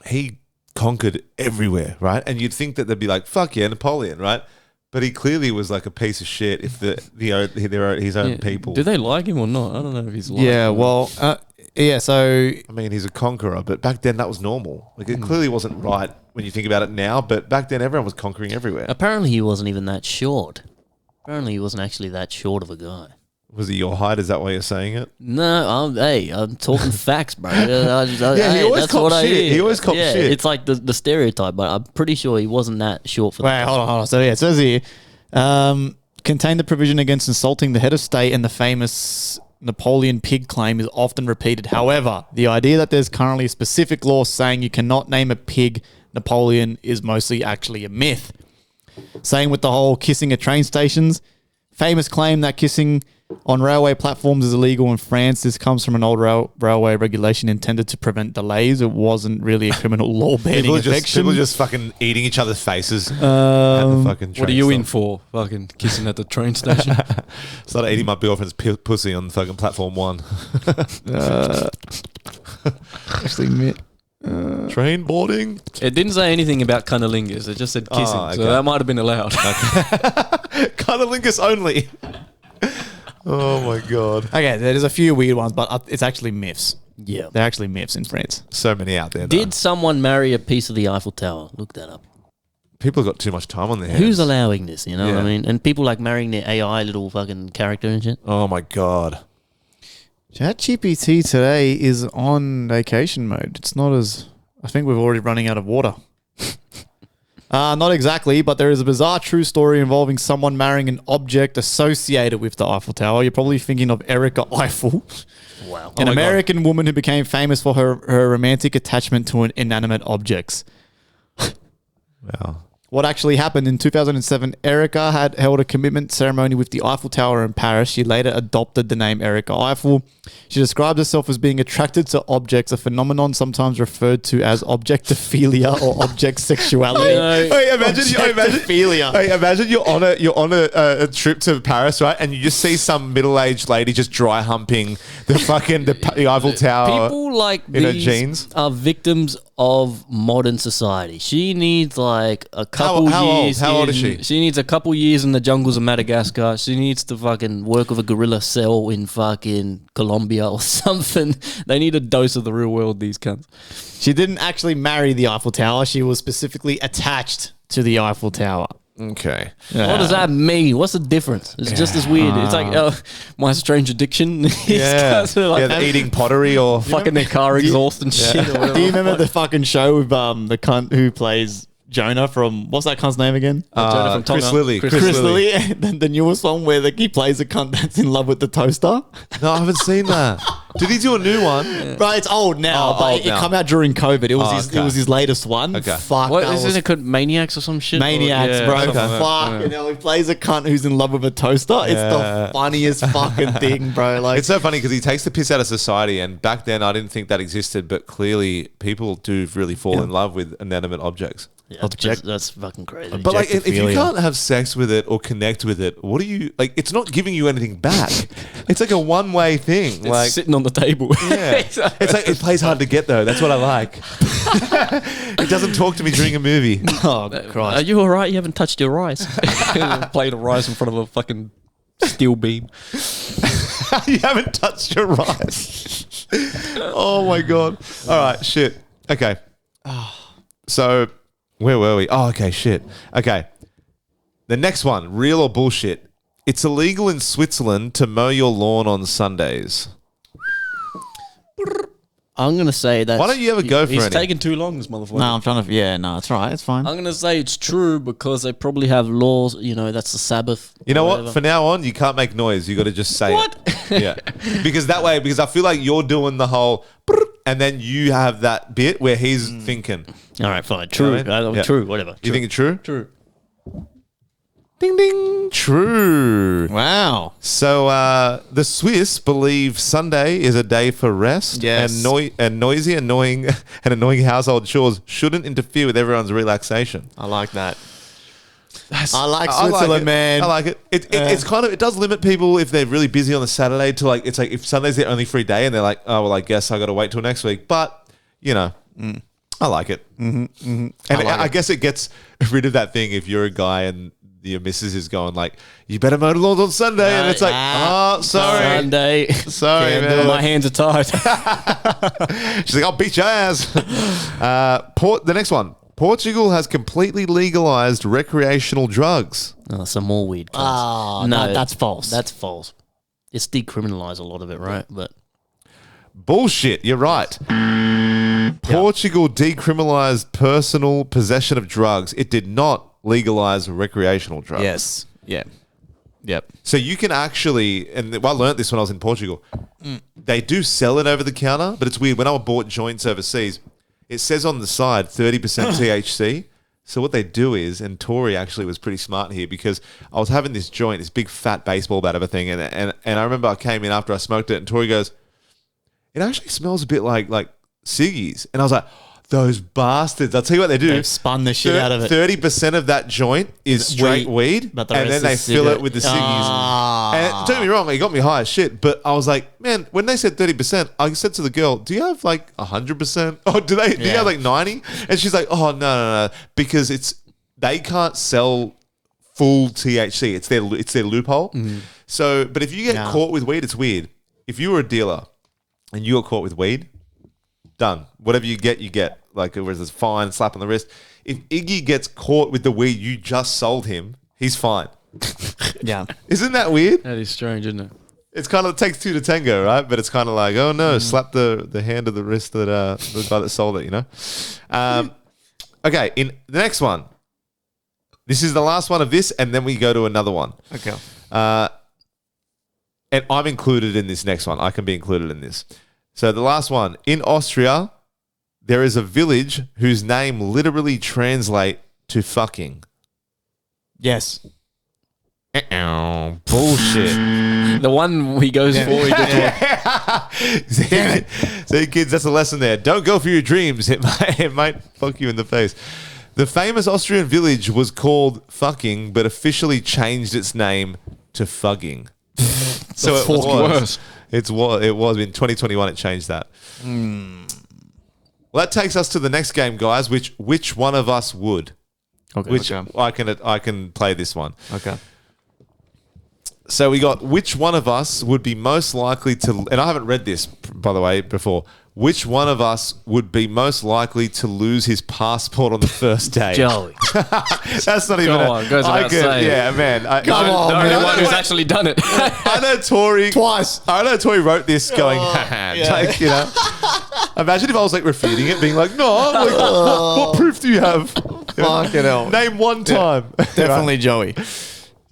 [SPEAKER 1] he conquered everywhere, right? And you'd think that they'd be like, fuck yeah, Napoleon, right? But he clearly was like a piece of shit if his own people.
[SPEAKER 2] Do they like him or not? I don't know if he's liked.
[SPEAKER 3] Yeah, well, so
[SPEAKER 1] I mean, he's a conqueror, but back then that was normal. Like it clearly wasn't right when you think about it now, but back then everyone was conquering everywhere.
[SPEAKER 2] Apparently he wasn't even that short. Apparently he wasn't actually that short of a guy.
[SPEAKER 1] Was it your height? Is that why you're saying it?
[SPEAKER 2] No, I'm talking facts, bro.
[SPEAKER 1] He always copped shit. He always copped shit.
[SPEAKER 2] It's like the stereotype, but I'm pretty sure he wasn't that short for
[SPEAKER 3] wait, hold on. So yeah, it says here, contained the provision against insulting the head of state, and the famous Napoleon pig claim is often repeated. However, the idea that there's currently a specific law saying you cannot name a pig Napoleon is mostly actually a myth. Same with the whole kissing at train stations. Famous claim that kissing on railway platforms is illegal in France. This comes from an old railway regulation intended to prevent delays. It wasn't really a criminal law banning
[SPEAKER 1] People are just fucking eating each other's faces at the fucking train
[SPEAKER 2] What are you in
[SPEAKER 1] stop.
[SPEAKER 2] for? Fucking kissing at the train station?
[SPEAKER 1] Started eating my girlfriend's pussy on fucking platform 1.
[SPEAKER 3] Actually,
[SPEAKER 1] Train boarding?
[SPEAKER 2] It didn't say anything about cunnilingus. It just said kissing.
[SPEAKER 1] okay.
[SPEAKER 2] So that might have been allowed.
[SPEAKER 1] Cunnilingus only. Oh my god.
[SPEAKER 3] okay, there's a few weird ones, but it's actually myths.
[SPEAKER 2] Yeah.
[SPEAKER 3] They're actually myths in France.
[SPEAKER 1] So many out there. Though.
[SPEAKER 2] Did someone marry a piece of the Eiffel Tower? Look that up.
[SPEAKER 1] People have got too much time on their hands.
[SPEAKER 2] Who's allowing this? You know what I
[SPEAKER 1] Yeah.
[SPEAKER 2] mean? And people like marrying their AI little fucking character and shit.
[SPEAKER 1] Oh my god.
[SPEAKER 3] ChatGPT today is on vacation mode. It's not as... I think we're already running out of water. Not exactly, but there is a bizarre true story involving someone marrying an object associated with the Eiffel Tower. You're probably thinking of Erica Eiffel.
[SPEAKER 2] Wow.
[SPEAKER 3] An American woman who became famous for her romantic attachment to inanimate objects.
[SPEAKER 1] Wow.
[SPEAKER 3] What actually happened in 2007, Erica had held a commitment ceremony with the Eiffel Tower in Paris. She later adopted the name Erica Eiffel. She described herself as being attracted to objects, a phenomenon sometimes referred to as objectophilia or object sexuality.
[SPEAKER 1] Imagine you're on a trip to Paris, right? And you just see some middle-aged lady just dry humping the Eiffel Tower.
[SPEAKER 2] People like
[SPEAKER 1] in her
[SPEAKER 2] these
[SPEAKER 1] jeans.
[SPEAKER 2] are victims of modern society. She needs like a couple years.
[SPEAKER 1] How old is she?
[SPEAKER 2] She needs a couple years in the jungles of Madagascar. She needs to fucking work with a gorilla cell in fucking Colombia or something. They need a dose of the real world, these cunts.
[SPEAKER 3] She didn't actually marry the Eiffel Tower. She was specifically attached to the Eiffel Tower.
[SPEAKER 1] Okay.
[SPEAKER 2] What does that mean? What's the difference? It's just as weird. It's like My Strange Addiction.
[SPEAKER 1] Yeah.
[SPEAKER 2] Like,
[SPEAKER 1] They're eating pottery or
[SPEAKER 2] fucking their car exhaust and shit. Or whatever.
[SPEAKER 3] Do you remember the fucking show with the cunt who plays Jonah from what's that cunt's name again?
[SPEAKER 2] Jonah from
[SPEAKER 1] Chris
[SPEAKER 2] Tonga.
[SPEAKER 1] Lilly.
[SPEAKER 3] Chris Lilly. The newest one where he plays a cunt that's in love with the toaster.
[SPEAKER 1] No, I haven't seen that. Did he do a new one?
[SPEAKER 3] Bro, it's old now,
[SPEAKER 1] Oh,
[SPEAKER 3] but
[SPEAKER 1] old
[SPEAKER 3] it
[SPEAKER 1] now.
[SPEAKER 3] came out during COVID. It was
[SPEAKER 1] okay.
[SPEAKER 3] it was his latest one.
[SPEAKER 1] Okay.
[SPEAKER 3] Fuck,
[SPEAKER 2] What
[SPEAKER 3] that
[SPEAKER 2] isn't
[SPEAKER 3] was
[SPEAKER 2] it called? Maniacs or some shit?
[SPEAKER 3] Maniacs,
[SPEAKER 2] Or-
[SPEAKER 3] bro.
[SPEAKER 2] something like that.
[SPEAKER 3] Fuck. You know, he plays a cunt who's in love with a toaster. It's the funniest fucking thing, bro. Like,
[SPEAKER 1] It's so funny because he takes the piss out of society, and back then I didn't think that existed, but clearly people do really fall in love with inanimate objects.
[SPEAKER 2] Yeah, that's fucking crazy.
[SPEAKER 1] But like, if you
[SPEAKER 3] Objectophilia.
[SPEAKER 1] can't have sex with it or connect with it, what do you like? It's not giving you anything back. It's like a one-way thing.
[SPEAKER 2] It's
[SPEAKER 1] like,
[SPEAKER 2] sitting on the table.
[SPEAKER 1] yeah, it's like it plays hard to get though. That's what I like. It doesn't talk to me during a movie.
[SPEAKER 3] oh
[SPEAKER 2] Are
[SPEAKER 3] Christ.
[SPEAKER 2] you all right? You haven't touched your rice. Played a rice in front of a fucking steel beam.
[SPEAKER 1] You haven't touched your rice. Oh my god! All right, shit. Okay. So where were we? Oh, okay, shit. Okay. The next one, real or bullshit? It's illegal in Switzerland to mow your lawn on Sundays.
[SPEAKER 2] I'm gonna say that.
[SPEAKER 1] Why don't you ever go for
[SPEAKER 2] He's
[SPEAKER 1] any?
[SPEAKER 2] taking too long, this motherfucker.
[SPEAKER 3] No, I'm trying to. Yeah, no, it's right. It's fine.
[SPEAKER 2] I'm gonna say it's true because they probably have laws. You know, that's the Sabbath.
[SPEAKER 1] You know what?
[SPEAKER 2] whatever.
[SPEAKER 1] For now on, you can't make noise. You got to just say
[SPEAKER 2] What?
[SPEAKER 1] it. Yeah. Because that way, because I feel like you're doing the whole, brrr, and then you have that bit where he's thinking.
[SPEAKER 2] All right, fine. True.
[SPEAKER 1] You know what I mean? Yeah.
[SPEAKER 2] True. Whatever.
[SPEAKER 1] You think it's true?
[SPEAKER 2] true?
[SPEAKER 1] Ding ding. True.
[SPEAKER 3] Wow.
[SPEAKER 1] So the Swiss believe Sunday is a day for rest,
[SPEAKER 3] Yes.
[SPEAKER 1] and noisy, annoying, and annoying household chores shouldn't interfere with everyone's relaxation.
[SPEAKER 3] I like that. I like Switzerland,
[SPEAKER 1] it.
[SPEAKER 3] man.
[SPEAKER 1] I like it. It's kind of, it does limit people if they're really busy on the Saturday to like, it's like if Sunday's their only free day and they're like, oh well, I guess I got to wait till next week. But you know, I like it. And I guess it gets rid of that thing if you're a guy and your missus is going like, you better mow the lawns on Sunday, and it's like, oh, sorry,
[SPEAKER 2] Sunday.
[SPEAKER 1] sorry,
[SPEAKER 3] Can't
[SPEAKER 1] man.
[SPEAKER 2] My hands are tied.
[SPEAKER 1] She's like, I'll beat your ass. The next one. Portugal has completely legalized recreational drugs.
[SPEAKER 2] Oh, some more weed.
[SPEAKER 3] Ah, no, that's false.
[SPEAKER 2] That's false. It's decriminalized a lot of it, right? But
[SPEAKER 1] Bullshit. You're right. Portugal decriminalized personal possession of drugs. It did not legalize recreational drugs.
[SPEAKER 3] yes. Yeah. Yep.
[SPEAKER 1] So you can actually, and I learned this when I was in Portugal, they do sell it over the counter, but it's weird. When I bought joints overseas, it says on the side 30% THC. So what they do is, and Tori actually was pretty smart here because I was having this joint, this big fat baseball bat of a thing, and I remember I came in after I smoked it, and Tori goes, it actually smells a bit like ciggies. And I was like, those bastards. I'll tell you what they do.
[SPEAKER 3] They've spun the shit out of it.
[SPEAKER 1] 30% of that joint is straight weed,
[SPEAKER 3] but the
[SPEAKER 1] and
[SPEAKER 3] rest
[SPEAKER 1] then they
[SPEAKER 3] is
[SPEAKER 1] fill
[SPEAKER 3] cigarette.
[SPEAKER 1] it with the ciggies.
[SPEAKER 3] Ah.
[SPEAKER 1] And don't get me wrong, it got me high as shit. But I was like, man, when they said 30%, I said to the girl, do you have like 100%? Oh, do you have like 90? And she's like, oh, no. Because they can't sell full THC. It's their loophole. So, but if you get caught with weed, it's weird. If you were a dealer and you got caught with weed, done. Whatever you get, you get. Like, it was a fine, slap on the wrist. If Iggy gets caught with the weed you just sold him, he's fine.
[SPEAKER 3] Yeah.
[SPEAKER 1] Isn't that weird?
[SPEAKER 2] that is strange, isn't it?
[SPEAKER 1] It's kind of, it takes two to tango, right? But it's kind of like, oh no, slap the hand of the wrist that the guy that sold it, you know? Okay, in the next one. This is the last one of this, and then we go to another one.
[SPEAKER 3] Okay.
[SPEAKER 1] And I'm included in this next one. I can be included in this. So the last one. In Austria, there is a village whose name literally translates to fucking.
[SPEAKER 3] Yes.
[SPEAKER 1] Bullshit.
[SPEAKER 2] The one he goes for, he gets
[SPEAKER 1] Damn it. So kids, that's a lesson there. Don't go for your dreams. It might fuck you in the face. The famous Austrian village was called Fucking, but officially changed its name to Fugging. So it was. It was in 2021. It changed that. Well, that takes us to the next game, guys. Which one of us would?
[SPEAKER 2] Okay.
[SPEAKER 1] I can play this one.
[SPEAKER 3] Okay.
[SPEAKER 1] So we got which one of us would be most likely to, and I haven't read this, by the way, before. Which one of us would be most likely to lose his passport on the first day?
[SPEAKER 2] Joey.
[SPEAKER 1] That's not even.
[SPEAKER 2] Goes without saying.
[SPEAKER 1] Yeah, man.
[SPEAKER 3] Come on,
[SPEAKER 2] The
[SPEAKER 3] man.
[SPEAKER 2] only one who's actually done it.
[SPEAKER 1] I know Tori
[SPEAKER 3] Twice.
[SPEAKER 1] I know Tori wrote this going, like, you know. Imagine if I was like refuting it, being like, no, I'm like, what proof do you have?
[SPEAKER 3] Fucking hell.
[SPEAKER 1] Name one time.
[SPEAKER 3] Definitely Joey.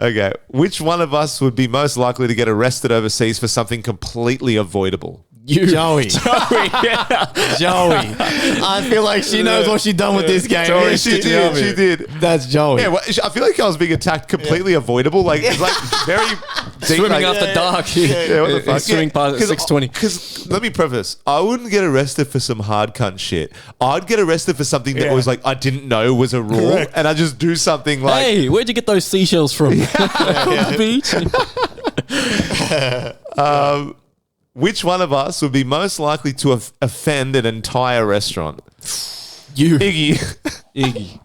[SPEAKER 1] Okay. Which one of us would be most likely to get arrested overseas for something completely avoidable?
[SPEAKER 2] You.
[SPEAKER 3] Joey.
[SPEAKER 2] Joey. Yeah.
[SPEAKER 3] Joey. I feel like she knows what she's done with this game.
[SPEAKER 1] Joey, she did. She did.
[SPEAKER 3] That's Joey.
[SPEAKER 1] Yeah, well, I feel like I was being attacked completely avoidable. Like, it's like very deep,
[SPEAKER 2] Swimming
[SPEAKER 1] like,
[SPEAKER 2] after dark.
[SPEAKER 1] Yeah, what the fuck?
[SPEAKER 2] Swimming past at 6:20.
[SPEAKER 1] Because let me preface, I wouldn't get arrested for some hard cunt shit. I'd get arrested for something that was like I didn't know was a rule, and I just do something like,
[SPEAKER 2] Hey, where'd you get those seashells from? The beach.
[SPEAKER 1] which one of us would be most likely to offend an entire restaurant?
[SPEAKER 2] You.
[SPEAKER 1] Iggy.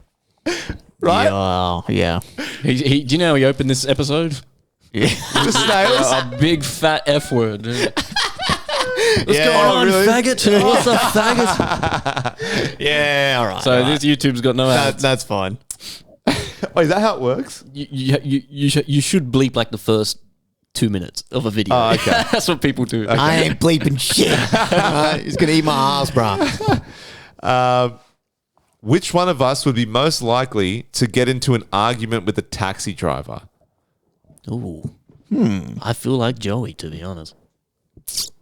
[SPEAKER 1] Right?
[SPEAKER 3] Yeah.
[SPEAKER 2] Do you know how he opened this episode?
[SPEAKER 3] Yeah.
[SPEAKER 1] The snails.
[SPEAKER 2] A big fat F word. What's
[SPEAKER 3] Yeah,
[SPEAKER 2] going on,
[SPEAKER 1] really?
[SPEAKER 2] faggot? What's up, faggot?
[SPEAKER 3] Yeah, all right.
[SPEAKER 2] So this YouTube's got no ads.
[SPEAKER 3] That's fine.
[SPEAKER 1] Oh, is that how it works?
[SPEAKER 2] You should bleep like the first 2 minutes of a video.
[SPEAKER 1] Oh, okay.
[SPEAKER 2] That's what people do.
[SPEAKER 1] Okay.
[SPEAKER 3] I ain't bleeping shit. He's going to eat my ass, bro.
[SPEAKER 1] Which one of us would be most likely to get into an argument with a taxi driver?
[SPEAKER 2] Ooh. I feel like Joey, to be honest.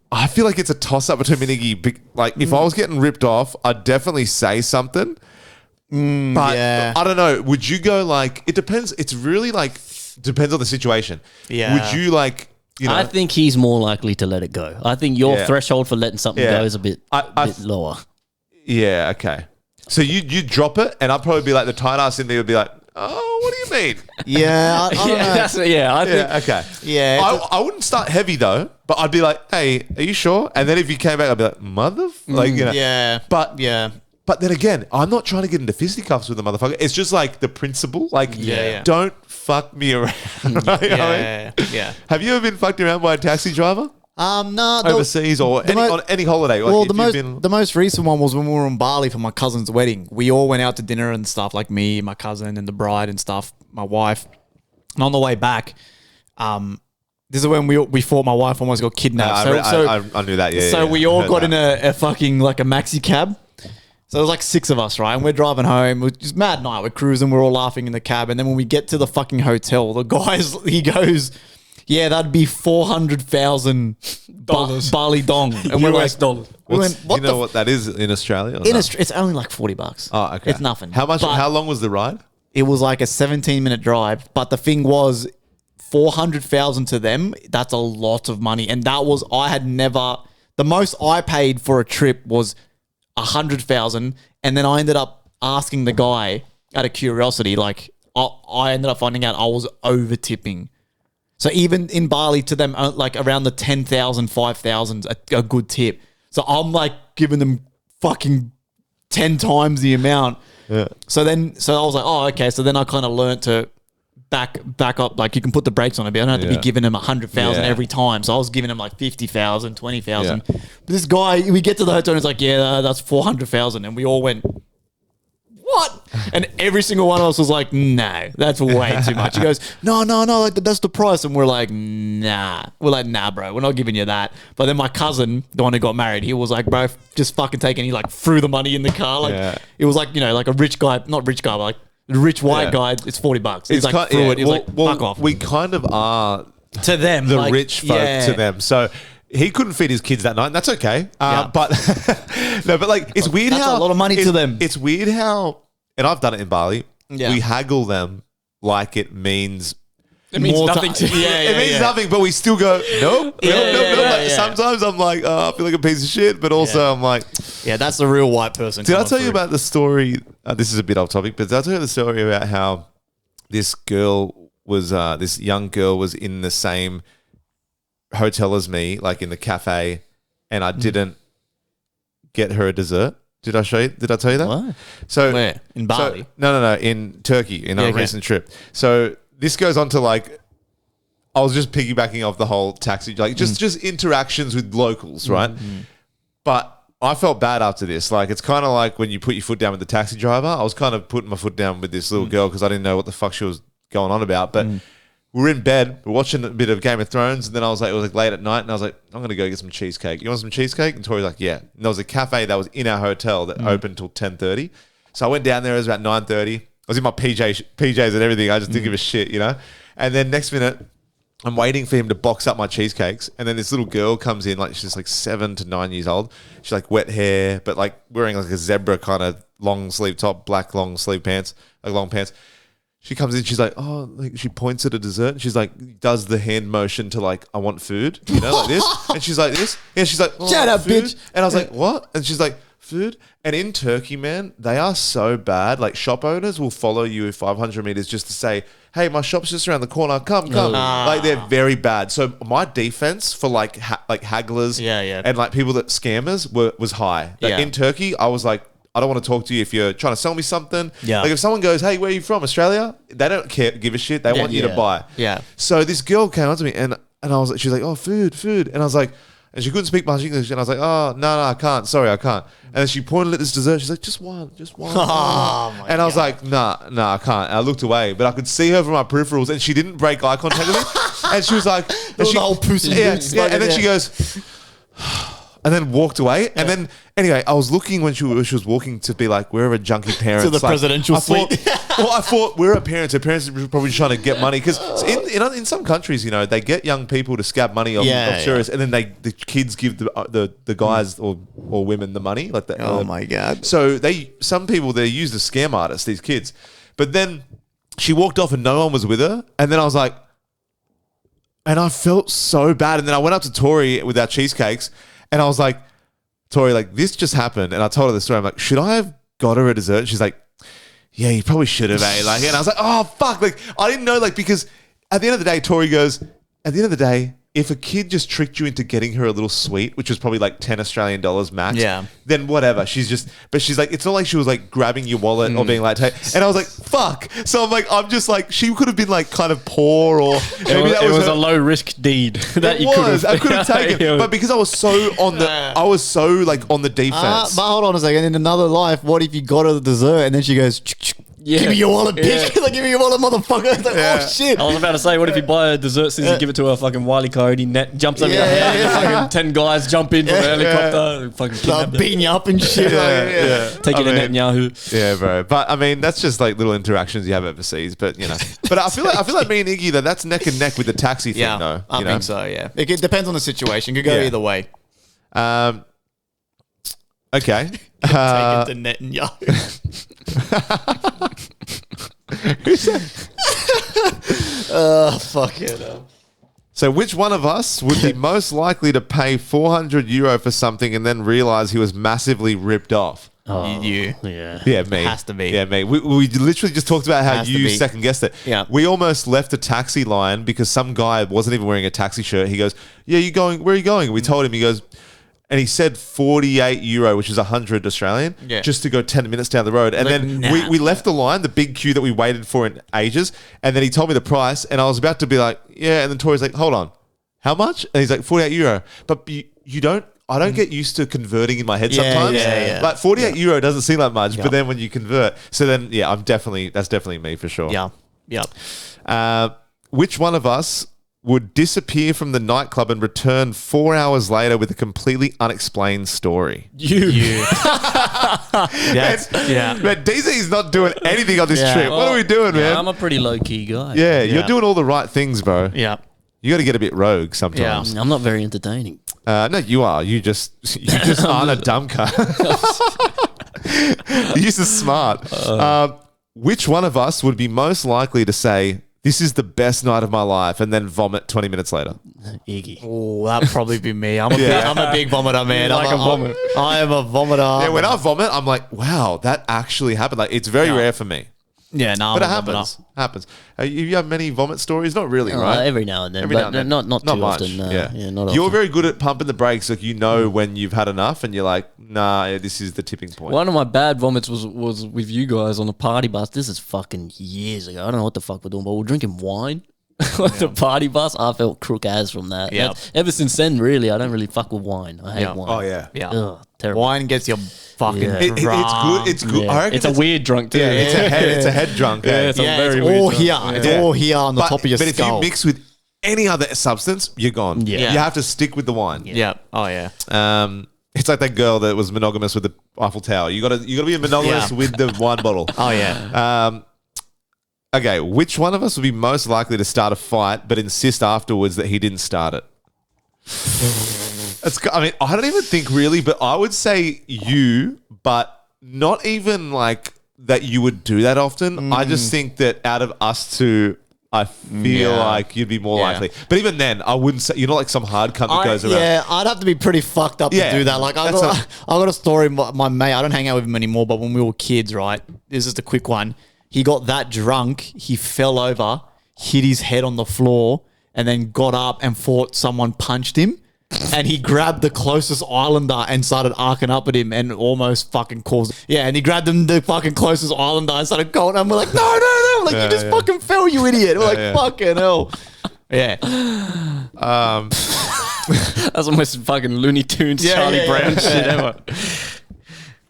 [SPEAKER 1] I feel like it's a toss-up between me and Iggy. Like, if I was getting ripped off, I'd definitely say something. But
[SPEAKER 3] yeah.
[SPEAKER 1] I don't know. Would you go like, it depends. It's really like, depends on the situation.
[SPEAKER 3] Yeah.
[SPEAKER 1] Would you like, you know.
[SPEAKER 2] I think he's more likely to let it go. I think your
[SPEAKER 1] Yeah.
[SPEAKER 2] threshold for letting something
[SPEAKER 1] Yeah.
[SPEAKER 2] go is a bit lower.
[SPEAKER 1] Yeah, okay. So you drop it, and I'd probably be like, the tight ass in there would be like, oh, what do you mean?
[SPEAKER 3] Yeah, I don't know.
[SPEAKER 2] I think.
[SPEAKER 1] Yeah, okay.
[SPEAKER 3] Yeah,
[SPEAKER 1] I wouldn't start heavy though, but I'd be like, hey, are you sure? And then if you came back, I'd be like, like, you know.
[SPEAKER 3] yeah.
[SPEAKER 1] But
[SPEAKER 3] Yeah.
[SPEAKER 1] But then again, I'm not trying to get into fisticuffs with the motherfucker. It's just like the principle. Like,
[SPEAKER 3] Yeah.
[SPEAKER 1] don't fuck me around. Right? You know what I mean?
[SPEAKER 3] Yeah.
[SPEAKER 1] Have you ever been fucked around by a taxi driver?
[SPEAKER 3] No.
[SPEAKER 1] Overseas or on any holiday? Like
[SPEAKER 3] Well,
[SPEAKER 1] if
[SPEAKER 3] the most recent one was when we were in Bali for my cousin's wedding. We all went out to dinner and stuff, like me, my cousin, and the bride and stuff, my wife. And on the way back, this is when we thought my wife almost got kidnapped.
[SPEAKER 1] I knew that, yeah.
[SPEAKER 3] So
[SPEAKER 1] yeah,
[SPEAKER 3] we all got in a fucking like a maxi cab. So it was like 6 of us, right? And we're driving home. It was just mad night. We're cruising. We're all laughing in the cab. And then when we get to the fucking hotel, the he goes, yeah, that'd be $400,000 Bali dong. And we're like,
[SPEAKER 2] dollars.
[SPEAKER 3] we went,
[SPEAKER 1] Do
[SPEAKER 3] what
[SPEAKER 1] you know what that is in Australia? Or
[SPEAKER 3] it's only like $40.
[SPEAKER 1] Oh, okay.
[SPEAKER 3] It's nothing.
[SPEAKER 1] How much?
[SPEAKER 3] But
[SPEAKER 1] How long was the ride?
[SPEAKER 3] it was like a 17-minute drive. But the thing was, 400,000 to them, that's a lot of money. And that was, the most I paid for a trip was 100,000, and then I ended up asking the guy out of curiosity, like I ended up finding out I was over tipping. So even in Bali, to them, like around the 10,000, 5,000, a good tip. So I'm like giving them fucking 10 times the amount.
[SPEAKER 1] Yeah.
[SPEAKER 3] So I was like, oh, okay. So then I kind of learned to back up, like you can put the brakes on it, but I don't have to be giving him 100,000 every time. So I was giving him like 50,000, 20,000. But this guy, we get to the hotel and it's like, yeah, that's 400,000, and we all went, what? And every single one of us was like, no, that's way too much. He goes, no, like that's the price, and we're like, nah. We're like, nah, bro, we're not giving you that. But then my cousin, the one who got married, he was like, bro, just fucking take it. And he like threw the money in the car, like it was like, you know, like a rich guy, not rich guy, but like the rich white guy, it's $40. He's like, threw it. He's like, fuck off.
[SPEAKER 1] We kind of are
[SPEAKER 3] To them.
[SPEAKER 1] the
[SPEAKER 3] like,
[SPEAKER 1] rich folk to them. So he couldn't feed his kids that night, and that's okay. But no, but like it's weird
[SPEAKER 3] That's
[SPEAKER 1] how
[SPEAKER 3] a lot of money to them.
[SPEAKER 1] It's weird how, and I've done it in Bali.
[SPEAKER 3] Yeah.
[SPEAKER 1] We haggle them like it means.
[SPEAKER 2] It means
[SPEAKER 3] More
[SPEAKER 2] nothing to you.
[SPEAKER 1] It means nothing, but we still go, nope. Like, sometimes I'm like, oh, I feel like a piece of shit, but also I'm like,
[SPEAKER 3] Yeah, that's the real white person.
[SPEAKER 1] did I tell you about the story? This is a bit off topic, but did I tell you the story about how this young girl was in the same hotel as me, like in the cafe, and I didn't get her a dessert? Did I show you? Did I tell you that?
[SPEAKER 2] What?
[SPEAKER 1] So
[SPEAKER 3] Where? In Bali?
[SPEAKER 1] No, in Turkey, in a recent trip. So this goes on to like, I was just piggybacking off the whole taxi, like just interactions with locals, right? But I felt bad after this. Like, it's kind of like when you put your foot down with the taxi driver. I was kind of putting my foot down with this little girl because I didn't know what the fuck she was going on about. But we were in bed, we're watching a bit of Game of Thrones, and then I was like, it was like late at night, and I was like, I'm gonna go get some cheesecake. You want some cheesecake? And Tori's like, yeah. And there was a cafe that was in our hotel that opened till 10:30. So I went down there. It was about 9:30. I was in my PJs and everything. I just didn't give a shit, you know. And then next minute, I'm waiting for him to box up my cheesecakes. And then this little girl comes in, like she's like 7 to 9 years old. She's like wet hair, but like wearing like a zebra kind of long sleeve top, black long sleeve pants, like long pants. She comes in, she's like, oh, like she points at a dessert. And she's like, does the hand motion to like, I want food, you know, like this. And she's like this. Yeah, she's like, oh,
[SPEAKER 3] shut up,
[SPEAKER 1] food.
[SPEAKER 3] bitch.
[SPEAKER 1] And I was like, what? And she's like, food. And in Turkey, man, they are so bad. Like shop owners will follow you 500 meters just to say, hey, my shop's just around the corner. Come. Like they're very bad. So my defense for like hagglers and like people that scammers was high. Like in Turkey, I was like, I don't want to talk to you if you're trying to sell me something. Yeah. Like if someone goes, hey, where are you from? Australia? They don't give a shit. They want you to buy. Yeah. So this girl came up to me and I was like, she's like, oh, food. And I was like, and she couldn't speak much English. And I was like, oh, no, I can't. Sorry, I can't. And then she pointed at this dessert. She's like, just one.
[SPEAKER 3] Oh, my
[SPEAKER 1] and I was like, nah, I can't. And I looked away, but I could see her from my peripherals and she didn't break eye contact with me. And she was like,
[SPEAKER 3] the whole pussy.
[SPEAKER 1] And then she goes, and then walked away. And then, anyway, I was looking when she was walking to be like, we're a junkie parents.
[SPEAKER 3] To the presidential suite.
[SPEAKER 1] I thought we're her parents. Her parents are probably trying to get money. Because in some countries, you know, they get young people to scab money off tourists. And then the kids give the guys or women the money. Like that.
[SPEAKER 3] Oh, my God.
[SPEAKER 1] So some people, they're used as scam artists, these kids. But then she walked off and no one was with her. And then I was like, and I felt so bad. And then I went up to Tori with our cheesecakes. And I was like, Tori, like, this just happened. And I told her the story. I'm like, should I have got her a dessert? And she's like, yeah, you probably should have, eh? Like, and I was like, oh, fuck. Like, I didn't know, like, because at the end of the day, Tori goes, at the end of the day, if a kid just tricked you into getting her a little sweet, which was probably like 10 Australian dollars max, then whatever. But she's like, it's not like she was like grabbing your wallet or being like, hey. And I was like, fuck. So I'm just like, she could have been like kind of poor or maybe
[SPEAKER 2] it was a low risk deed that you could have.
[SPEAKER 1] I could have taken, but because I was so on the defense.
[SPEAKER 3] But hold on a second. In another life, what if you got her the dessert and then she goes, give me your wallet, bitch. Like, give me your wallet, motherfucker. It's like, oh, shit.
[SPEAKER 2] I was about to say, what if you buy a dessert since you give it to a fucking Wile E. Coyote net, jumps over your head, and fucking 10 guys jump in from a helicopter, fucking
[SPEAKER 3] start beating you up and shit.
[SPEAKER 2] Take it to Netanyahu.
[SPEAKER 1] Yeah, bro. But I mean, that's just like little interactions you have overseas. But you know, but I feel like me and Iggy, that's neck and neck with the taxi thing, though.
[SPEAKER 3] I think so. Yeah, it depends on the situation. Could go either way.
[SPEAKER 1] Okay.
[SPEAKER 3] Take it to Netanyahu.
[SPEAKER 1] Who's that?
[SPEAKER 3] Fuck it.
[SPEAKER 1] So which one of us would be most likely to pay €400 for something and then realize he was massively ripped off?
[SPEAKER 3] Oh, you.
[SPEAKER 1] Yeah, me.
[SPEAKER 3] It has to be.
[SPEAKER 1] Yeah, me. We literally just talked about how you second guessed it.
[SPEAKER 3] Yeah.
[SPEAKER 1] We almost left a taxi line because some guy wasn't even wearing a taxi shirt. He goes, yeah, where are you going? And we told him, he goes, and he said €48, which is 100 Australian, just to go 10 minutes down the road. And then we left the line, the big queue that we waited for in ages. And then he told me the price, and I was about to be like, yeah. And then Tori's like, hold on, how much? And he's like, €48. But I don't get used to converting in my head sometimes. Like €48 doesn't seem like much, but then when you convert, so then that's definitely me for sure. Which one of us would disappear from the nightclub and return 4 hours later with a completely unexplained story?
[SPEAKER 2] You.
[SPEAKER 1] But DZ's not doing anything on this trip. What are we doing, man?
[SPEAKER 2] I'm a pretty low-key guy.
[SPEAKER 1] Yeah, you're doing all the right things, bro.
[SPEAKER 3] Yeah.
[SPEAKER 1] You got to get a bit rogue sometimes.
[SPEAKER 2] I'm not very entertaining.
[SPEAKER 1] No, you are. You just aren't a dumb cunt. You're just smart. Which one of us would be most likely to say, this is the best night of my life, and then vomit 20 minutes later?
[SPEAKER 2] Iggy.
[SPEAKER 3] Oh, that'd probably be me. I'm a big vomiter, man.
[SPEAKER 2] I vomit.
[SPEAKER 3] I am a vomiter.
[SPEAKER 1] Yeah, when I vomit, I'm like, wow, that actually happened. Like, it's very rare for me.
[SPEAKER 3] Yeah, no,
[SPEAKER 1] but it happens. You have many vomit stories? Not really, right?
[SPEAKER 2] Every now and then, not too
[SPEAKER 1] much.
[SPEAKER 2] often.
[SPEAKER 1] Not
[SPEAKER 2] often.
[SPEAKER 1] You're very good at pumping the brakes. Like, you know when you've had enough, and you're like, nah, this is the tipping point.
[SPEAKER 2] One of my bad vomits was with you guys on the party bus. This is fucking years ago. I don't know what the fuck we're doing, but we're drinking wine on the party bus. I felt crook as from that.
[SPEAKER 3] Yeah.
[SPEAKER 2] Ever since then, really, I don't don't really fuck with wine. I hate wine.
[SPEAKER 1] Oh yeah.
[SPEAKER 2] Ugh, terrible.
[SPEAKER 3] Wine gets you fucking
[SPEAKER 1] drunk. It's good.
[SPEAKER 2] Yeah.
[SPEAKER 1] I reckon
[SPEAKER 2] it's a weird drunk too.
[SPEAKER 1] Yeah, it's a head drunk.
[SPEAKER 2] It's
[SPEAKER 3] all here. It's all here on the top of your skull.
[SPEAKER 1] But if you mix with any other substance, you're gone.
[SPEAKER 2] Yeah.
[SPEAKER 1] You have to stick with the wine.
[SPEAKER 3] Yeah. Oh yeah.
[SPEAKER 1] It's like that girl that was monogamous with the Eiffel Tower. You gotta be monogamous with the wine bottle.
[SPEAKER 3] Oh yeah.
[SPEAKER 1] Okay, which one of us would be most likely to start a fight but insist afterwards that he didn't start it? I don't even think really, but I would say you, but not even like that you would do that often. I just think that out of us two, I feel like you'd be more likely. But even then, I wouldn't say, you're not like some hard cunt that goes around.
[SPEAKER 3] Yeah, I'd have to be pretty fucked up to do that. Like, I got a story, my mate, I don't hang out with him anymore, but when we were kids, right, this is just a quick one. He got that drunk, he fell over, hit his head on the floor, and then got up and thought someone punched him. And he grabbed the closest islander and started arcing up at him and almost fucking caused... Yeah, and he grabbed the fucking closest islander and started going. And we're like, no. I'm like, you just fucking fell, you idiot. We're like, fucking hell. Yeah.
[SPEAKER 2] That's almost fucking Looney Tunes, Charlie Brown shit ever.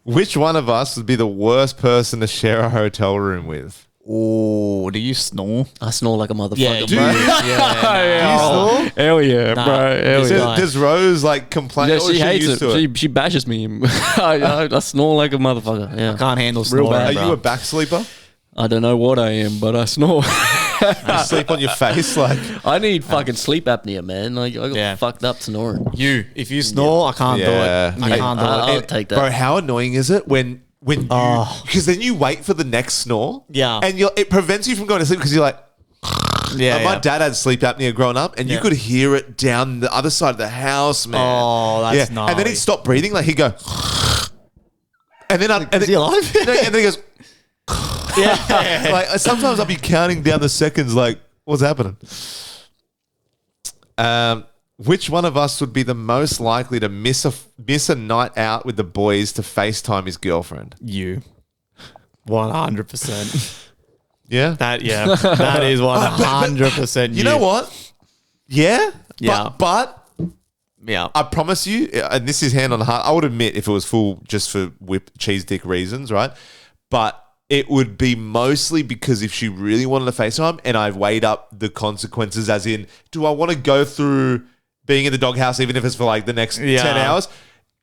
[SPEAKER 1] Which one of us would be the worst person to share a hotel room with?
[SPEAKER 3] Oh, do you snore?
[SPEAKER 2] I snore like a motherfucker,
[SPEAKER 3] Yeah,
[SPEAKER 2] bro.
[SPEAKER 1] You snore?
[SPEAKER 2] Hell yeah,
[SPEAKER 3] Nah.
[SPEAKER 2] bro. Hell yeah.
[SPEAKER 1] Does Rose like complain?
[SPEAKER 2] Yeah,
[SPEAKER 1] or
[SPEAKER 2] she
[SPEAKER 1] is
[SPEAKER 2] hates
[SPEAKER 1] used
[SPEAKER 2] it.
[SPEAKER 1] to
[SPEAKER 2] She bashes me. I snore like a motherfucker. Yeah.
[SPEAKER 3] Can't handle
[SPEAKER 2] Real
[SPEAKER 3] snoring,
[SPEAKER 2] bad.
[SPEAKER 1] Are
[SPEAKER 3] bro.
[SPEAKER 1] you a back sleeper?
[SPEAKER 2] I don't know what I am, but I snore.
[SPEAKER 1] You sleep on your face like...
[SPEAKER 2] I need fucking sleep apnea, man. Like, I got fucked up snoring.
[SPEAKER 3] If you snore, I can't do
[SPEAKER 1] Yeah.
[SPEAKER 3] it. I can't do it.
[SPEAKER 2] I'll take that.
[SPEAKER 1] Bro, how annoying is it when you... Because then you wait for the next snore.
[SPEAKER 3] Yeah.
[SPEAKER 1] And it prevents you from going to sleep because you're like... My dad had sleep apnea growing up, and you could hear it down the other side of the house, man.
[SPEAKER 3] Oh, that's
[SPEAKER 1] And then he'd
[SPEAKER 3] gnarly.
[SPEAKER 1] stop breathing, like he'd go... And then
[SPEAKER 3] Is he alive?
[SPEAKER 1] and then he goes... Like sometimes I'll be counting down the seconds, like, what's happening? Which one of us would be the most likely to miss a night out with the boys to FaceTime his girlfriend?
[SPEAKER 3] You. 100%.
[SPEAKER 1] Yeah?
[SPEAKER 3] That is 100% you.
[SPEAKER 1] You know what? Yeah?
[SPEAKER 3] Yeah.
[SPEAKER 1] But
[SPEAKER 3] Yeah.
[SPEAKER 1] I promise you, and this is hand on heart, I would admit if it was full just for whip cheese dick reasons, right? But it would be mostly because if she really wanted to FaceTime and I weighed up the consequences as in, do I want to go through being in the doghouse even if it's for like the next 10 hours?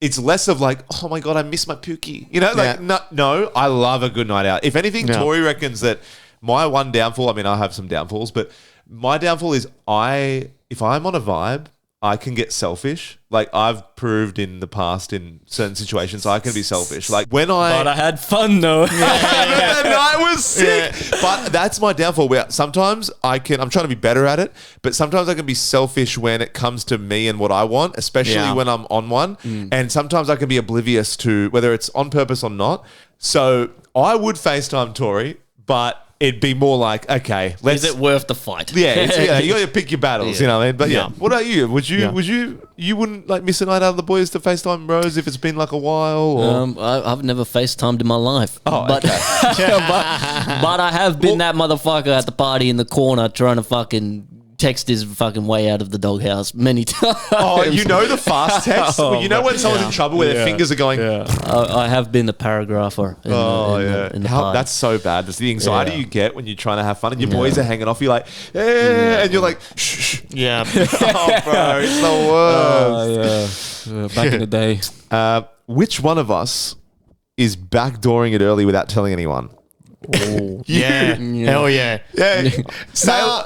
[SPEAKER 1] It's less of like, oh my God, I miss my pookie. You know, like, no, I love a good night out. If anything, Tori reckons that my one downfall, I mean, I have some downfalls, but my downfall is if I'm on a vibe, I can get selfish. Like I've proved in the past in certain situations, I can be selfish. Like when
[SPEAKER 2] But I had fun though.
[SPEAKER 1] that night was sick. But that's my downfall. Where sometimes I'm trying to be better at it, but sometimes I can be selfish when it comes to me and what I want, especially when I'm on one. And sometimes I can be oblivious to whether it's on purpose or not. So I would FaceTime Tori, but it'd be more like, okay,
[SPEAKER 2] Is it worth the fight?
[SPEAKER 1] Yeah, you got to pick your battles, you know what I mean? But what about you? Would you wouldn't like miss a night out of the boys to FaceTime Rose if it's been like a while? Or?
[SPEAKER 2] I've never FaceTimed in my life.
[SPEAKER 1] Oh,
[SPEAKER 2] but,
[SPEAKER 1] okay.
[SPEAKER 2] but I have been that motherfucker at the party in the corner trying to fucking text his fucking way out of the doghouse many times.
[SPEAKER 1] Oh, you know the fast text? Well, you know when someone's in trouble where their fingers are going...
[SPEAKER 2] I have been a paragrapher in the party.
[SPEAKER 1] That's so bad. That's the anxiety you get when you're trying to have fun and your boys are hanging off. You're like, and you're like, shh.
[SPEAKER 3] Yeah.
[SPEAKER 1] Oh, bro, it's the worst.
[SPEAKER 2] Back in the day.
[SPEAKER 1] Which one of us is backdooring it early without telling anyone?
[SPEAKER 3] Yeah. Hell yeah.
[SPEAKER 1] Yeah.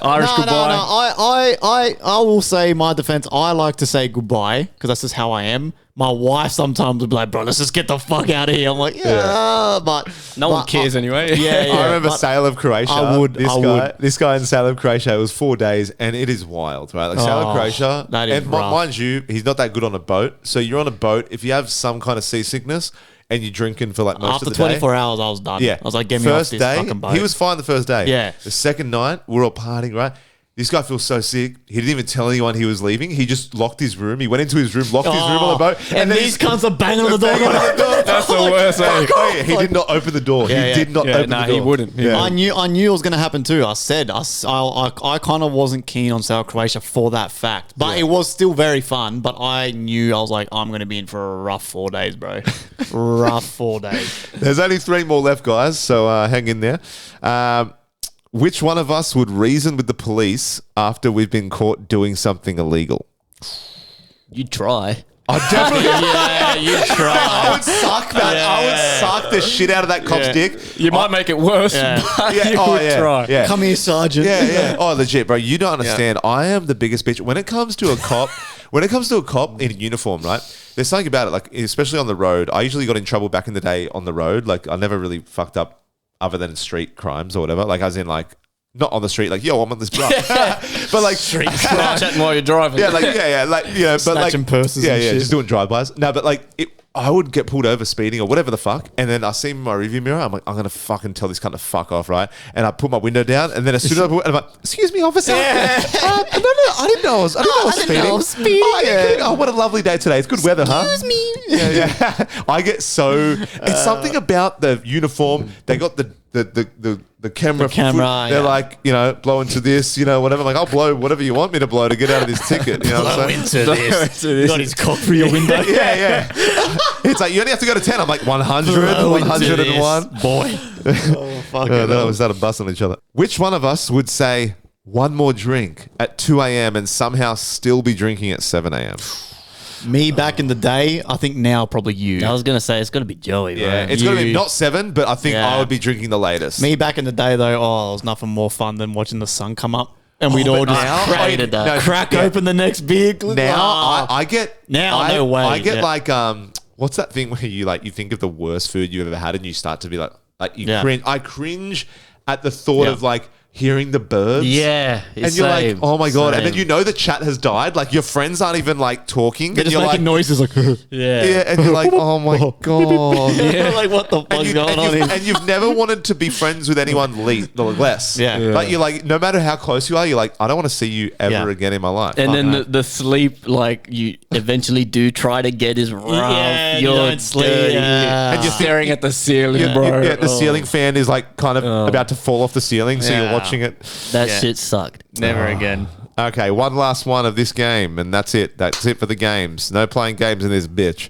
[SPEAKER 2] Irish goodbye.
[SPEAKER 3] I will say my defense. I like to say goodbye because that's just how I am. My wife sometimes will be like, bro, let's just get the fuck out of here. I'm like, but
[SPEAKER 2] no one cares anyway.
[SPEAKER 3] Yeah,
[SPEAKER 1] I remember Sail of Croatia.
[SPEAKER 3] I would.
[SPEAKER 1] This guy in Sail of Croatia, it was 4 days and it is wild, right? Like Sail of Croatia.
[SPEAKER 3] That is
[SPEAKER 1] and
[SPEAKER 3] rough.
[SPEAKER 1] mind you, he's not that good on a boat. So you're on a boat. If you have some kind of seasickness and you're drinking for like most
[SPEAKER 3] after
[SPEAKER 1] of the day.
[SPEAKER 3] 24 hours, I was done.
[SPEAKER 1] Yeah.
[SPEAKER 3] I was like, get me off
[SPEAKER 1] first
[SPEAKER 3] this
[SPEAKER 1] day,
[SPEAKER 3] fucking boat.
[SPEAKER 1] he was fine the first day.
[SPEAKER 3] Yeah.
[SPEAKER 1] The second night, we're all partying, right? This guy feels so sick. He didn't even tell anyone he was leaving. He just locked his room. He went into his room, locked his room on the boat.
[SPEAKER 3] And then these cunts are banging on the door.
[SPEAKER 2] That's the worst.
[SPEAKER 1] He did not open the door. He did not open the door.
[SPEAKER 2] He wouldn't.
[SPEAKER 1] Yeah.
[SPEAKER 3] I knew it was going to happen too. I said I kind of wasn't keen on South Croatia for that fact, but it was still very fun. But I knew I was like, I'm going to be in for a rough 4 days, bro. Rough 4 days.
[SPEAKER 1] There's only 3 more left, guys. So hang in there. Which one of us would reason with the police after we've been caught doing something illegal?
[SPEAKER 2] You try.
[SPEAKER 1] I definitely.
[SPEAKER 2] Yeah, you try.
[SPEAKER 1] I would suck that. I would suck the shit out of that cop's dick.
[SPEAKER 4] You might make it worse, but you would try.
[SPEAKER 1] Yeah.
[SPEAKER 3] Come here, Sergeant.
[SPEAKER 1] Yeah. Oh, legit, bro. You don't understand. I am the biggest bitch when it comes to a cop. When it comes to a cop in uniform, right? There's something about it, like especially on the road. I usually got in trouble back in the day on the road. Like I never really fucked up other than street crimes or whatever. Like as in like. Not on the street, like, yo, I'm on this block. But like
[SPEAKER 4] Street chatting while you're driving.
[SPEAKER 1] Yeah, like like but
[SPEAKER 3] Snatching
[SPEAKER 1] like
[SPEAKER 3] purses and shit.
[SPEAKER 1] just doing drive-bys. No, but like I would get pulled over speeding or whatever the fuck, and then I see in my rearview mirror, I'm like, I'm gonna fucking tell this cunt to fuck off, right? And I put my window down, and then as soon as I'm like, excuse me, officer. No, I didn't know I was speeding. Oh, what a lovely day today. It's good weather, huh? Excuse me. Yeah. I get so. It's something about the uniform. They got the camera. They're like, blow into this, whatever. I'm like, I'll blow whatever you want me to blow to get out of this ticket. You know what I'm saying?
[SPEAKER 3] Blow into this. You got his cock through your window.
[SPEAKER 1] Yeah. It's like, you only have to go to 10. I'm like, 100, 101.
[SPEAKER 3] Boy. Oh, fuck it.
[SPEAKER 1] Then we started busting each other. Which one of us would say one more drink at 2 a.m. and somehow still be drinking at 7 a.m.?
[SPEAKER 3] Me back in the day, I think now probably you.
[SPEAKER 2] I was going to say, it's got to be Joey, bro.
[SPEAKER 1] Yeah, it's got to be not 7, but I think I would be drinking the latest.
[SPEAKER 3] Me back in the day, though, it was nothing more fun than watching the sun come up. And we'd all just crack open the next beer.
[SPEAKER 1] Now, I get...
[SPEAKER 3] Now, no way.
[SPEAKER 1] I get like... What's that thing where you think of the worst food you've ever had and you start to be like cringe. I cringe at the thought of like hearing the birds.
[SPEAKER 2] Yeah.
[SPEAKER 1] And you're like, oh my God. And then the chat has died. Like your friends aren't even like talking.
[SPEAKER 3] They're
[SPEAKER 1] and
[SPEAKER 3] just
[SPEAKER 1] you're
[SPEAKER 3] making noises like...
[SPEAKER 1] Yeah. And you're like, oh my God.
[SPEAKER 3] Yeah. Like what the fuck's going on here?
[SPEAKER 1] And you've never wanted to be friends with anyone less.
[SPEAKER 3] Yeah.
[SPEAKER 1] Like you're like, no matter how close you are, you're like, I don't want to see you ever again in my life.
[SPEAKER 2] And then the sleep, like you eventually do try to get is rough.
[SPEAKER 3] Yeah, you don't sleep.
[SPEAKER 2] Yeah.
[SPEAKER 4] And you're staring at the ceiling, bro.
[SPEAKER 1] Yeah, the ceiling fan is like kind of about to fall off the ceiling, so you're watching it.
[SPEAKER 2] That shit sucked.
[SPEAKER 3] Never again.
[SPEAKER 1] Okay, one last one of this game, and that's it. That's it for the games. No playing games in this bitch.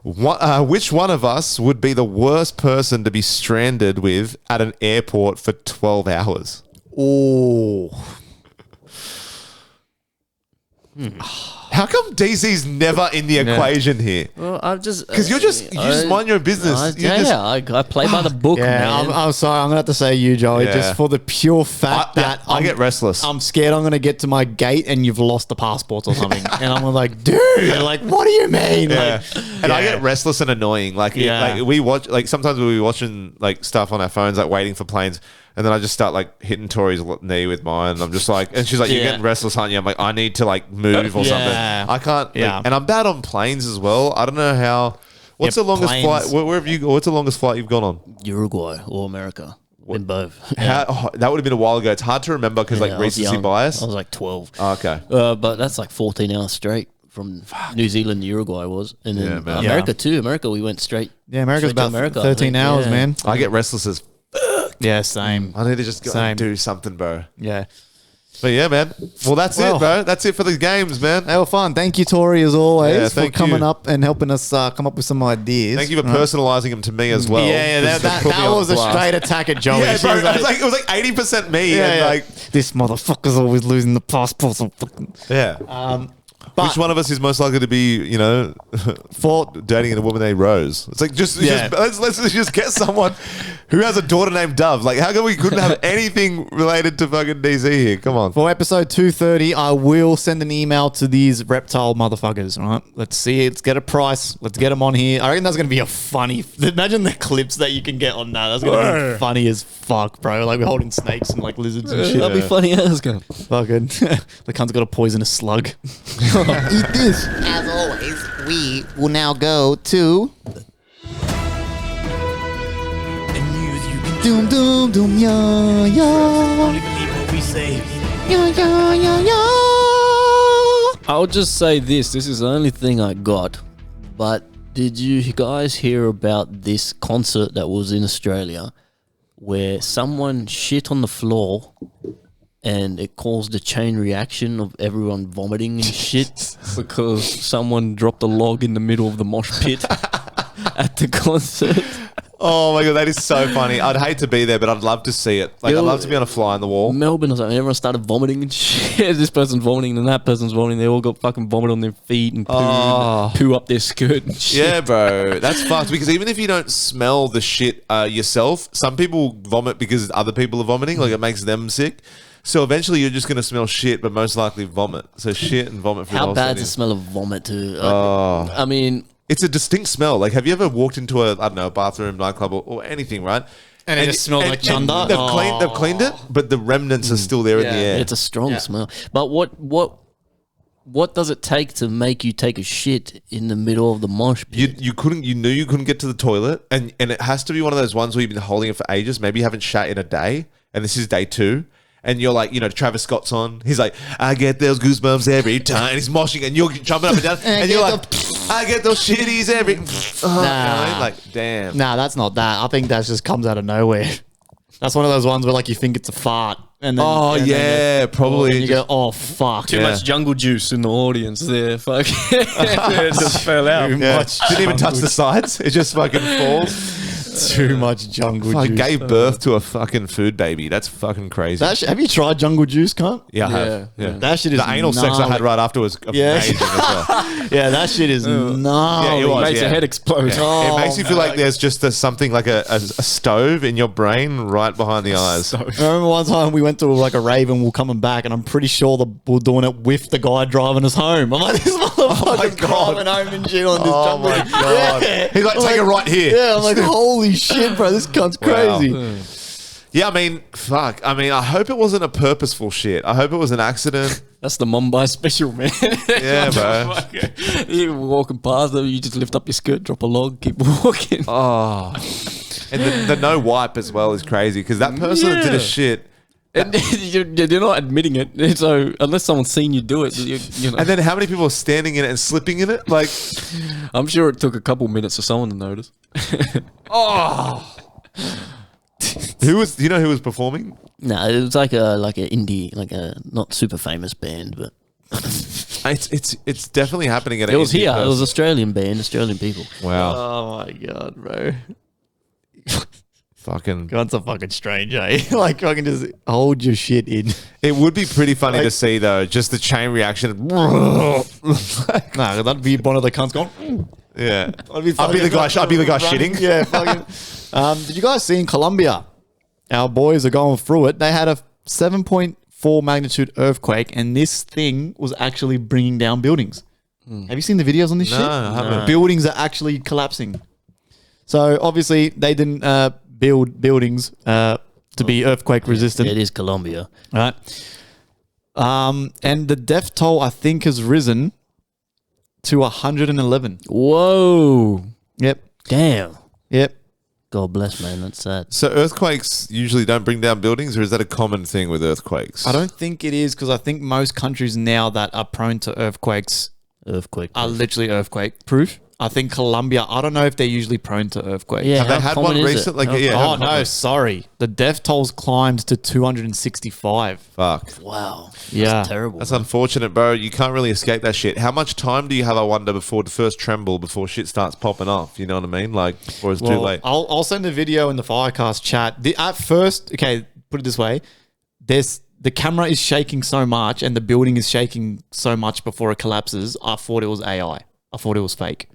[SPEAKER 1] Which one of us would be the worst person to be stranded with at an airport for 12 hours?
[SPEAKER 3] Oh.
[SPEAKER 1] How come DC's never in the equation here?
[SPEAKER 2] Well, I've just...
[SPEAKER 1] Because you just mind your own business.
[SPEAKER 2] I play by the book, man.
[SPEAKER 3] I'm sorry. I'm going to have to say you, Joey, just for the pure fact that
[SPEAKER 1] I get restless.
[SPEAKER 3] I'm scared I'm going to get to my gate and you've lost the passports or something. And I'm like, dude, like, what do you mean?
[SPEAKER 1] Yeah. I get restless and annoying. Like we watch, like sometimes we'll be watching like stuff on our phones, like waiting for planes. And then I just start like hitting Tori's knee with mine. And I'm just like, and she's like, you're getting restless, aren't you? I'm like, I need to like move or something. I can't. Like, and I'm bad on planes as well. I don't know how. What's the longest flight? Where have you? What's the longest flight you've gone on?
[SPEAKER 2] Uruguay or America. In both.
[SPEAKER 1] That would have been a while ago. It's hard to remember because like recency bias.
[SPEAKER 2] I was like 12.
[SPEAKER 1] Oh, okay.
[SPEAKER 2] But that's like 14 hours straight from New Zealand to Uruguay was. And then America too. America, we went straight.
[SPEAKER 3] Yeah, America's about
[SPEAKER 2] America,
[SPEAKER 3] 13 hours, man.
[SPEAKER 1] I get restless as
[SPEAKER 3] yeah, same.
[SPEAKER 1] I need to just go and do something, bro.
[SPEAKER 3] Yeah.
[SPEAKER 1] But yeah, man. Well, that's it, bro. That's it for the games, man.
[SPEAKER 3] They were fun. Thank you, Tori, as always, for coming up and helping us come up with some ideas.
[SPEAKER 1] Thank you for personalising them to me as well.
[SPEAKER 3] Yeah, that was a straight attack at Joey.
[SPEAKER 1] Yeah, bro, it was like 80% me.
[SPEAKER 3] Yeah,
[SPEAKER 1] and like
[SPEAKER 3] this motherfucker's always losing the passports.
[SPEAKER 1] Yeah. Which one of us is most likely to be, for dating a woman named Rose? It's like let's just get someone who has a daughter named Dove. Like, how come we couldn't have anything related to fucking DZ here? Come on.
[SPEAKER 3] For episode 230, I will send an email to these reptile motherfuckers. All right, let's see. Let's get a price. Let's get them on here. I reckon that's gonna be a funny. Imagine the clips that you can get on that. That's gonna be funny as fuck, bro. Like we're holding snakes and like lizards and shit.
[SPEAKER 2] That'd be funny as go.
[SPEAKER 3] Fucking the cunt's got a poisonous slug. Eat this. As always, we will now go to the news you can doom doom doom ya ya. Only believe what we say. Ya ya ya ya.
[SPEAKER 2] I'll just say this is the only thing I got. But did you guys hear about this concert that was in Australia where someone shit on the floor and it caused a chain reaction of everyone vomiting and shit because someone dropped a log in the middle of the mosh pit at the concert?
[SPEAKER 1] Oh my god, that is so funny. I'd hate to be there, but I'd love to see it. Like, I'd love to be on a fly on the wall.
[SPEAKER 2] Melbourne or something. Everyone started vomiting and shit. This person's vomiting and that person's vomiting. They all got fucking vomit on their feet and poo up their skirt and shit.
[SPEAKER 1] Yeah, bro. That's fucked. Because even if you don't smell the shit yourself, some people vomit because other people are vomiting. Like, it makes them sick. So eventually you're just going to smell shit, but most likely vomit. So shit and vomit.
[SPEAKER 2] How bad's the smell of vomit too? I mean...
[SPEAKER 1] It's a distinct smell. Like, have you ever walked into a bathroom, nightclub, or anything, right?
[SPEAKER 3] And it just smells like chunda.
[SPEAKER 1] They've cleaned it, but the remnants are still there in the air.
[SPEAKER 2] It's a strong smell. But what does it take to make you take a shit in the middle of the mosh pit?
[SPEAKER 1] You knew you couldn't get to the toilet, and it has to be one of those ones where you've been holding it for ages. Maybe you haven't shat in a day, and this is day 2. And you're like, Travis Scott's on. He's like, I get those goosebumps every time. And he's moshing, and you're jumping up and down. And you're like, I get those shitties every... Like, damn.
[SPEAKER 3] Nah, that's not that. I think that just comes out of nowhere. That's one of those ones where, like, you think it's a fart. And then,
[SPEAKER 1] probably.
[SPEAKER 3] And you go, oh, fuck.
[SPEAKER 2] Too much jungle juice in the audience there. Fuck. It just fell out.
[SPEAKER 1] Didn't even touch the sides. It just fucking falls.
[SPEAKER 3] Too much jungle juice.
[SPEAKER 1] I gave birth to a fucking food baby. That's fucking crazy.
[SPEAKER 3] Have you tried jungle juice, cunt?
[SPEAKER 1] Yeah, I have. Yeah.
[SPEAKER 3] That shit is
[SPEAKER 1] the anal sex I had right after was amazing as well.
[SPEAKER 3] Yeah, that shit is gnarly.
[SPEAKER 1] Yeah,
[SPEAKER 4] it makes your head explode.
[SPEAKER 1] Yeah.
[SPEAKER 3] Oh,
[SPEAKER 1] it makes you feel like there's just something like a stove in your brain right behind the eyes.
[SPEAKER 3] I remember one time we went to like a rave and we're coming back, and I'm pretty sure we're doing it with the guy driving us home. I'm like, this motherfucker's driving home and shit on this jungle.
[SPEAKER 1] My God.
[SPEAKER 3] Yeah.
[SPEAKER 1] He's like, take it right here.
[SPEAKER 3] Yeah, I'm like, holy shit, bro, this cunt's crazy.
[SPEAKER 1] Wow. Yeah, I mean, fuck. I mean, I hope it wasn't a purposeful shit. I hope it was an accident.
[SPEAKER 2] That's the Mumbai special, man.
[SPEAKER 1] Yeah, bro.
[SPEAKER 2] You're walking past them, you just lift up your skirt, drop a log, keep walking.
[SPEAKER 1] Oh. And the no wipe as well is crazy, because that person that did a shit...
[SPEAKER 2] And you're not admitting it, so unless someone's seen you do it, you know.
[SPEAKER 1] And then how many people are standing in it and slipping in it? Like,
[SPEAKER 2] I'm sure it took a couple minutes for someone to notice.
[SPEAKER 1] who was? Do you know who was performing?
[SPEAKER 2] No, it was like a indie, like a not super famous band, but
[SPEAKER 1] It's definitely happening at.
[SPEAKER 2] It was here. It was Australian band, Australian people.
[SPEAKER 1] Wow.
[SPEAKER 3] Oh my God, bro.
[SPEAKER 1] Fucking.
[SPEAKER 3] God's a fucking strange, eh? Like, fucking just hold your shit in.
[SPEAKER 1] It would be pretty funny to see, though, just the chain reaction.
[SPEAKER 3] Nah, that'd be one of the cunts going.
[SPEAKER 1] Yeah.
[SPEAKER 3] I'd be
[SPEAKER 1] the guy shitting.
[SPEAKER 3] Yeah, fucking. Did you guys see in Colombia? Our boys are going through it. They had a 7.4 magnitude earthquake, and this thing was actually bringing down buildings. Have you seen the videos on this shit?
[SPEAKER 1] No, I haven't.
[SPEAKER 3] Buildings are actually collapsing. So obviously they didn't build buildings to be earthquake resistant.
[SPEAKER 2] It is Colombia.
[SPEAKER 3] Right. And the death toll, I think, has risen to 111.
[SPEAKER 2] Whoa.
[SPEAKER 3] Yep.
[SPEAKER 2] Damn.
[SPEAKER 3] Yep.
[SPEAKER 2] God bless, man. That's sad.
[SPEAKER 1] So earthquakes usually don't bring down buildings, or is that a common thing with earthquakes?
[SPEAKER 3] I don't think it is, because I think most countries now that are prone to earthquakes are literally earthquake proof. I think Colombia, I don't know if they're usually prone to earthquakes.
[SPEAKER 2] Yeah,
[SPEAKER 1] Have they had one recent? Like,
[SPEAKER 3] oh, no, sorry. The death toll's climbed to 265.
[SPEAKER 1] Fuck.
[SPEAKER 2] Wow. That's
[SPEAKER 3] Yeah.
[SPEAKER 2] terrible.
[SPEAKER 1] That's unfortunate, bro. You can't really escape that shit. How much time do you have, I wonder, before the first tremble, before shit starts popping off? You know what I mean? Like, before it's too late.
[SPEAKER 3] I'll send a video in the FireCast chat. At first, okay, put it this way. The camera is shaking so much and the building is shaking so much before it collapses. I thought it was AI. I thought it was fake.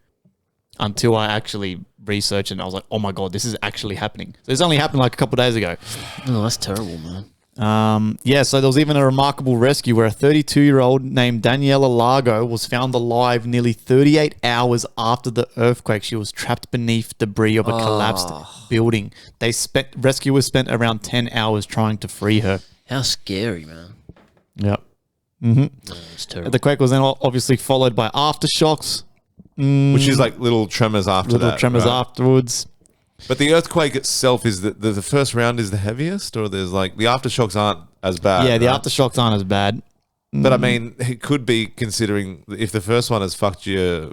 [SPEAKER 3] Until I actually researched it and I was like, oh my God, this is actually happening. So this only happened like a couple of days ago.
[SPEAKER 2] Oh, that's terrible, man.
[SPEAKER 3] Yeah, so there was even a remarkable rescue where a 32-year-old named Daniela Largo was found alive nearly 38 hours after the earthquake. She was trapped beneath debris of a collapsed building. Rescuers spent around 10 hours trying to free her.
[SPEAKER 2] How scary, man.
[SPEAKER 3] Yep. Mm-hmm.
[SPEAKER 2] It's terrible.
[SPEAKER 3] The quake was then obviously followed by aftershocks.
[SPEAKER 1] Which is like little tremors after that.
[SPEAKER 3] Little tremors
[SPEAKER 1] right?
[SPEAKER 3] afterwards.
[SPEAKER 1] But the earthquake itself is the first round is the heaviest, or there's like the aftershocks aren't as bad.
[SPEAKER 3] Yeah, the
[SPEAKER 1] right?
[SPEAKER 3] aftershocks aren't as bad.
[SPEAKER 1] But I mean, it could be, considering if the first one has fucked the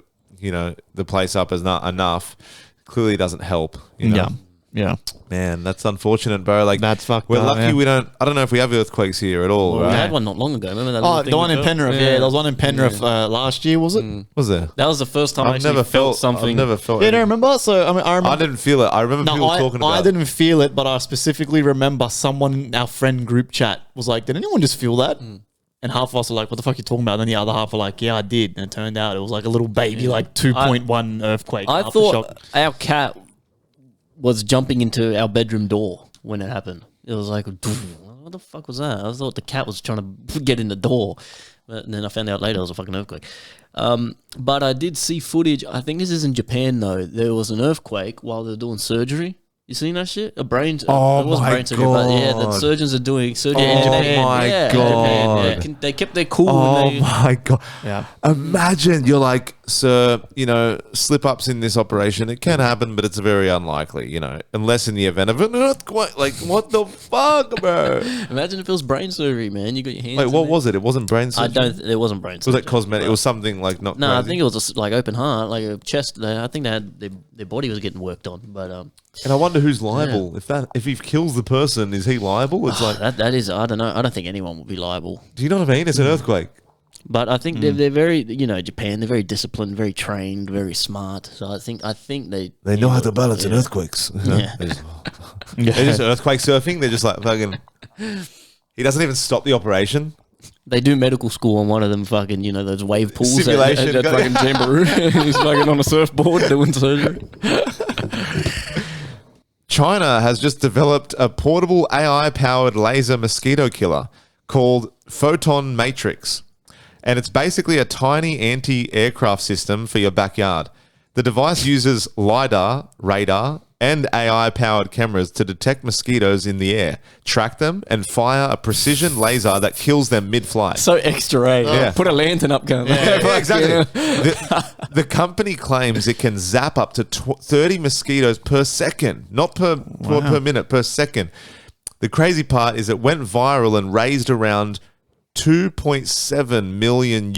[SPEAKER 1] place up as not enough, clearly doesn't help. You know?
[SPEAKER 3] Yeah.
[SPEAKER 1] Man, that's unfortunate, bro. Like
[SPEAKER 3] That's fucked
[SPEAKER 1] we're
[SPEAKER 3] up,
[SPEAKER 1] lucky
[SPEAKER 3] man.
[SPEAKER 1] we don't. I don't know if we have earthquakes here at all.
[SPEAKER 2] We
[SPEAKER 1] Right?
[SPEAKER 2] had one not long ago. Remember that?
[SPEAKER 3] Oh,
[SPEAKER 2] little
[SPEAKER 3] the
[SPEAKER 2] thing
[SPEAKER 3] one
[SPEAKER 2] that
[SPEAKER 3] in
[SPEAKER 2] fell?
[SPEAKER 3] Penrith. Yeah, there was one in Penrith last year, was it?
[SPEAKER 1] Was there?
[SPEAKER 2] That was the first time I
[SPEAKER 1] I've
[SPEAKER 2] actually
[SPEAKER 1] never
[SPEAKER 2] felt something.
[SPEAKER 1] I've never felt.
[SPEAKER 3] Yeah,
[SPEAKER 1] any-
[SPEAKER 3] no, remember? So, I mean, I remember.
[SPEAKER 1] I didn't feel it. I remember people talking about.
[SPEAKER 3] I didn't feel it, but I specifically remember someone in our friend group chat was like, "Did anyone just feel that?" And half of us were like, "What the fuck are you talking about?" And then the other half were like, "Yeah, I did." And it turned out it was like a little baby, like 2.1 earthquake.
[SPEAKER 2] I
[SPEAKER 3] aftershock.
[SPEAKER 2] thought our cat was jumping into our bedroom door when it happened. It was like, what the fuck was that? I thought the cat was trying to get in the door. But then I found out later it was a fucking earthquake. But I did see footage. I think this is in Japan, though. There was an earthquake while they were doing surgery. You seen that shit? A brain.
[SPEAKER 1] Oh
[SPEAKER 2] it wasn't
[SPEAKER 1] my
[SPEAKER 2] brain surgery, but yeah, the
[SPEAKER 1] God.
[SPEAKER 2] surgeons are doing surgery in
[SPEAKER 1] Oh
[SPEAKER 2] Japan.
[SPEAKER 1] my
[SPEAKER 2] yeah,
[SPEAKER 1] God.
[SPEAKER 2] Japan. They kept their cool.
[SPEAKER 1] Oh
[SPEAKER 2] and they,
[SPEAKER 1] my god!
[SPEAKER 3] Yeah.
[SPEAKER 1] Imagine you're like, sir, slip ups in this operation. It can happen, but it's very unlikely. Unless in the event of an earthquake. Like, what the fuck, bro?
[SPEAKER 2] Imagine if it was brain surgery, man. You got your hands.
[SPEAKER 1] Wait,
[SPEAKER 2] in
[SPEAKER 1] what
[SPEAKER 2] there.
[SPEAKER 1] was it? It wasn't brain surgery.
[SPEAKER 2] It wasn't brain
[SPEAKER 1] Was
[SPEAKER 2] surgery.
[SPEAKER 1] it cosmetic? It was something like not.
[SPEAKER 2] No, I
[SPEAKER 1] crazy?
[SPEAKER 2] think it was just like open heart, like a chest. I think they had their body was getting worked on, but
[SPEAKER 1] And I wonder who's liable. If he kills the person, is he liable? It's like,
[SPEAKER 2] that is, I don't know. I don't think anyone would be liable.
[SPEAKER 1] do you know what I mean? It's an earthquake.
[SPEAKER 2] But I think they're very, Japan. They're very disciplined, very trained, very smart. So I think
[SPEAKER 1] They know how to balance in earthquakes.
[SPEAKER 2] Yeah.
[SPEAKER 1] They're just earthquake surfing. They're just like fucking. He doesn't even stop the operation.
[SPEAKER 2] They do medical school on one of them fucking, those wave pools.
[SPEAKER 1] Simulation.
[SPEAKER 2] That fucking jamboree. He's fucking on a surfboard doing surgery.
[SPEAKER 1] China has just developed a portable AI-powered laser mosquito killer called Photon Matrix. And it's basically a tiny anti-aircraft system for your backyard. The device uses LiDAR, radar, and AI-powered cameras to detect mosquitoes in the air, track them, and fire a precision laser that kills them mid-flight.
[SPEAKER 4] So extra, eh?
[SPEAKER 1] Yeah.
[SPEAKER 4] Put a lantern up, gun.
[SPEAKER 1] Yeah, exactly. The company claims it can zap up to 30 mosquitoes per second, not per minute, per second. The crazy part is it went viral and raised around $2.7 million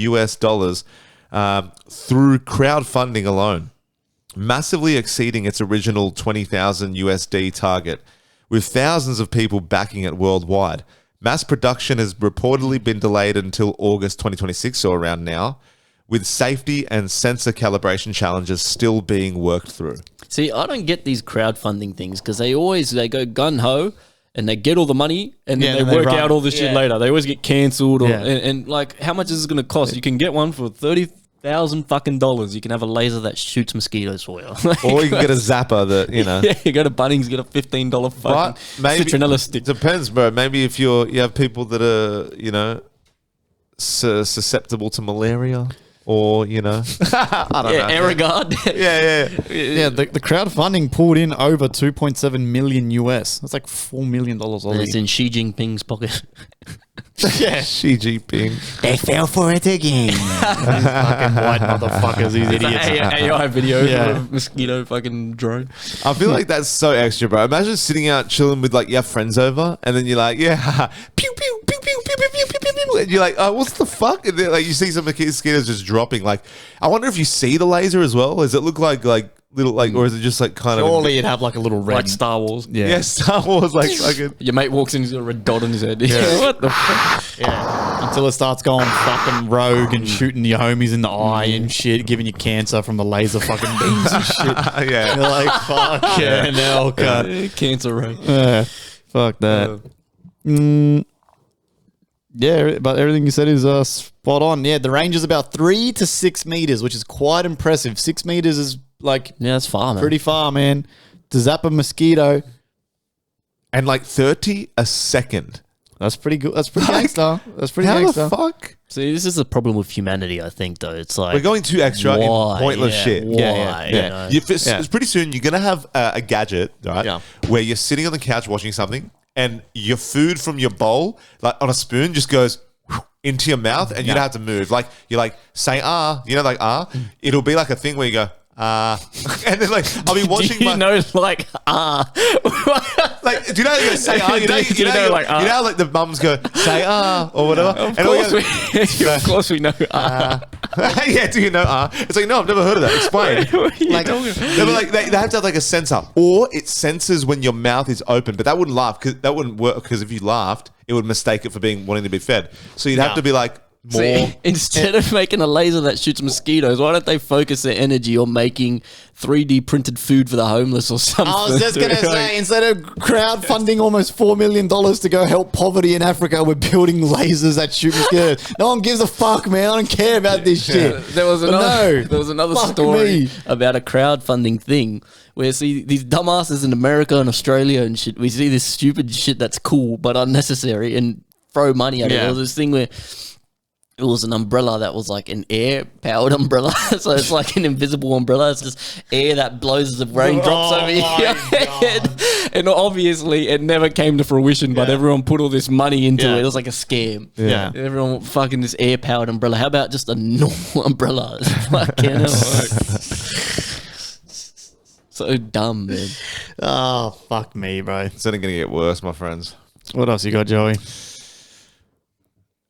[SPEAKER 1] through crowdfunding alone, massively exceeding its original $20,000 target, with thousands of people backing it worldwide. Mass production has reportedly been delayed until August 2026, so around now, with safety and sensor calibration challenges still being worked through.
[SPEAKER 2] See, I don't get these crowdfunding things because they go gun-ho and they get all the money and then they work out all the shit later. They always get cancelled. And like, how much is this going to cost? You can get one for $30,000 fucking dollars. You can have a laser that shoots mosquitoes for you.
[SPEAKER 1] Or you can get a zapper that,
[SPEAKER 2] Yeah, you go to Bunnings, get a $15 fucking citronella stick.
[SPEAKER 1] Depends, bro. Maybe if you have people that are, susceptible to malaria. Or, I don't know.
[SPEAKER 2] Aerogard.
[SPEAKER 3] Yeah, the crowdfunding pulled in over 2.7 million US. That's like $4 million
[SPEAKER 2] And it's
[SPEAKER 3] Aussie.
[SPEAKER 2] in Xi Jinping's pocket.
[SPEAKER 3] Yeah.
[SPEAKER 1] Xi Jinping.
[SPEAKER 3] They fell for it again. These fucking white motherfuckers, these idiots.
[SPEAKER 2] AI videos
[SPEAKER 3] Yeah.
[SPEAKER 2] of a mosquito fucking drone.
[SPEAKER 1] I feel like that's so extra, bro. Imagine sitting out chilling with like your friends over, and then you're like, yeah, pew pew pew pew pew pew pew pew pew, and you're like, oh, what's the fuck? And then like you see some mosquitoes just dropping. Like, I wonder if you see the laser as well. Does it look like little or is it just like kind of
[SPEAKER 3] Surely you'd have like a little red.
[SPEAKER 2] Like Star Wars.
[SPEAKER 1] yeah, Star Wars like fucking.
[SPEAKER 2] Your mate walks in, he's got a red dot on his head. Yeah. What the fuck?
[SPEAKER 3] Yeah. Until it starts going fucking rogue and shooting your homies in the eye and shit, giving you cancer from the laser fucking beams and shit.
[SPEAKER 1] Yeah.
[SPEAKER 3] You're like, fuck yeah, no, cut.
[SPEAKER 2] Cancer ray.
[SPEAKER 3] Fuck that. Yeah, but everything you said is spot on. Yeah, the range is about 3 to 6 meters, which is quite impressive. 6 meters is like
[SPEAKER 2] Yeah, that's far, man.
[SPEAKER 3] pretty far, man. To zap a mosquito,
[SPEAKER 1] And like 30 a second.
[SPEAKER 3] that's pretty good. That's pretty gangster. That's pretty
[SPEAKER 1] How
[SPEAKER 3] gangster.
[SPEAKER 1] the fuck?
[SPEAKER 2] See, this is a problem with humanity, I think, though. It's like...
[SPEAKER 1] We're going too extra in
[SPEAKER 2] why?
[SPEAKER 1] pointless
[SPEAKER 2] Yeah,
[SPEAKER 1] shit.
[SPEAKER 2] Why?
[SPEAKER 3] Yeah.
[SPEAKER 2] You know?
[SPEAKER 1] It's pretty soon you're gonna have a gadget, right?
[SPEAKER 3] Yeah.
[SPEAKER 1] Where you're sitting on the couch watching something, and your food from your bowl, like on a spoon, just goes into your mouth, and you don't have to move. Like you're like say like it'll be like a thing where you go and then like I'll be watching.
[SPEAKER 2] Do you know like
[SPEAKER 1] like do you know you say you know like the mums go say or whatever.
[SPEAKER 4] Of course we know.
[SPEAKER 1] Yeah, do you know It's like no, I've never heard of that. Explain. Like they have to have like a sensor, or it senses when your mouth is open, but that wouldn't work because if you laughed, it would mistake it for wanting to be fed. So you'd have to be like. More.
[SPEAKER 2] See, instead of making a laser that shoots mosquitoes, why don't they focus their energy on making 3D printed food for the homeless or something?
[SPEAKER 3] I was just going to say, instead of crowdfunding almost $4 million to go help poverty in Africa, we're building lasers that shoot mosquitoes. No one gives a fuck, man. I don't care about this shit.
[SPEAKER 4] There was another story
[SPEAKER 2] about a crowdfunding thing where see these dumbasses in America and Australia and shit. We see this stupid shit that's cool but unnecessary and throw money at it. There was this thing where it was an umbrella that was like an air-powered umbrella. So it's like an invisible umbrella. It's just air that blows as the rain drops over your head.
[SPEAKER 4] And obviously it never came to fruition, but everyone put all this money into it. It was like a scam.
[SPEAKER 3] Yeah.
[SPEAKER 4] Everyone
[SPEAKER 2] Fucking this air-powered umbrella. How about just a normal umbrella? Fucking hell. So dumb, man.
[SPEAKER 3] Oh, fuck me, bro.
[SPEAKER 1] It's only going to get worse, my friends.
[SPEAKER 3] What else you got, Joey?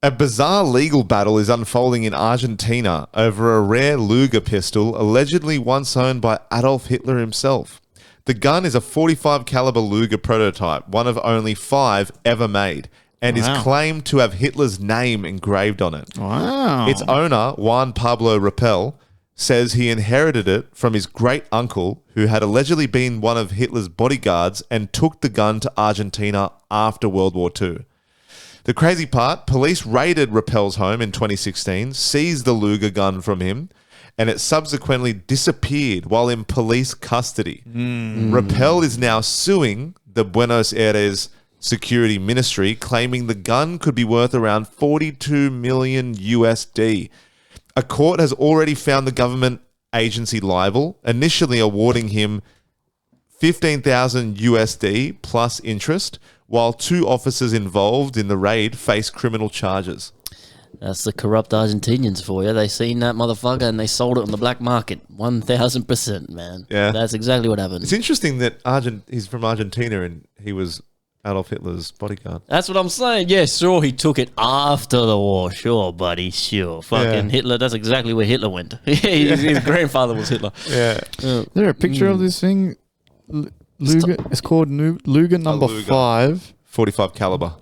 [SPEAKER 1] A bizarre legal battle is unfolding in Argentina over a rare Luger pistol allegedly once owned by Adolf Hitler himself. The gun is a .45 caliber Luger prototype, one of only 5 ever made, and is claimed to have Hitler's name engraved on it.
[SPEAKER 3] Wow.
[SPEAKER 1] Its owner, Juan Pablo Rappel, says he inherited it from his great uncle, who had allegedly been one of Hitler's bodyguards and took the gun to Argentina after World War II. The crazy part, police raided Rappel's home in 2016, seized the Luger gun from him, and it subsequently disappeared while in police custody. Rappel is now suing the Buenos Aires Security Ministry, claiming the gun could be worth around 42 million USD. A court has already found the government agency liable, initially awarding him 15,000 USD plus interest, while 2 officers involved in the raid face criminal charges.
[SPEAKER 2] That's the corrupt Argentinians for you. They seen that motherfucker and they sold it on the black market. 1,000%, man.
[SPEAKER 1] Yeah.
[SPEAKER 2] That's exactly what happened.
[SPEAKER 1] It's interesting that he's from Argentina and he was Adolf Hitler's bodyguard.
[SPEAKER 2] That's what I'm saying. Yeah, sure, he took it after the war. Sure, buddy, sure. Fucking Hitler, that's exactly where Hitler went. His grandfather was Hitler.
[SPEAKER 1] Yeah.
[SPEAKER 3] Is there a picture of this thing? Luger. It's called Luger number 5.
[SPEAKER 1] 45 caliber.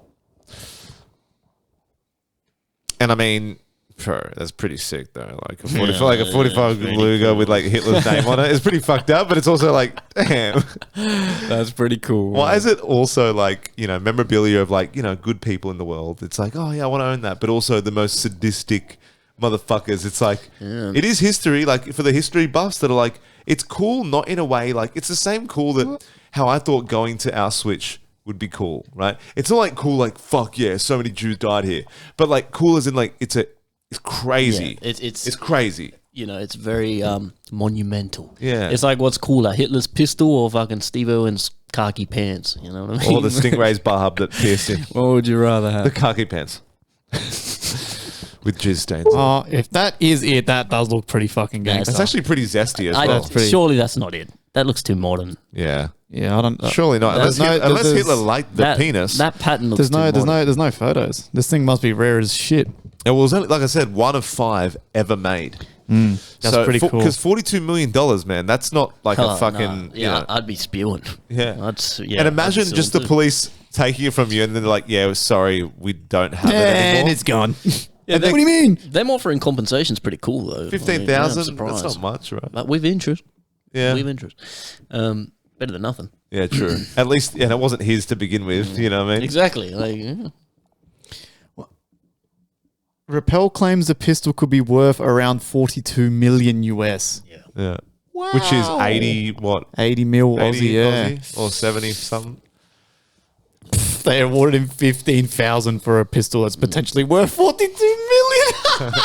[SPEAKER 1] And I mean, that's pretty sick though. Like a 45 Luger with like Hitler's name on it. It's pretty fucked up, but it's also like, damn.
[SPEAKER 4] That's pretty cool.
[SPEAKER 1] Why is it also like, memorabilia of like, good people in the world? It's like, oh yeah, I want to own that. But also the most sadistic motherfuckers. It's like, it is history. Like for the history buffs that are like, it's cool, not in a way like it's the same cool that how I thought going to Auschwitz would be cool, right? It's not like cool, like fuck yeah, so many Jews died here, but like cool as in like it's crazy.
[SPEAKER 2] Yeah,
[SPEAKER 1] it's crazy.
[SPEAKER 2] It's very monumental.
[SPEAKER 1] Yeah,
[SPEAKER 2] it's like what's cooler, Hitler's pistol or fucking Steve Irwin's khaki pants? You know what I mean?
[SPEAKER 1] Or the Stingray's barb that pierced him.
[SPEAKER 4] What would you rather have?
[SPEAKER 1] The khaki pants. With jizz stains.
[SPEAKER 3] Oh, if that is it, that does look pretty fucking gangster.
[SPEAKER 1] That's actually pretty zesty as well.
[SPEAKER 2] Surely that's not it. That looks too modern.
[SPEAKER 1] Yeah.
[SPEAKER 3] Yeah, I don't.
[SPEAKER 1] Surely not. Unless Hitler liked the penis.
[SPEAKER 2] That pattern looks too modern.
[SPEAKER 3] There's no photos. This thing must be rare as shit.
[SPEAKER 1] It was only, like I said, one of 5 ever made.
[SPEAKER 3] That's pretty cool.
[SPEAKER 1] Because $42 million, man, that's not like a fucking.
[SPEAKER 2] Yeah, I'd be spewing.
[SPEAKER 1] Yeah. And imagine just the police taking it from you and then they're like, yeah, sorry, we don't have it anymore.
[SPEAKER 3] And it's gone.
[SPEAKER 2] Yeah,
[SPEAKER 3] what do you mean?
[SPEAKER 2] Them offering compensation's pretty cool though.
[SPEAKER 1] 15,000. That's not much, right?
[SPEAKER 2] But with interest.
[SPEAKER 1] Yeah,
[SPEAKER 2] with interest. Better than nothing.
[SPEAKER 1] Yeah, true. At least, it wasn't his to begin with. You know what I mean?
[SPEAKER 2] Exactly. Like,
[SPEAKER 3] Rappel claims the pistol could be worth around 42 million US.
[SPEAKER 1] Yeah.
[SPEAKER 3] Wow.
[SPEAKER 1] Which is 80
[SPEAKER 3] mil Aussie, yeah.
[SPEAKER 1] Aussie, or 70 something.
[SPEAKER 3] They awarded him 15,000 for a pistol that's potentially worth 42 million.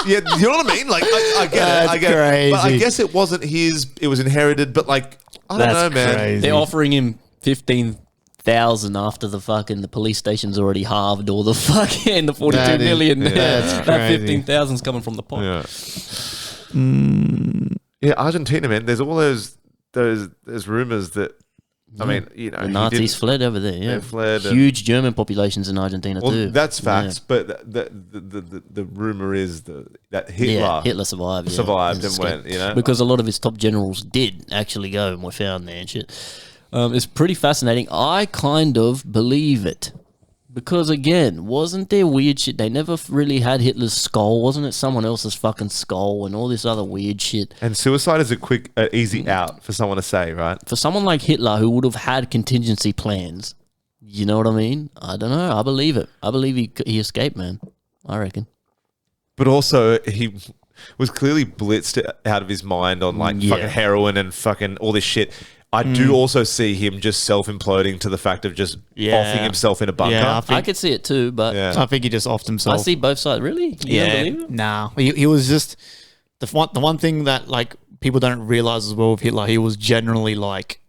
[SPEAKER 1] Yeah, you know what I mean? Like, I get it. I get
[SPEAKER 3] crazy.
[SPEAKER 1] it. But I guess it wasn't his. It was inherited. But like, I don't know, man.
[SPEAKER 3] Crazy.
[SPEAKER 2] They're offering him 15,000 after the police station's already halved all the fucking the 42 million.
[SPEAKER 3] That's
[SPEAKER 2] that 15,000's coming from the pot.
[SPEAKER 1] Yeah. Yeah, Argentina, man. There's all those rumors that. I mean, you know,
[SPEAKER 2] the Nazis fled over there. Yeah,
[SPEAKER 1] they fled.
[SPEAKER 2] Huge German populations in Argentina too.
[SPEAKER 1] That's facts, but the rumor is that Hitler
[SPEAKER 2] survived.
[SPEAKER 1] And went. You know,
[SPEAKER 2] because a lot of his top generals did actually go and were found there and shit. It's pretty fascinating. I kind of believe it. Because again, wasn't there weird shit? They never really had Hitler's skull. Wasn't it someone else's fucking skull and all this other weird shit?
[SPEAKER 1] And suicide is a easy out for someone to say, right?
[SPEAKER 2] For someone like Hitler who would have had contingency plans, you know what I mean? I don't know. I believe it. I believe he escaped, man. I reckon.
[SPEAKER 1] But also, he was clearly blitzed out of his mind on fucking heroin and fucking all this shit. I do also see him just self-imploding to the fact of just offing himself in a bunker.
[SPEAKER 3] Yeah,
[SPEAKER 2] I could see it too, but
[SPEAKER 3] I think he just offed himself.
[SPEAKER 2] I see both sides. Really? You don't believe it?
[SPEAKER 3] Nah. He was just the one thing that like people don't realize as well with Hitler. He was generally like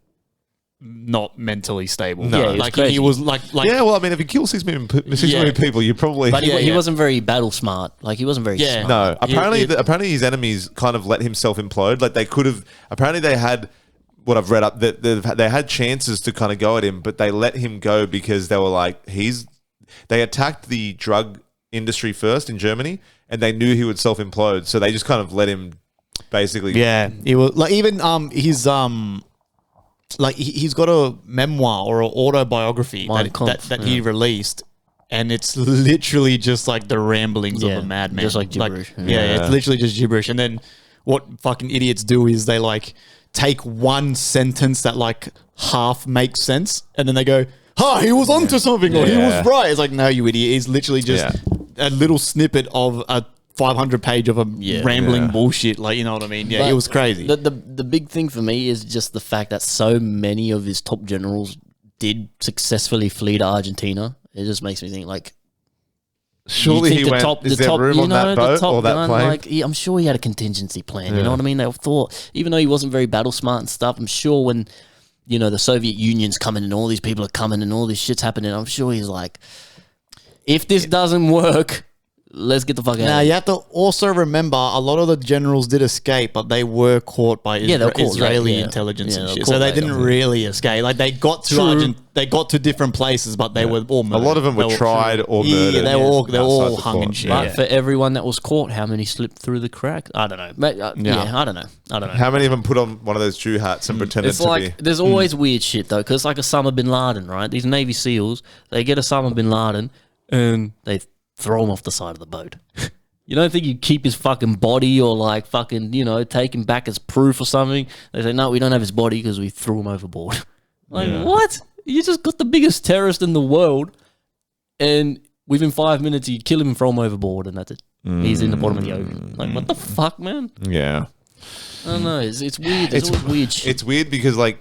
[SPEAKER 3] not mentally stable.
[SPEAKER 1] No,
[SPEAKER 2] like he was
[SPEAKER 3] like
[SPEAKER 1] yeah. Well, I mean, if you kill 6 million people, you probably.
[SPEAKER 2] But he wasn't very battle smart. Like he wasn't very smart.
[SPEAKER 1] No, apparently his enemies kind of let him self-implode. Like they could have. Apparently they had. What I've read up, that they had chances to kind of go at him, but they let him go because they were like, they attacked the drug industry first in Germany, and they knew he would self-implode, so they just kind of let him basically.
[SPEAKER 3] Yeah, he was like even he's got a memoir or an autobiography that he released. And it's literally just like the ramblings of a madman.
[SPEAKER 2] Just like gibberish.
[SPEAKER 3] It's literally just gibberish. And then what fucking idiots do is they like take one sentence that like half makes sense, and then they go, he was onto something, or he was right. It's like, no, you idiot. It's literally just a little snippet of a 500 page of a rambling bullshit. Like, you know what I mean? Yeah,
[SPEAKER 2] but
[SPEAKER 3] it was crazy.
[SPEAKER 2] The big thing for me is just the fact that so many of his top generals did successfully flee to Argentina. It just makes me think like,
[SPEAKER 1] surely he went, is there room on that boat or that plane?
[SPEAKER 2] Like, I'm sure he had a contingency plan. You know what I mean? They thought, even though he wasn't very battle smart and stuff, I'm sure when, you know, the Soviet Union's coming and all these people are coming and all this shit's happening, I'm sure he's like, if this doesn't work, let's get the fuck out.
[SPEAKER 3] Now, you have to also remember a lot of the generals did escape, but they were caught by Israeli intelligence and shit. So they didn't really escape. Like they got to different places, but they were all murdered.
[SPEAKER 1] A lot of them were tried or murdered.
[SPEAKER 3] Yeah, they were all hung and shit.
[SPEAKER 2] But for everyone that was caught, how many slipped through the cracks? I don't know. I don't know.
[SPEAKER 1] How many of them put on one of those Jew hats and pretended to be?
[SPEAKER 2] There's always weird shit though, because like Osama bin Laden, right? These Navy SEALs, they get Osama bin Laden and they throw him off the side of the boat. You don't think you keep his fucking body or like fucking, you know, take him back as proof or something? They say, no, we don't have his body because we threw him overboard. Like, what? You just got the biggest terrorist in the world and within 5 minutes you kill him and throw him overboard and that's it. He's in the bottom of the ocean. Like, what the fuck, man?
[SPEAKER 1] Yeah.
[SPEAKER 2] I don't know. It's weird. It's always weird shit.
[SPEAKER 1] It's weird because like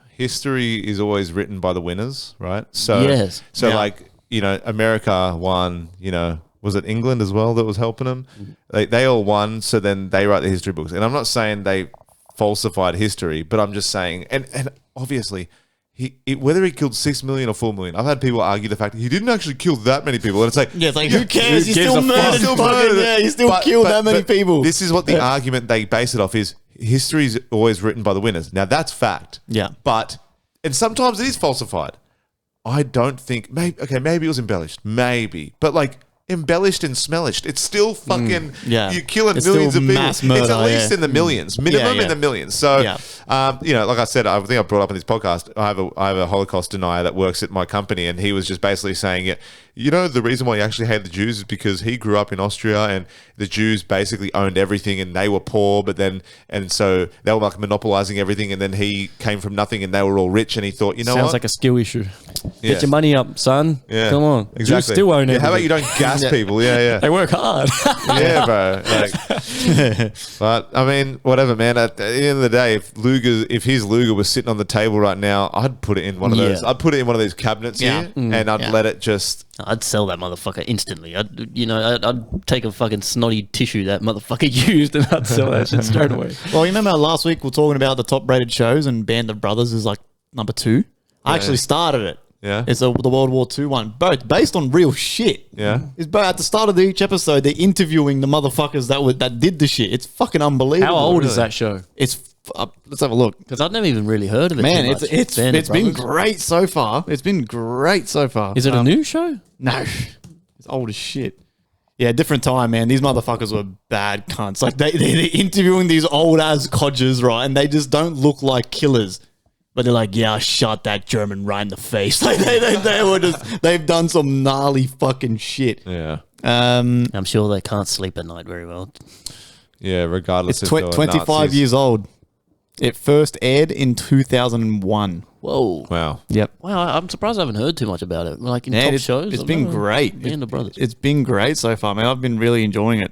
[SPEAKER 1] history is always written by the winners, right? So, like, you know, America won, you know, was it England as well that was helping them? They all won, so then they write the history books. And I'm not saying they falsified history, but I'm just saying, and obviously, whether he killed 6 million or 4 million, I've had people argue the fact that he didn't actually kill that many people. And it's like,
[SPEAKER 3] who cares? He still murdered. He still killed that many people.
[SPEAKER 1] This is what the argument they base it off is: history is always written by the winners. Now that's fact.
[SPEAKER 3] Yeah,
[SPEAKER 1] and sometimes it is falsified. I don't think maybe it was embellished, but like embellished and smellished, it's still fucking you're killing millions of people. Murder, it's at least in the millions, minimum in the millions. So you know, like I said, I think I brought up in this podcast, I have a Holocaust denier that works at my company, and he was just basically saying you know, the reason why he actually hated the Jews is because he grew up in Austria and the Jews basically owned everything and they were poor, and so they were like monopolizing everything, and then he came from nothing and they were all rich, and he thought, you know,
[SPEAKER 4] sounds like a skill issue. Get your money up, son.
[SPEAKER 1] Yeah.
[SPEAKER 4] Come on.
[SPEAKER 1] Exactly.
[SPEAKER 4] Jews still own everything.
[SPEAKER 1] How about you don't gas people? Yeah.
[SPEAKER 4] They work hard.
[SPEAKER 1] Yeah, bro. Like, but I mean, whatever, man. At the end of the day, if his Luger was sitting on the table right now, I'd put it in one of those. I'd put it in one of these cabinets here, and I'd let it just.
[SPEAKER 2] I'd sell that motherfucker instantly. I'd take a fucking snotty tissue that motherfucker used and I'd sell that shit straight away.
[SPEAKER 3] Well, you remember last week we were talking about the top rated shows and Band of Brothers is like number 2. I actually started it.
[SPEAKER 1] Yeah.
[SPEAKER 3] It's the World War II one. Both based on real shit.
[SPEAKER 1] Yeah.
[SPEAKER 3] It's at the start of each episode, they're interviewing the motherfuckers that did the shit. It's fucking unbelievable.
[SPEAKER 4] How old
[SPEAKER 1] Really?
[SPEAKER 4] is that show?
[SPEAKER 3] It's let's have a look.
[SPEAKER 2] Because I've never even really heard of it.
[SPEAKER 3] Man,
[SPEAKER 2] too much.
[SPEAKER 3] it's been great so far. It's been great so far.
[SPEAKER 4] Is it a new show?
[SPEAKER 3] No, it's old as shit. Yeah, different time, man. These motherfuckers were bad cunts. Like they're interviewing these old ass codgers, right? And they just don't look like killers. But they're like, yeah, I shot that German right in the face. Like they've done some gnarly fucking shit.
[SPEAKER 1] Yeah.
[SPEAKER 2] I'm sure they can't sleep at night very well.
[SPEAKER 1] Yeah, regardless
[SPEAKER 3] It's
[SPEAKER 1] if they were
[SPEAKER 3] 25
[SPEAKER 1] Nazis.
[SPEAKER 3] years old. It first aired in 2001.
[SPEAKER 2] Whoa.
[SPEAKER 1] Wow.
[SPEAKER 3] Yep.
[SPEAKER 2] Wow, I'm surprised I haven't heard too much about it. Like in
[SPEAKER 3] Man,
[SPEAKER 2] top
[SPEAKER 3] it's,
[SPEAKER 2] shows.
[SPEAKER 3] it's
[SPEAKER 2] I've
[SPEAKER 3] been
[SPEAKER 2] never-
[SPEAKER 3] great.
[SPEAKER 2] Me and the brothers.
[SPEAKER 3] It's been great so far, man. I've been really enjoying it.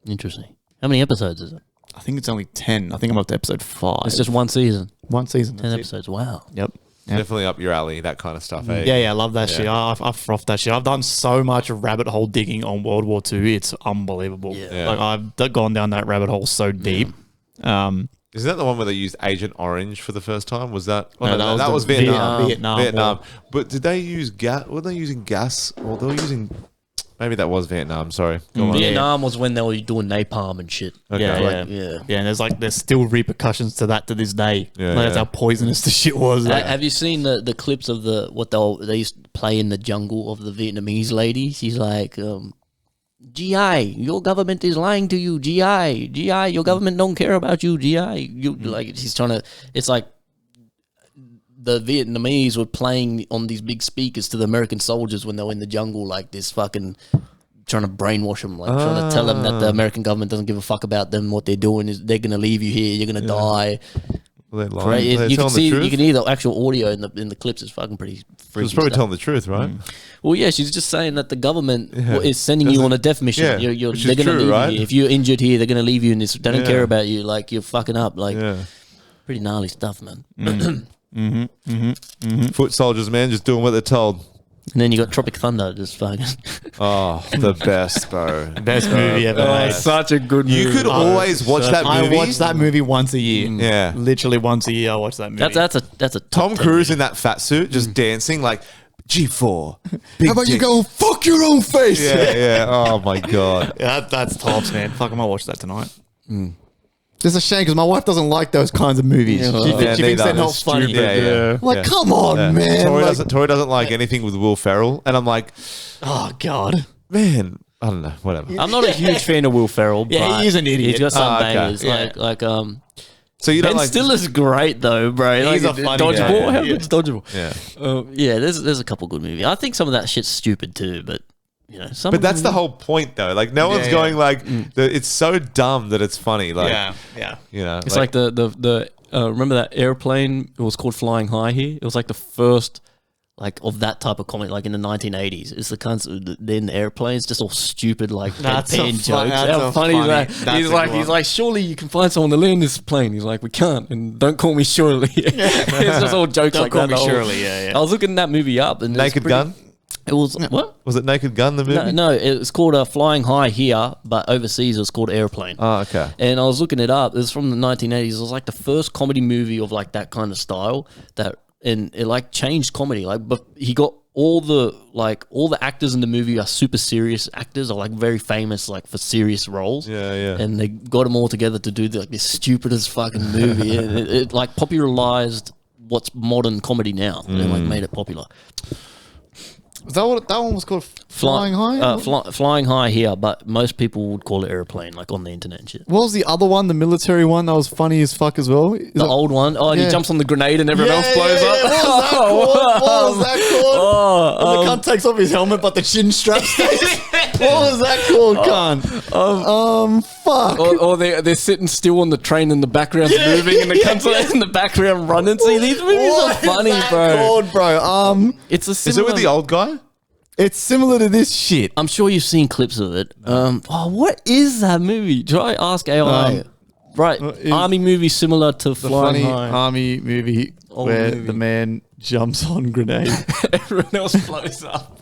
[SPEAKER 2] Interesting. How many episodes is it?
[SPEAKER 3] I think it's only 10. I think I'm up to episode 5.
[SPEAKER 4] It's just one season.
[SPEAKER 3] one season.
[SPEAKER 2] 10
[SPEAKER 3] that's it.
[SPEAKER 2] episodes. Wow.
[SPEAKER 3] Yep. Yeah.
[SPEAKER 1] Definitely up your alley, that kind of stuff. Eh?
[SPEAKER 3] Yeah, I love that
[SPEAKER 1] Yeah.
[SPEAKER 3] shit. I've frothed that shit. I've done so much rabbit hole digging on World War II. It's unbelievable.
[SPEAKER 2] Yeah.
[SPEAKER 3] Like I've gone down that rabbit hole so deep.
[SPEAKER 1] Isn't that the one where they used Agent Orange for the first time? Was that? Oh,
[SPEAKER 3] No,
[SPEAKER 1] no,
[SPEAKER 3] that
[SPEAKER 1] that
[SPEAKER 3] was
[SPEAKER 1] was
[SPEAKER 3] the
[SPEAKER 1] Vietnam.
[SPEAKER 3] Vietnam war.
[SPEAKER 1] But did they use gas? Were they using gas? Or they were using? Maybe that was Vietnam. Sorry. Go on.
[SPEAKER 3] Yeah.
[SPEAKER 2] Vietnam was when they were doing napalm and shit.
[SPEAKER 1] Okay.
[SPEAKER 3] Yeah,
[SPEAKER 2] Like,
[SPEAKER 3] yeah. Yeah, and there's still repercussions to that to this day.
[SPEAKER 1] Yeah,
[SPEAKER 3] That's
[SPEAKER 1] yeah.
[SPEAKER 3] how poisonous the shit was.
[SPEAKER 2] Have you seen the clips of what they used to play in the jungle of the Vietnamese lady? She's like, GI, your government is lying to you. GI, your government don't care about you. GI, like she's trying to. It's like the Vietnamese were playing on these big speakers to the American soldiers when they were in the jungle, like this fucking trying to brainwash them, like trying to tell them that the American government doesn't give a fuck about them. What they're doing is they're gonna leave you here. You're gonna die.
[SPEAKER 1] Well, they're lying.
[SPEAKER 2] Right?
[SPEAKER 1] They're
[SPEAKER 2] You can
[SPEAKER 1] telling
[SPEAKER 2] see,
[SPEAKER 1] the truth.
[SPEAKER 2] you can hear the actual audio in the clips. It's fucking pretty freaky.
[SPEAKER 1] It's probably
[SPEAKER 2] stuff.
[SPEAKER 1] telling the truth, right?
[SPEAKER 2] Well, yeah, she's just saying that the government is sending you on a death mission.
[SPEAKER 1] Yeah, which is
[SPEAKER 2] They're gonna
[SPEAKER 1] true,
[SPEAKER 2] leave
[SPEAKER 1] right?
[SPEAKER 2] you here. If you're injured here, they're gonna leave you in this. They don't
[SPEAKER 1] Yeah.
[SPEAKER 2] care about you. Like you're fucking up. Like
[SPEAKER 1] Yeah.
[SPEAKER 2] pretty gnarly stuff, man.
[SPEAKER 1] Foot soldiers, man, just doing what they're told.
[SPEAKER 2] And then you got Tropic Thunder, just fucking.
[SPEAKER 1] Oh, the best, bro.
[SPEAKER 3] Best movie ever
[SPEAKER 4] Oh,
[SPEAKER 3] made.
[SPEAKER 4] such a good movie.
[SPEAKER 1] You could always watch that
[SPEAKER 3] I
[SPEAKER 1] movie.
[SPEAKER 3] watch that movie once a year.
[SPEAKER 1] Yeah.
[SPEAKER 3] Literally once a year I watch that movie.
[SPEAKER 2] That's a
[SPEAKER 1] Tom
[SPEAKER 2] top 10
[SPEAKER 1] Cruise in that fat suit, just dancing like G4. Big
[SPEAKER 3] How about you
[SPEAKER 1] dick.
[SPEAKER 3] go fuck your own face?
[SPEAKER 1] Yeah, yeah. Oh my god.
[SPEAKER 3] Yeah, that's tops, man. Fuck, I might watch that tonight. It's a shame because my wife doesn't like those kinds of movies.
[SPEAKER 2] Yeah,
[SPEAKER 3] she thinks
[SPEAKER 1] neither.
[SPEAKER 3] they're not funny.
[SPEAKER 1] Yeah, yeah.
[SPEAKER 3] Like,
[SPEAKER 1] Yeah.
[SPEAKER 3] come on,
[SPEAKER 1] Yeah.
[SPEAKER 3] man.
[SPEAKER 1] Tori doesn't like anything with Will Ferrell, and I'm like,
[SPEAKER 3] oh god.
[SPEAKER 1] man, I don't know, whatever.
[SPEAKER 2] I'm not a huge fan of Will Ferrell.
[SPEAKER 3] Yeah,
[SPEAKER 2] but
[SPEAKER 3] he's an idiot.
[SPEAKER 2] He's got some
[SPEAKER 1] Oh, okay.
[SPEAKER 2] bangers.
[SPEAKER 3] Yeah.
[SPEAKER 2] Like
[SPEAKER 1] So you don't
[SPEAKER 2] Ben
[SPEAKER 1] like
[SPEAKER 2] Stiller's great though, bro.
[SPEAKER 3] He's
[SPEAKER 2] Like,
[SPEAKER 3] a funny
[SPEAKER 2] Dodgeball.
[SPEAKER 3] guy.
[SPEAKER 2] How
[SPEAKER 3] Yeah.
[SPEAKER 2] good's Dodgeball?
[SPEAKER 1] Yeah.
[SPEAKER 2] Yeah, there's a couple good movies. I think some of that shit's stupid too, but you know, some.
[SPEAKER 1] But
[SPEAKER 2] of
[SPEAKER 1] that's
[SPEAKER 2] them-
[SPEAKER 1] the whole point, though. Like, no one's
[SPEAKER 3] yeah.
[SPEAKER 1] going like, it's so dumb that it's funny. Like,
[SPEAKER 3] yeah.
[SPEAKER 1] you know,
[SPEAKER 4] It's like the remember that airplane? It was called Flying High here. It was like the first.
[SPEAKER 2] like of that type of comedy, like in the 1980s. It's the kinds of then the airplanes, just all stupid like
[SPEAKER 3] That's
[SPEAKER 2] deadpan
[SPEAKER 3] a
[SPEAKER 2] jokes.
[SPEAKER 3] fun- that's
[SPEAKER 2] How
[SPEAKER 3] a
[SPEAKER 2] funny is
[SPEAKER 3] funny-
[SPEAKER 2] that?
[SPEAKER 3] that's
[SPEAKER 4] He's
[SPEAKER 3] a
[SPEAKER 4] like,
[SPEAKER 3] good
[SPEAKER 4] he's
[SPEAKER 3] one.
[SPEAKER 4] like, surely you can find someone to land this plane. He's like, we can't, and don't call me Shirley. It's just all jokes
[SPEAKER 3] Don't
[SPEAKER 4] like
[SPEAKER 3] call
[SPEAKER 4] that.
[SPEAKER 3] me
[SPEAKER 4] the whole-
[SPEAKER 3] Shirley, yeah.
[SPEAKER 4] I was looking that movie up, and it's
[SPEAKER 1] Naked
[SPEAKER 4] pretty-
[SPEAKER 1] Gun.
[SPEAKER 2] It was what?
[SPEAKER 1] Was it Naked Gun, the movie?
[SPEAKER 2] No, it was called Flying High here, but overseas it was called Airplane.
[SPEAKER 1] Oh, okay.
[SPEAKER 2] And I was looking it up. It was from the 1980s. It was like the first comedy movie of like that kind of style and it like changed comedy. Like, but he got all the actors in the movie are super serious actors, are like very famous like for serious roles.
[SPEAKER 1] Yeah, yeah.
[SPEAKER 2] And they got them all together to do like this stupidest fucking movie, and it like popularized what's modern comedy now. And like made it popular.
[SPEAKER 3] Is that what that one was called? Flying High?
[SPEAKER 2] Flying High here, but most people would call it Airplane, like on the internet and shit.
[SPEAKER 3] What was the other one? The military one that was funny as fuck as well. Is
[SPEAKER 2] The
[SPEAKER 3] it-
[SPEAKER 2] old one. Oh, and
[SPEAKER 3] Yeah.
[SPEAKER 2] he jumps on the grenade and everyone else blows up.
[SPEAKER 3] What was that called? What was that called? And the cunt takes off his helmet, but the chin strap stays. What was that called, cunt? Fuck.
[SPEAKER 4] Or they're sitting still on the train and the background's moving and the cunts in the background running. See, these movies
[SPEAKER 3] What
[SPEAKER 4] are funny,
[SPEAKER 3] is that
[SPEAKER 4] bro.
[SPEAKER 3] called, bro?
[SPEAKER 2] It's a
[SPEAKER 1] Is
[SPEAKER 2] similar.
[SPEAKER 1] it with the old guy?
[SPEAKER 3] It's similar to this shit.
[SPEAKER 2] I'm sure you've seen clips of it. What is that movie? Try ask AI. Right, army movie similar to Flying
[SPEAKER 3] Funny
[SPEAKER 2] High.
[SPEAKER 3] army movie
[SPEAKER 2] Old
[SPEAKER 3] where
[SPEAKER 2] movie.
[SPEAKER 3] the man jumps on grenade.
[SPEAKER 4] Everyone else blows up.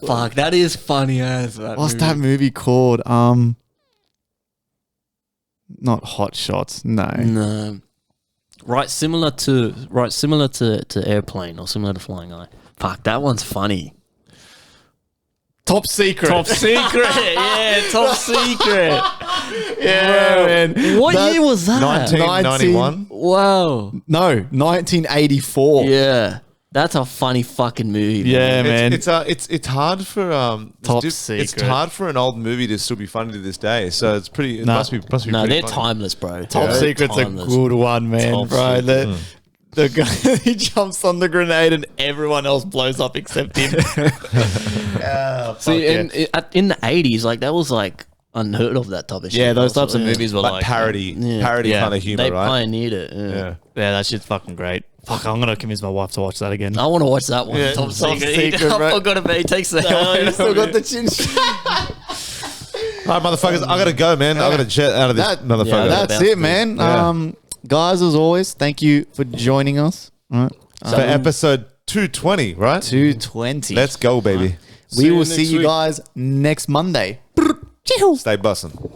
[SPEAKER 2] Fuck,
[SPEAKER 4] That is funny as that.
[SPEAKER 3] What's
[SPEAKER 4] movie.
[SPEAKER 3] that movie called? Not Hot Shots. No.
[SPEAKER 2] no. Right, similar to Airplane or similar to Flying Eye. Fuck, that one's funny.
[SPEAKER 3] Top Secret.
[SPEAKER 2] Top Secret, yeah, Top Secret.
[SPEAKER 3] Yeah, man.
[SPEAKER 2] What year was that?
[SPEAKER 1] 1991.
[SPEAKER 2] Wow.
[SPEAKER 3] No, 1984.
[SPEAKER 2] Yeah, that's a funny fucking movie.
[SPEAKER 3] Yeah, man.
[SPEAKER 1] It's hard for
[SPEAKER 3] Top
[SPEAKER 1] it's
[SPEAKER 3] Secret.
[SPEAKER 1] hard for an old movie to still be funny to this day. So it's pretty. It
[SPEAKER 3] No.
[SPEAKER 1] must be
[SPEAKER 2] No,
[SPEAKER 1] pretty
[SPEAKER 2] they're
[SPEAKER 1] funny.
[SPEAKER 2] timeless, bro.
[SPEAKER 3] Top
[SPEAKER 2] They're
[SPEAKER 3] Secret's
[SPEAKER 2] timeless.
[SPEAKER 3] a good one, man,
[SPEAKER 2] Top
[SPEAKER 3] bro.
[SPEAKER 2] Secret.
[SPEAKER 3] The guy, he jumps on the grenade and everyone else blows up except him.
[SPEAKER 2] See, in the 80s, like, that was, like, unheard of, that type of shit.
[SPEAKER 3] Yeah, those
[SPEAKER 2] also,
[SPEAKER 3] types of movies were
[SPEAKER 1] Like
[SPEAKER 3] like
[SPEAKER 1] parody
[SPEAKER 3] Yeah.
[SPEAKER 1] kind of humor,
[SPEAKER 2] They
[SPEAKER 1] right?
[SPEAKER 2] pioneered it. Yeah.
[SPEAKER 1] Yeah.
[SPEAKER 3] Yeah, that shit's fucking great. Fuck, I'm gonna convince my wife to watch that again.
[SPEAKER 2] I want to watch that one.
[SPEAKER 3] Yeah,
[SPEAKER 2] Top
[SPEAKER 3] Top
[SPEAKER 2] Secret.
[SPEAKER 3] Secret,
[SPEAKER 2] I
[SPEAKER 3] bro.
[SPEAKER 2] forgot about it. He takes the
[SPEAKER 3] Oh,
[SPEAKER 2] helmet
[SPEAKER 3] you still
[SPEAKER 2] off.
[SPEAKER 3] got the chin.
[SPEAKER 1] All right, motherfuckers, I gotta go, man. I gotta jet out of this motherfucker.
[SPEAKER 2] yeah,
[SPEAKER 3] That's
[SPEAKER 2] about
[SPEAKER 3] it,
[SPEAKER 2] to.
[SPEAKER 3] man.
[SPEAKER 1] Yeah.
[SPEAKER 3] Guys, as always, thank you for joining us. All right.
[SPEAKER 1] For episode 220, right?
[SPEAKER 3] 220.
[SPEAKER 1] Let's go, baby.
[SPEAKER 3] We
[SPEAKER 4] See you
[SPEAKER 3] will
[SPEAKER 4] next
[SPEAKER 3] see you
[SPEAKER 4] week.
[SPEAKER 3] guys next Monday.
[SPEAKER 1] Stay bussin'.